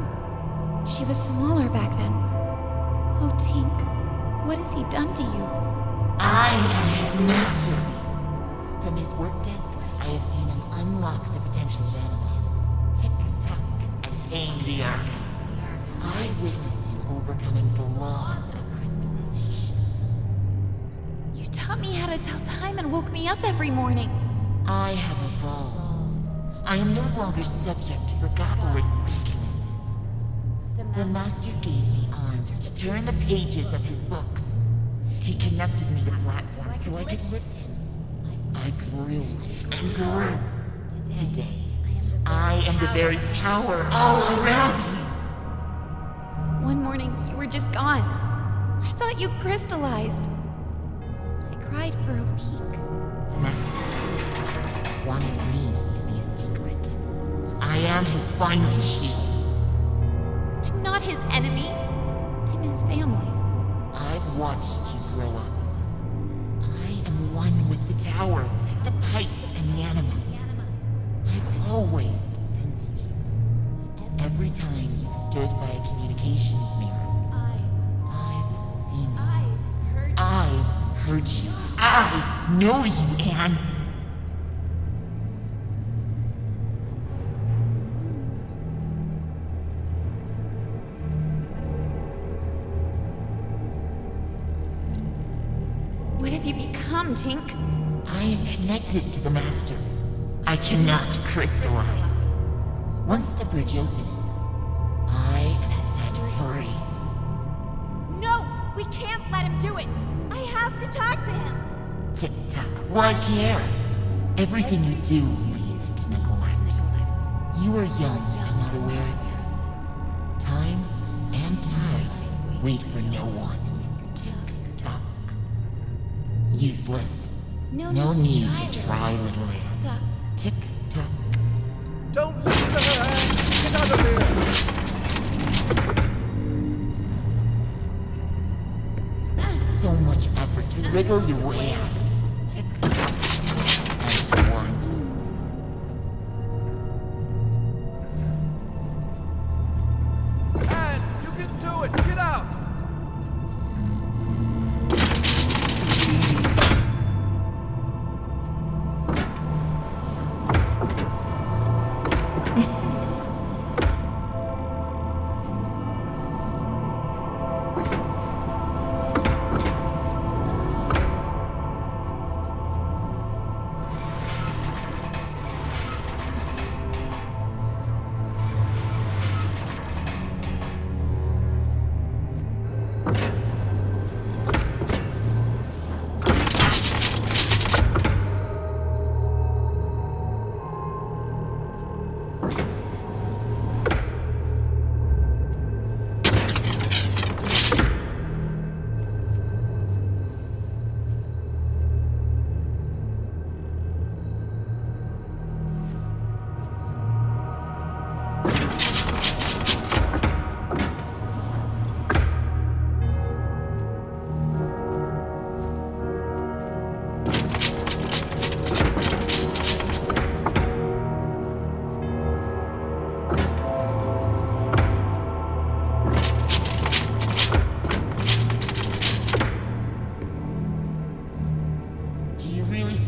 She was smaller back then. Oh, Tink, what has he done to you? I am his masterpiece. From his work desk, I have seen him unlock the potential of anima. Tick-tock, and tame the Arca. I witnessed him overcoming the laws of crystallization. You taught me how to tell time and woke me up every morning. I have evolved. I am no longer subject to forgotten weaknesses. The Master gave me arms to turn the pages of his books. He connected me to platforms so I could lift him. I grew and grew. Today, I am the very tower all around you. One morning, you were just gone. I thought you crystallized. I cried for a week. The Master wanted me to be a secret. I am his final shield. I'm not his enemy. I'm his family. I've watched you grow up. I am one with the tower, the pipes, and the anima. I've always sensed you. Every time you've stood by a communications mirror, I've seen you. I've heard you. I know you, Anne. What have you become, Tink? I am connected to the Master. I cannot crystallize. Once the bridge opens, I am set free. No! We can't let him do it! I have to talk to him! Tick-tock, why care? Everything you do leads to neglect. You are young and not aware of this. Time and tide wait for no one. Tick-tock. Useless. No need to try, little Anne. Tick-tock. Don't listen to her, Anne! Get out of here! So much effort to wriggle your way out. Tick-tock. And what? Anne, you can do it! Get out!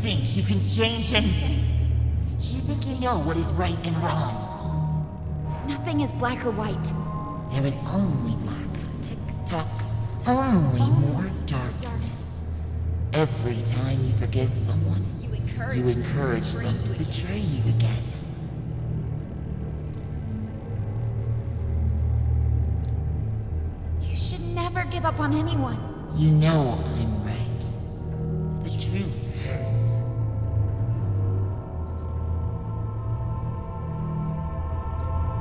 You can change anything. Do you think you know what is right and wrong? Nothing is black or white. There is only black. Tick-tock. Only more darkness. Every time you forgive someone, you encourage them to betray you again. You should never give up on anyone. You know I'm right. The truth hurts.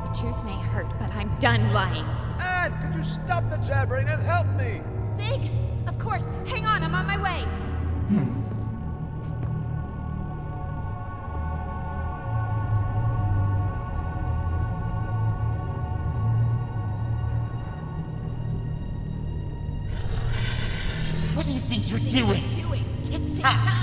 The truth may hurt, but I'm done lying. Anne, could you stop the jabbering and help me? Big? Of course. Hang on, I'm on my way. doing? Tick-tock.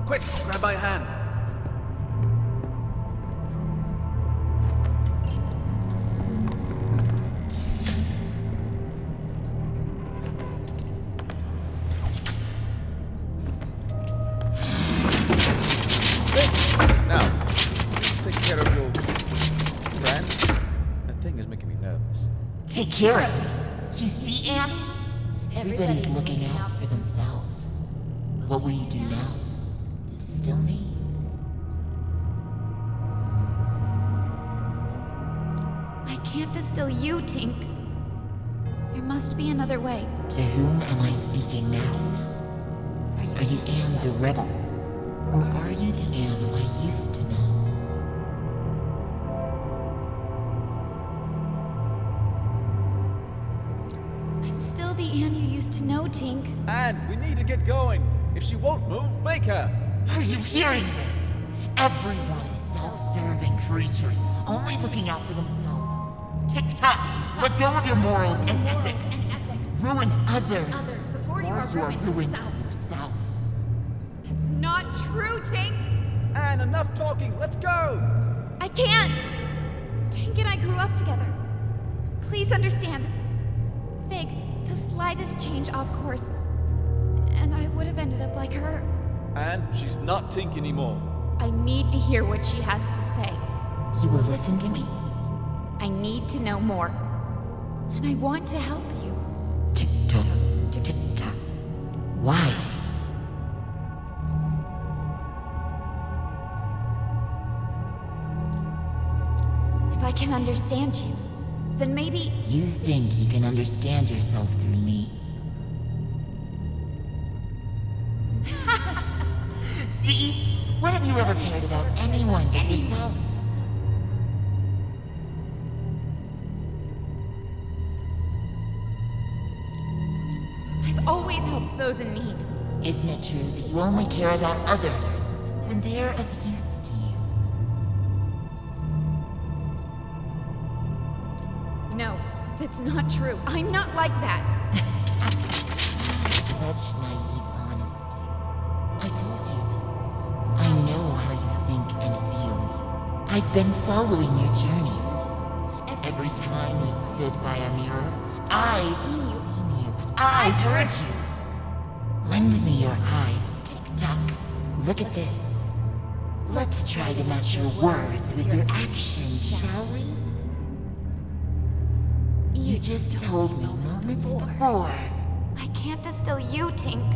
Quick, grab my hand. Now, take care of your friend. That thing is making me nervous. Take care of it. You see, Anne? Everybody's looking out for themselves. What will you do now? Distill me? I can't distill you, Tink. There must be another way. To whom am I speaking now? Are you Anne the Rebel? Or are you the Anne I used to know? I'm still the Anne you used to know, Tink. Anne, we need to get going. If she won't move, make her. Are you hearing this? Everyone is self-serving creatures, only looking out for themselves. Tick-tock, let go of your morals and ethics. Ruin others before you are ruined yourself. It's not true, Tink! Anne, enough talking. Let's go! I can't! Tink and I grew up together. Please understand. Fig, the slightest change off course, and I would have ended up like her. Anne, she's not Tink anymore. I need to hear what she has to say. You will listen to me? I need to know more. And I want to help you. Tick-tock, tick-tock. Why? If I can understand you, then maybe... You think you can understand yourself through me? See? When have you ever cared about anyone but yourself? I've always helped those in need. Isn't it true that you only care about others when they're of use to you? No, that's not true. I'm not like that. Such naive honesty. I told you. I know how you think and feel. I've been following your journey. Every time you've stood by a mirror, I've seen you. I've heard you. Lend me your eyes, Tick-tock. Look at this. Let's try to match your words with your actions, shall we? You just told me moments before. I can't distill you, Tink.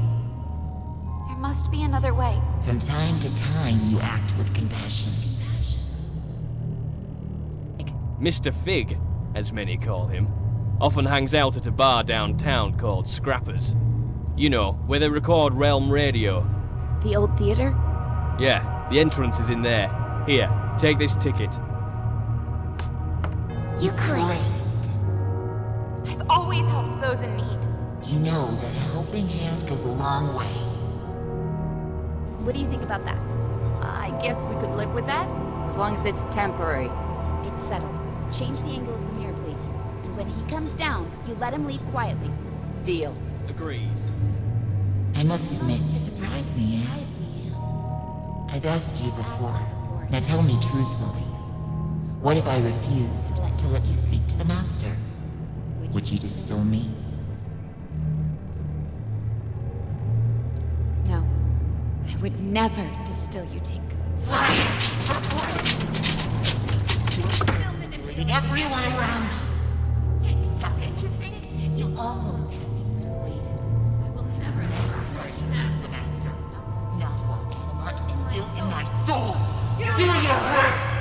There must be another way. From time to time, you act with compassion. Mr. Fig, as many call him, often hangs out at a bar downtown called Scrappers. You know, where they record Realm Radio. The old theater? Yeah, the entrance is in there. Here, take this ticket. You claim. I've always helped those in need. You know that a helping hand goes a long way. What do you think about that? I guess we could live with that, as long as it's temporary. It's settled. Change the angle of the mirror, please. And when he comes down, you let him leave quietly. Deal. Agreed. I must admit, you surprised me, Anne. I've asked you before. Now tell me truthfully. What if I refused to let you speak to the Master? Would you distill me? No. I would never distill you, Tink. You're manipulating everyone around you. Tick-tock, you almost had me persuaded. I will never let you back to the Master. No. feel in my soul. Do your worst!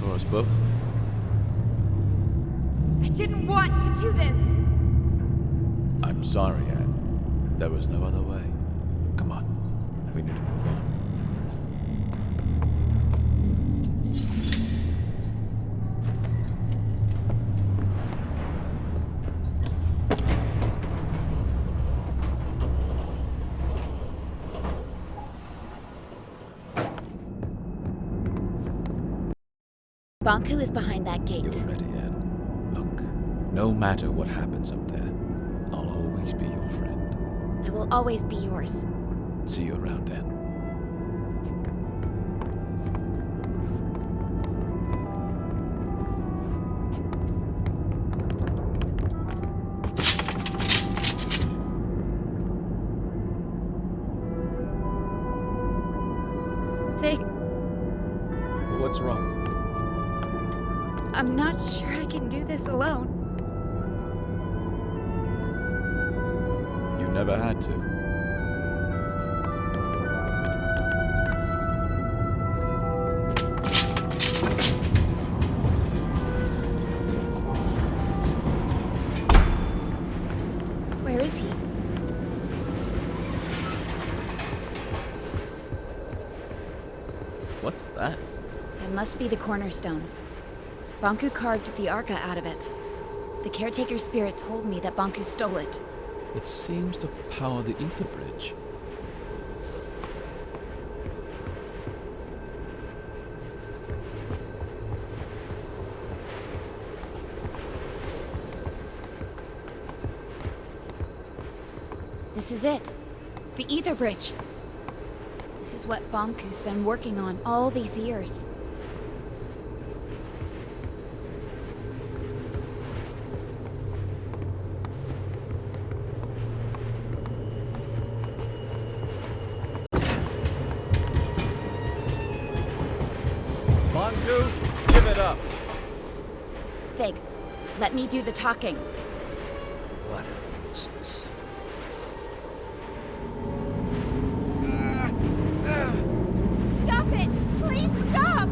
for us both. I didn't want to do this! I'm sorry, Anne. There was no other way. Come on. We need to move on. Bonku is behind that gate. You're ready, Anne. Look, no matter what happens up there, I'll always be your friend. I will always be yours. See you around, Anne. What's wrong? I'm not sure I can do this alone. You never had to. What's that? It must be the cornerstone. Bonku carved the Arca out of it. The caretaker spirit told me that Bonku stole it. It seems to power the ether bridge. This is it. The ether bridge. This is what Bonku's been working on all these years. Bonku, give it up. Fig, let me do the talking. What a nuisance. Stop it! Please stop!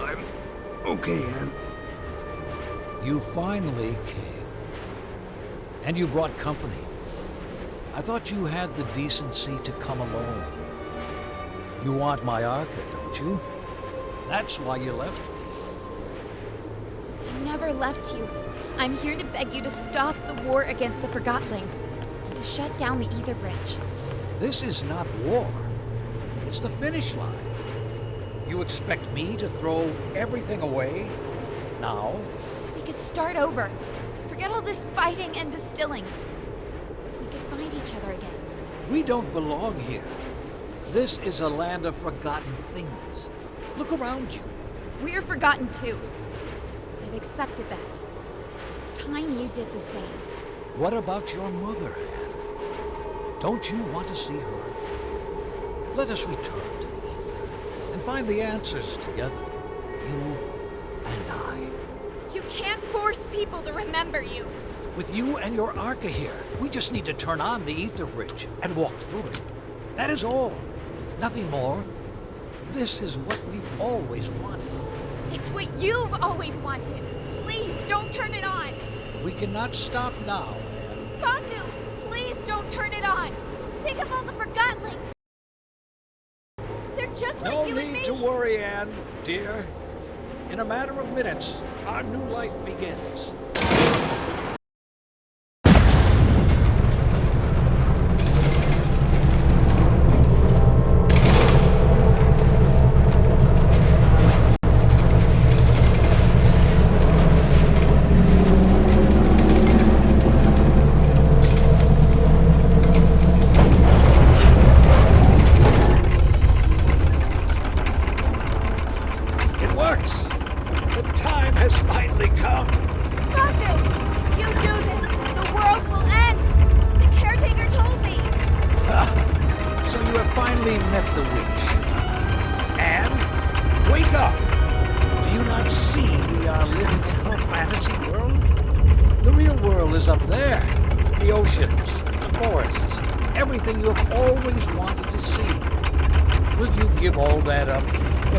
I'm okay, Anne. You finally came. And you brought company. I thought you had the decency to come alone. You want my Arca, don't you? That's why you left me. I never left you. I'm here to beg you to stop the war against the Forgottlings and to shut down the ether bridge. This is not war. It's the finish line. You expect me to throw everything away? Now? We could start over. Forget all this fighting and distilling. We could find each other again. We don't belong here. This is a land of forgotten things. Look around you. We're forgotten too. I've accepted that. It's time you did the same. What about your mother, Anne? Don't you want to see her? Let us return to the ether and find the answers together. You and I. You can't force people to remember you. With you and your Arca here, we just need to turn on the ether bridge and walk through it. That is all. Nothing more. This is what we've always wanted. It's what you've always wanted. Please don't turn it on. We cannot stop now, Anne. Bonku, please don't turn it on. Think of all the Forgottlings. They're just like you and me. No need to worry, Anne, dear. In a matter of minutes, our new life begins.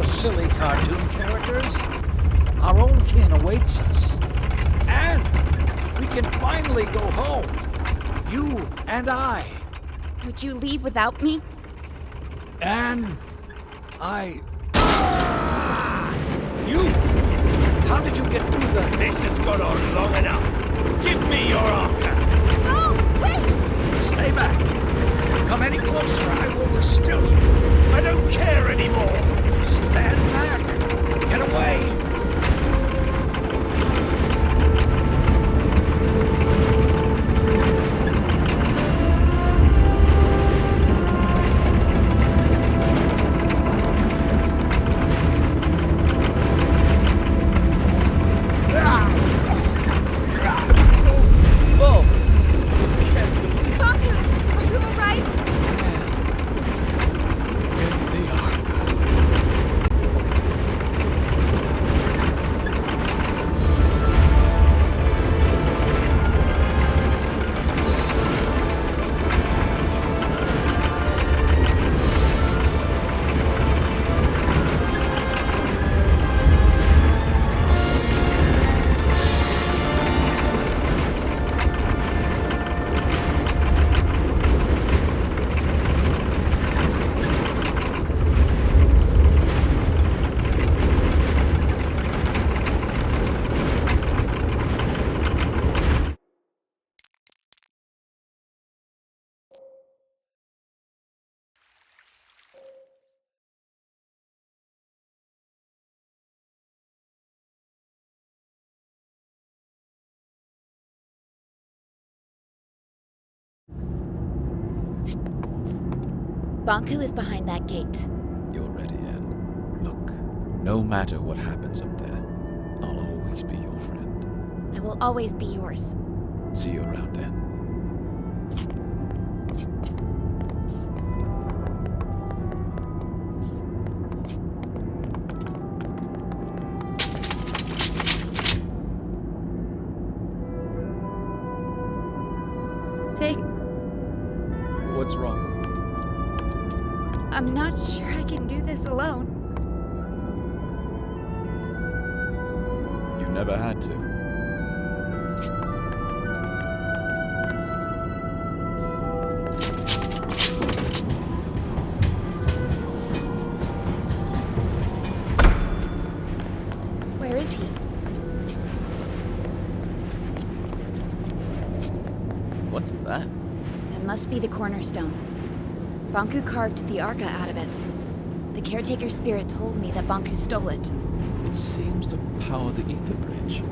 Silly cartoon characters. Our own kin awaits us. And we can finally go home. You and I. Would you leave without me? And You! How did you get through the... This has gone on long enough. Give me your Arca. No, wait! Stay back. If you come any closer, I will distill you. I don't care anymore. Stand back! Get away! Bonku is behind that gate. You're ready, Anne. Look, no matter what happens up there, I'll always be your friend. I will always be yours. See you around, Anne. What's wrong? I'm not sure I can do this alone. You never had to. Where is he? What's that? That must be the cornerstone. Bonku carved the Arca out of it. The caretaker's spirit told me that Bonku stole it. It seems to power the ether bridge.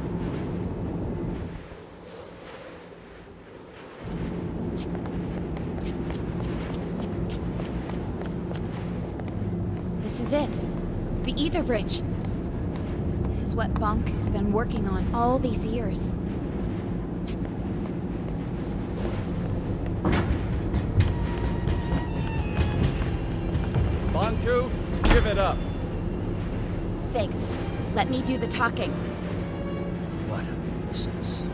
This is it. The ether bridge. This is what Bonku's been working on all these years. Bonku, give it up. Fig, let me do the talking. What a nuisance.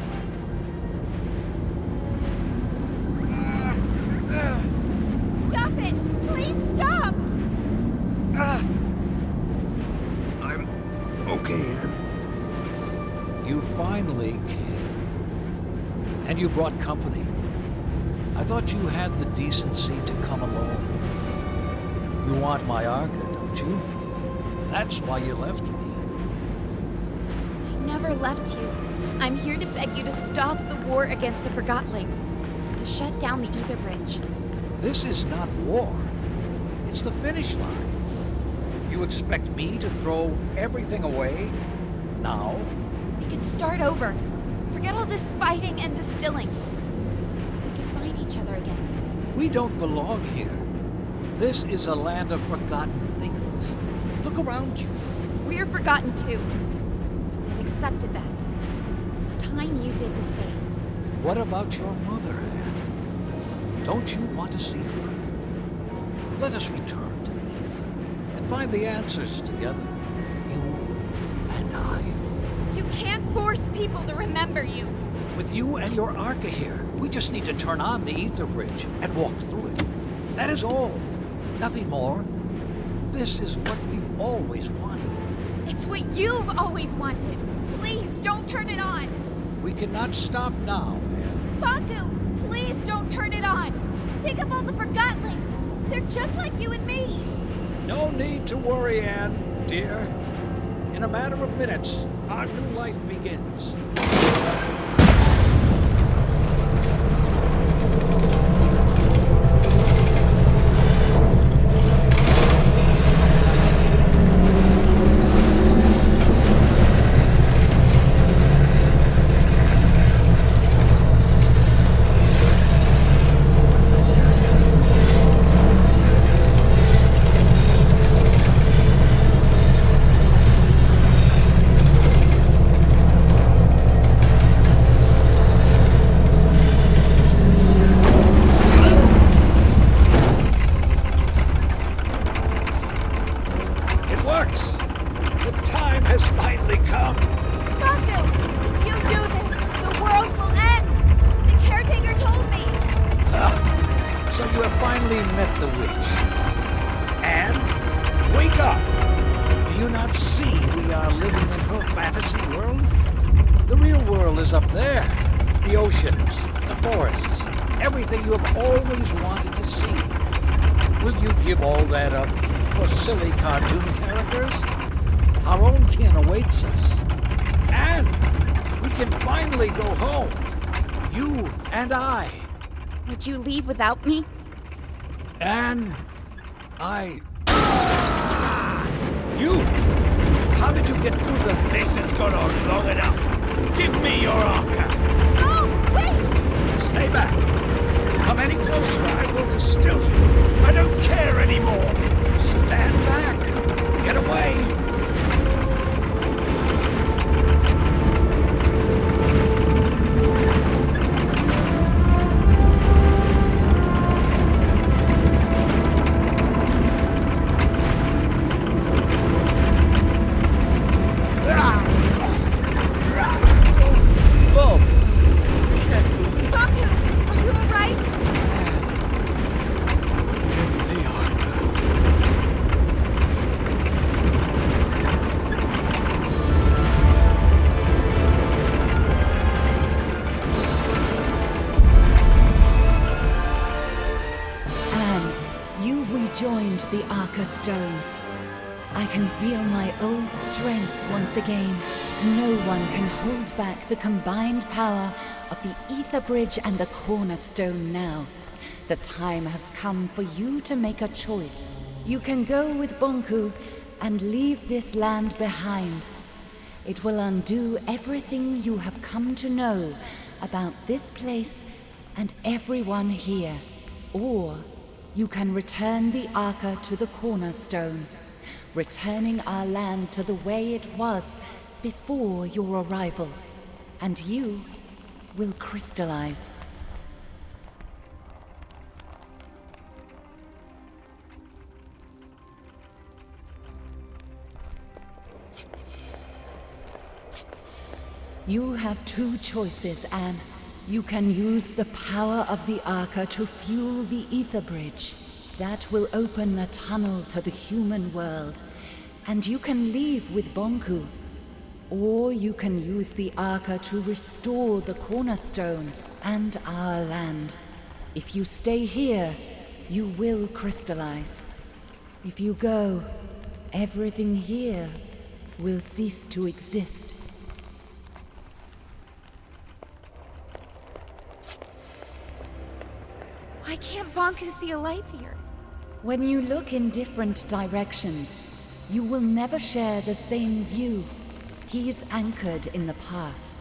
Stop it! Please stop! I'm okay, Anne. You finally came. And you brought company. I thought you had the decency to come alone. You want my Arca, don't you? That's why you left me. I never left you. I'm here to beg you to stop the war against the Forgottlings, and to shut down the ether bridge. This is not war. It's the finish line. You expect me to throw everything away? Now? We could start over. Forget all this fighting and distilling. We could find each other again. We don't belong here. This is a land of forgotten things. Look around you. We're forgotten too. I've accepted that. It's time you did the same. What about your mother, Anne? Don't you want to see her? Let us return to the ether and find the answers together. You and I. You can't force people to remember you. With you and your Arca here, we just need to turn on the ether bridge and walk through it. That is all. Nothing more. This is what we've always wanted. It's what you've always wanted. Please don't turn it on. We cannot stop now, Anne. Bonku, please don't turn it on. Think of all the Forgottlings. They're just like you and me. No need to worry, Anne, dear. In a matter of minutes, our new life begins. Silly cartoon characters? Our own kin awaits us. And we can finally go home. You and I. Would you leave without me? And You! How did you get through the... This has gone on long enough. Give me your Arca. No, wait! Stay back. If you come any closer, I will distill you. I don't care anymore! Stand back! Get away! Bob! Bonku, are you alright? They are. Anne, you rejoined the Arca Stones. I can feel my old strength once again. No one can hold back the combined power of the Ether Bridge and the Cornerstone now. The time has come for you to make a choice. You can go with Bonku and leave this land behind. It will undo everything you have come to know about this place and everyone here. Or you can return the Arca to the Cornerstone, returning our land to the way it was before your arrival, and you will crystallize. You have two choices, Anne. You can use the power of the Arca to fuel the Ether Bridge. That will open a tunnel to the human world, and you can leave with Bonku. Or you can use the Arca to restore the Cornerstone and our land. If you stay here, you will crystallize. If you go, everything here will cease to exist. Why can't Bonku see a life here? When you look in different directions, you will never share the same view. He's anchored in the past.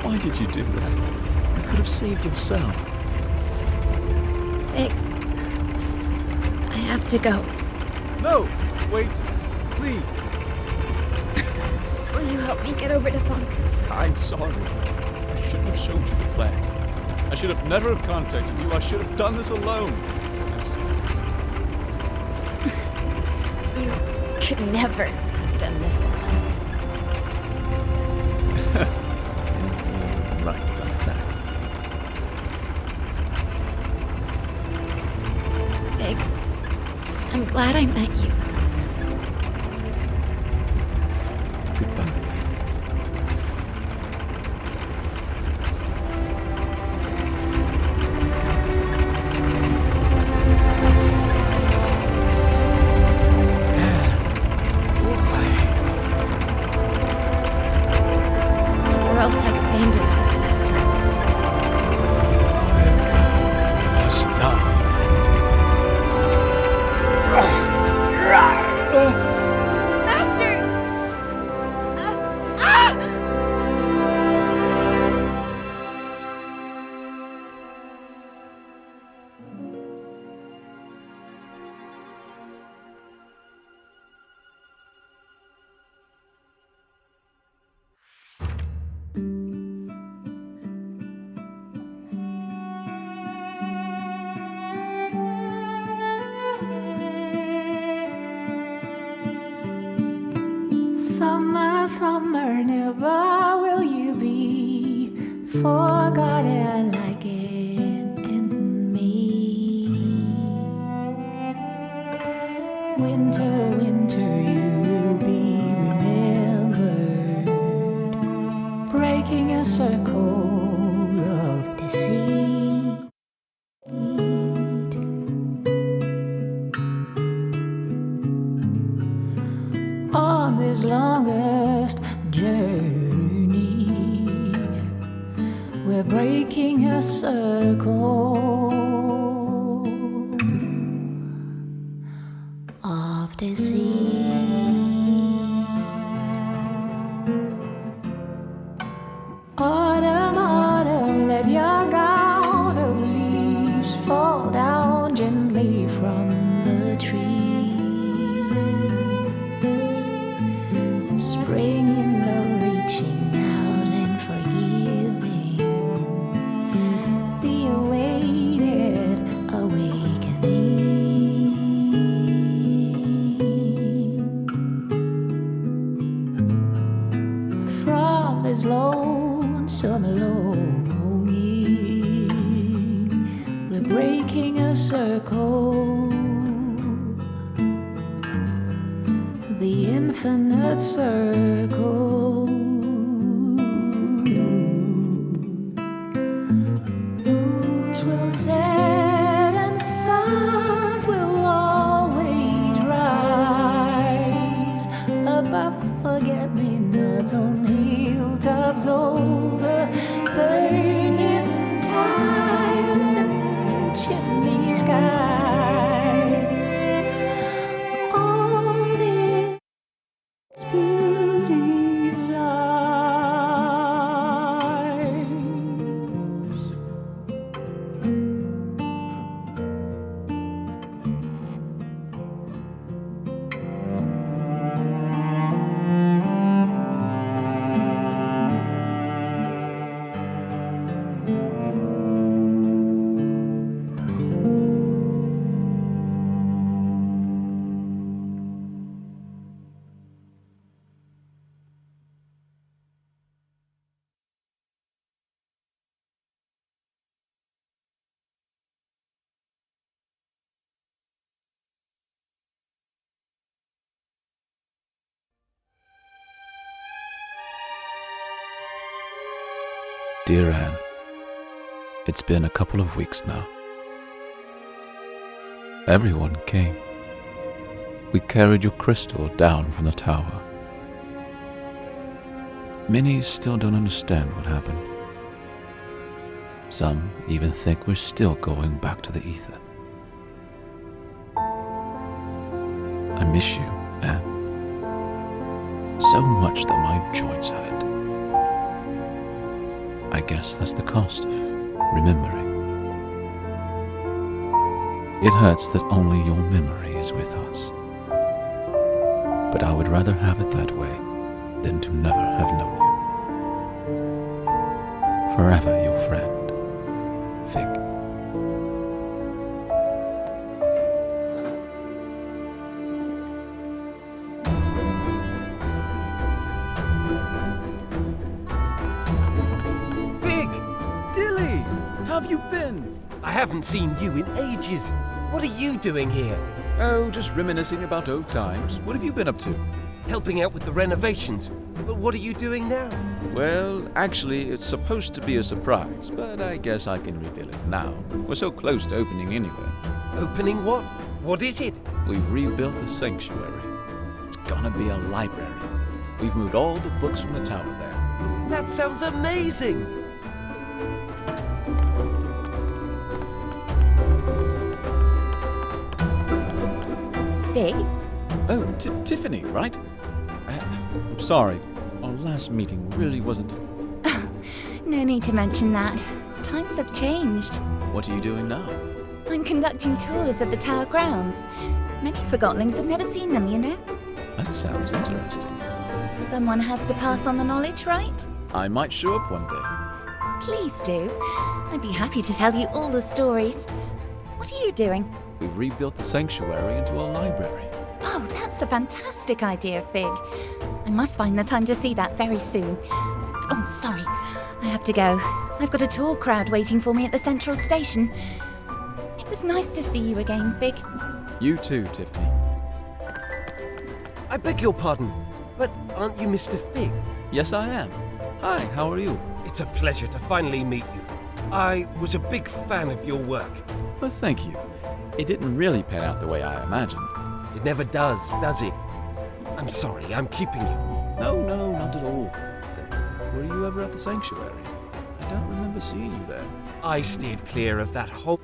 Why did you do that? You could have saved yourself. Vic, I have to go. No! Wait, please. Will you help me get over to Bonku? I'm sorry. I shouldn't have showed you the plant. I should have never have contacted you. I should have done this alone. I'm sorry. You could never have done this alone. You're right about that. Vic, I'm glad I met you. Goodbye. The world has abandoned us, Master. Let us down. Master! Summer, summer, never will you be forgotten like it. on this longest journey. We're breaking a circle of deceit. Autumn, autumn, let your gown of leaves fall down gently from the tree. Spring in love, reaching out and forgiving the awaited awakening. From his lonesome longing, we're breaking a circle, the infinite circle. Moons will set and suns will always rise above forget-me-nots on hilltops over burning tires and chimney skies. All this beauty lies. Dear Anne, it's been a couple of weeks now. Everyone came. We carried your crystal down from the tower. Many still don't understand what happened. Some even think we're still going back to the ether. I miss you, Anne. So much that my joints hurt. I guess that's the cost of remembering. It hurts that only your memory is with us. But I would rather have it that way than to never have known you. Forever your friend, Fig. How have you been? I haven't seen you in ages. What are you doing here? Oh, just reminiscing about old times. What have you been up to? Helping out with the renovations. But what are you doing now? Well, actually, it's supposed to be a surprise, but I guess I can reveal it now. We're so close to opening anyway. Opening what? What is it? We've rebuilt the sanctuary. It's gonna be a library. We've moved all the books from the tower there. That sounds amazing! Fig? Oh, Tiffany, right? I'm sorry. Our last meeting really wasn't... No need to mention that. Times have changed. What are you doing now? I'm conducting tours of the tower grounds. Many Forgottlings have never seen them, you know? That sounds interesting. Someone has to pass on the knowledge, right? I might show up one day. Please do. I'd be happy to tell you all the stories. What are you doing? We've rebuilt the sanctuary into a library. Oh, that's a fantastic idea, Fig. I must find the time to see that very soon. Oh, sorry. I have to go. I've got a tour crowd waiting for me at the central station. It was nice to see you again, Fig. You too, Tiffany. I beg your pardon, but aren't you Mr. Fig? Yes, I am. Hi, how are you? It's a pleasure to finally meet you. I was a big fan of your work. Well, thank you. It didn't really pan out the way I imagined. It never does it? I'm sorry, I'm keeping you. No, not at all. Were you ever at the sanctuary? I don't remember seeing you there. I steered clear of that whole...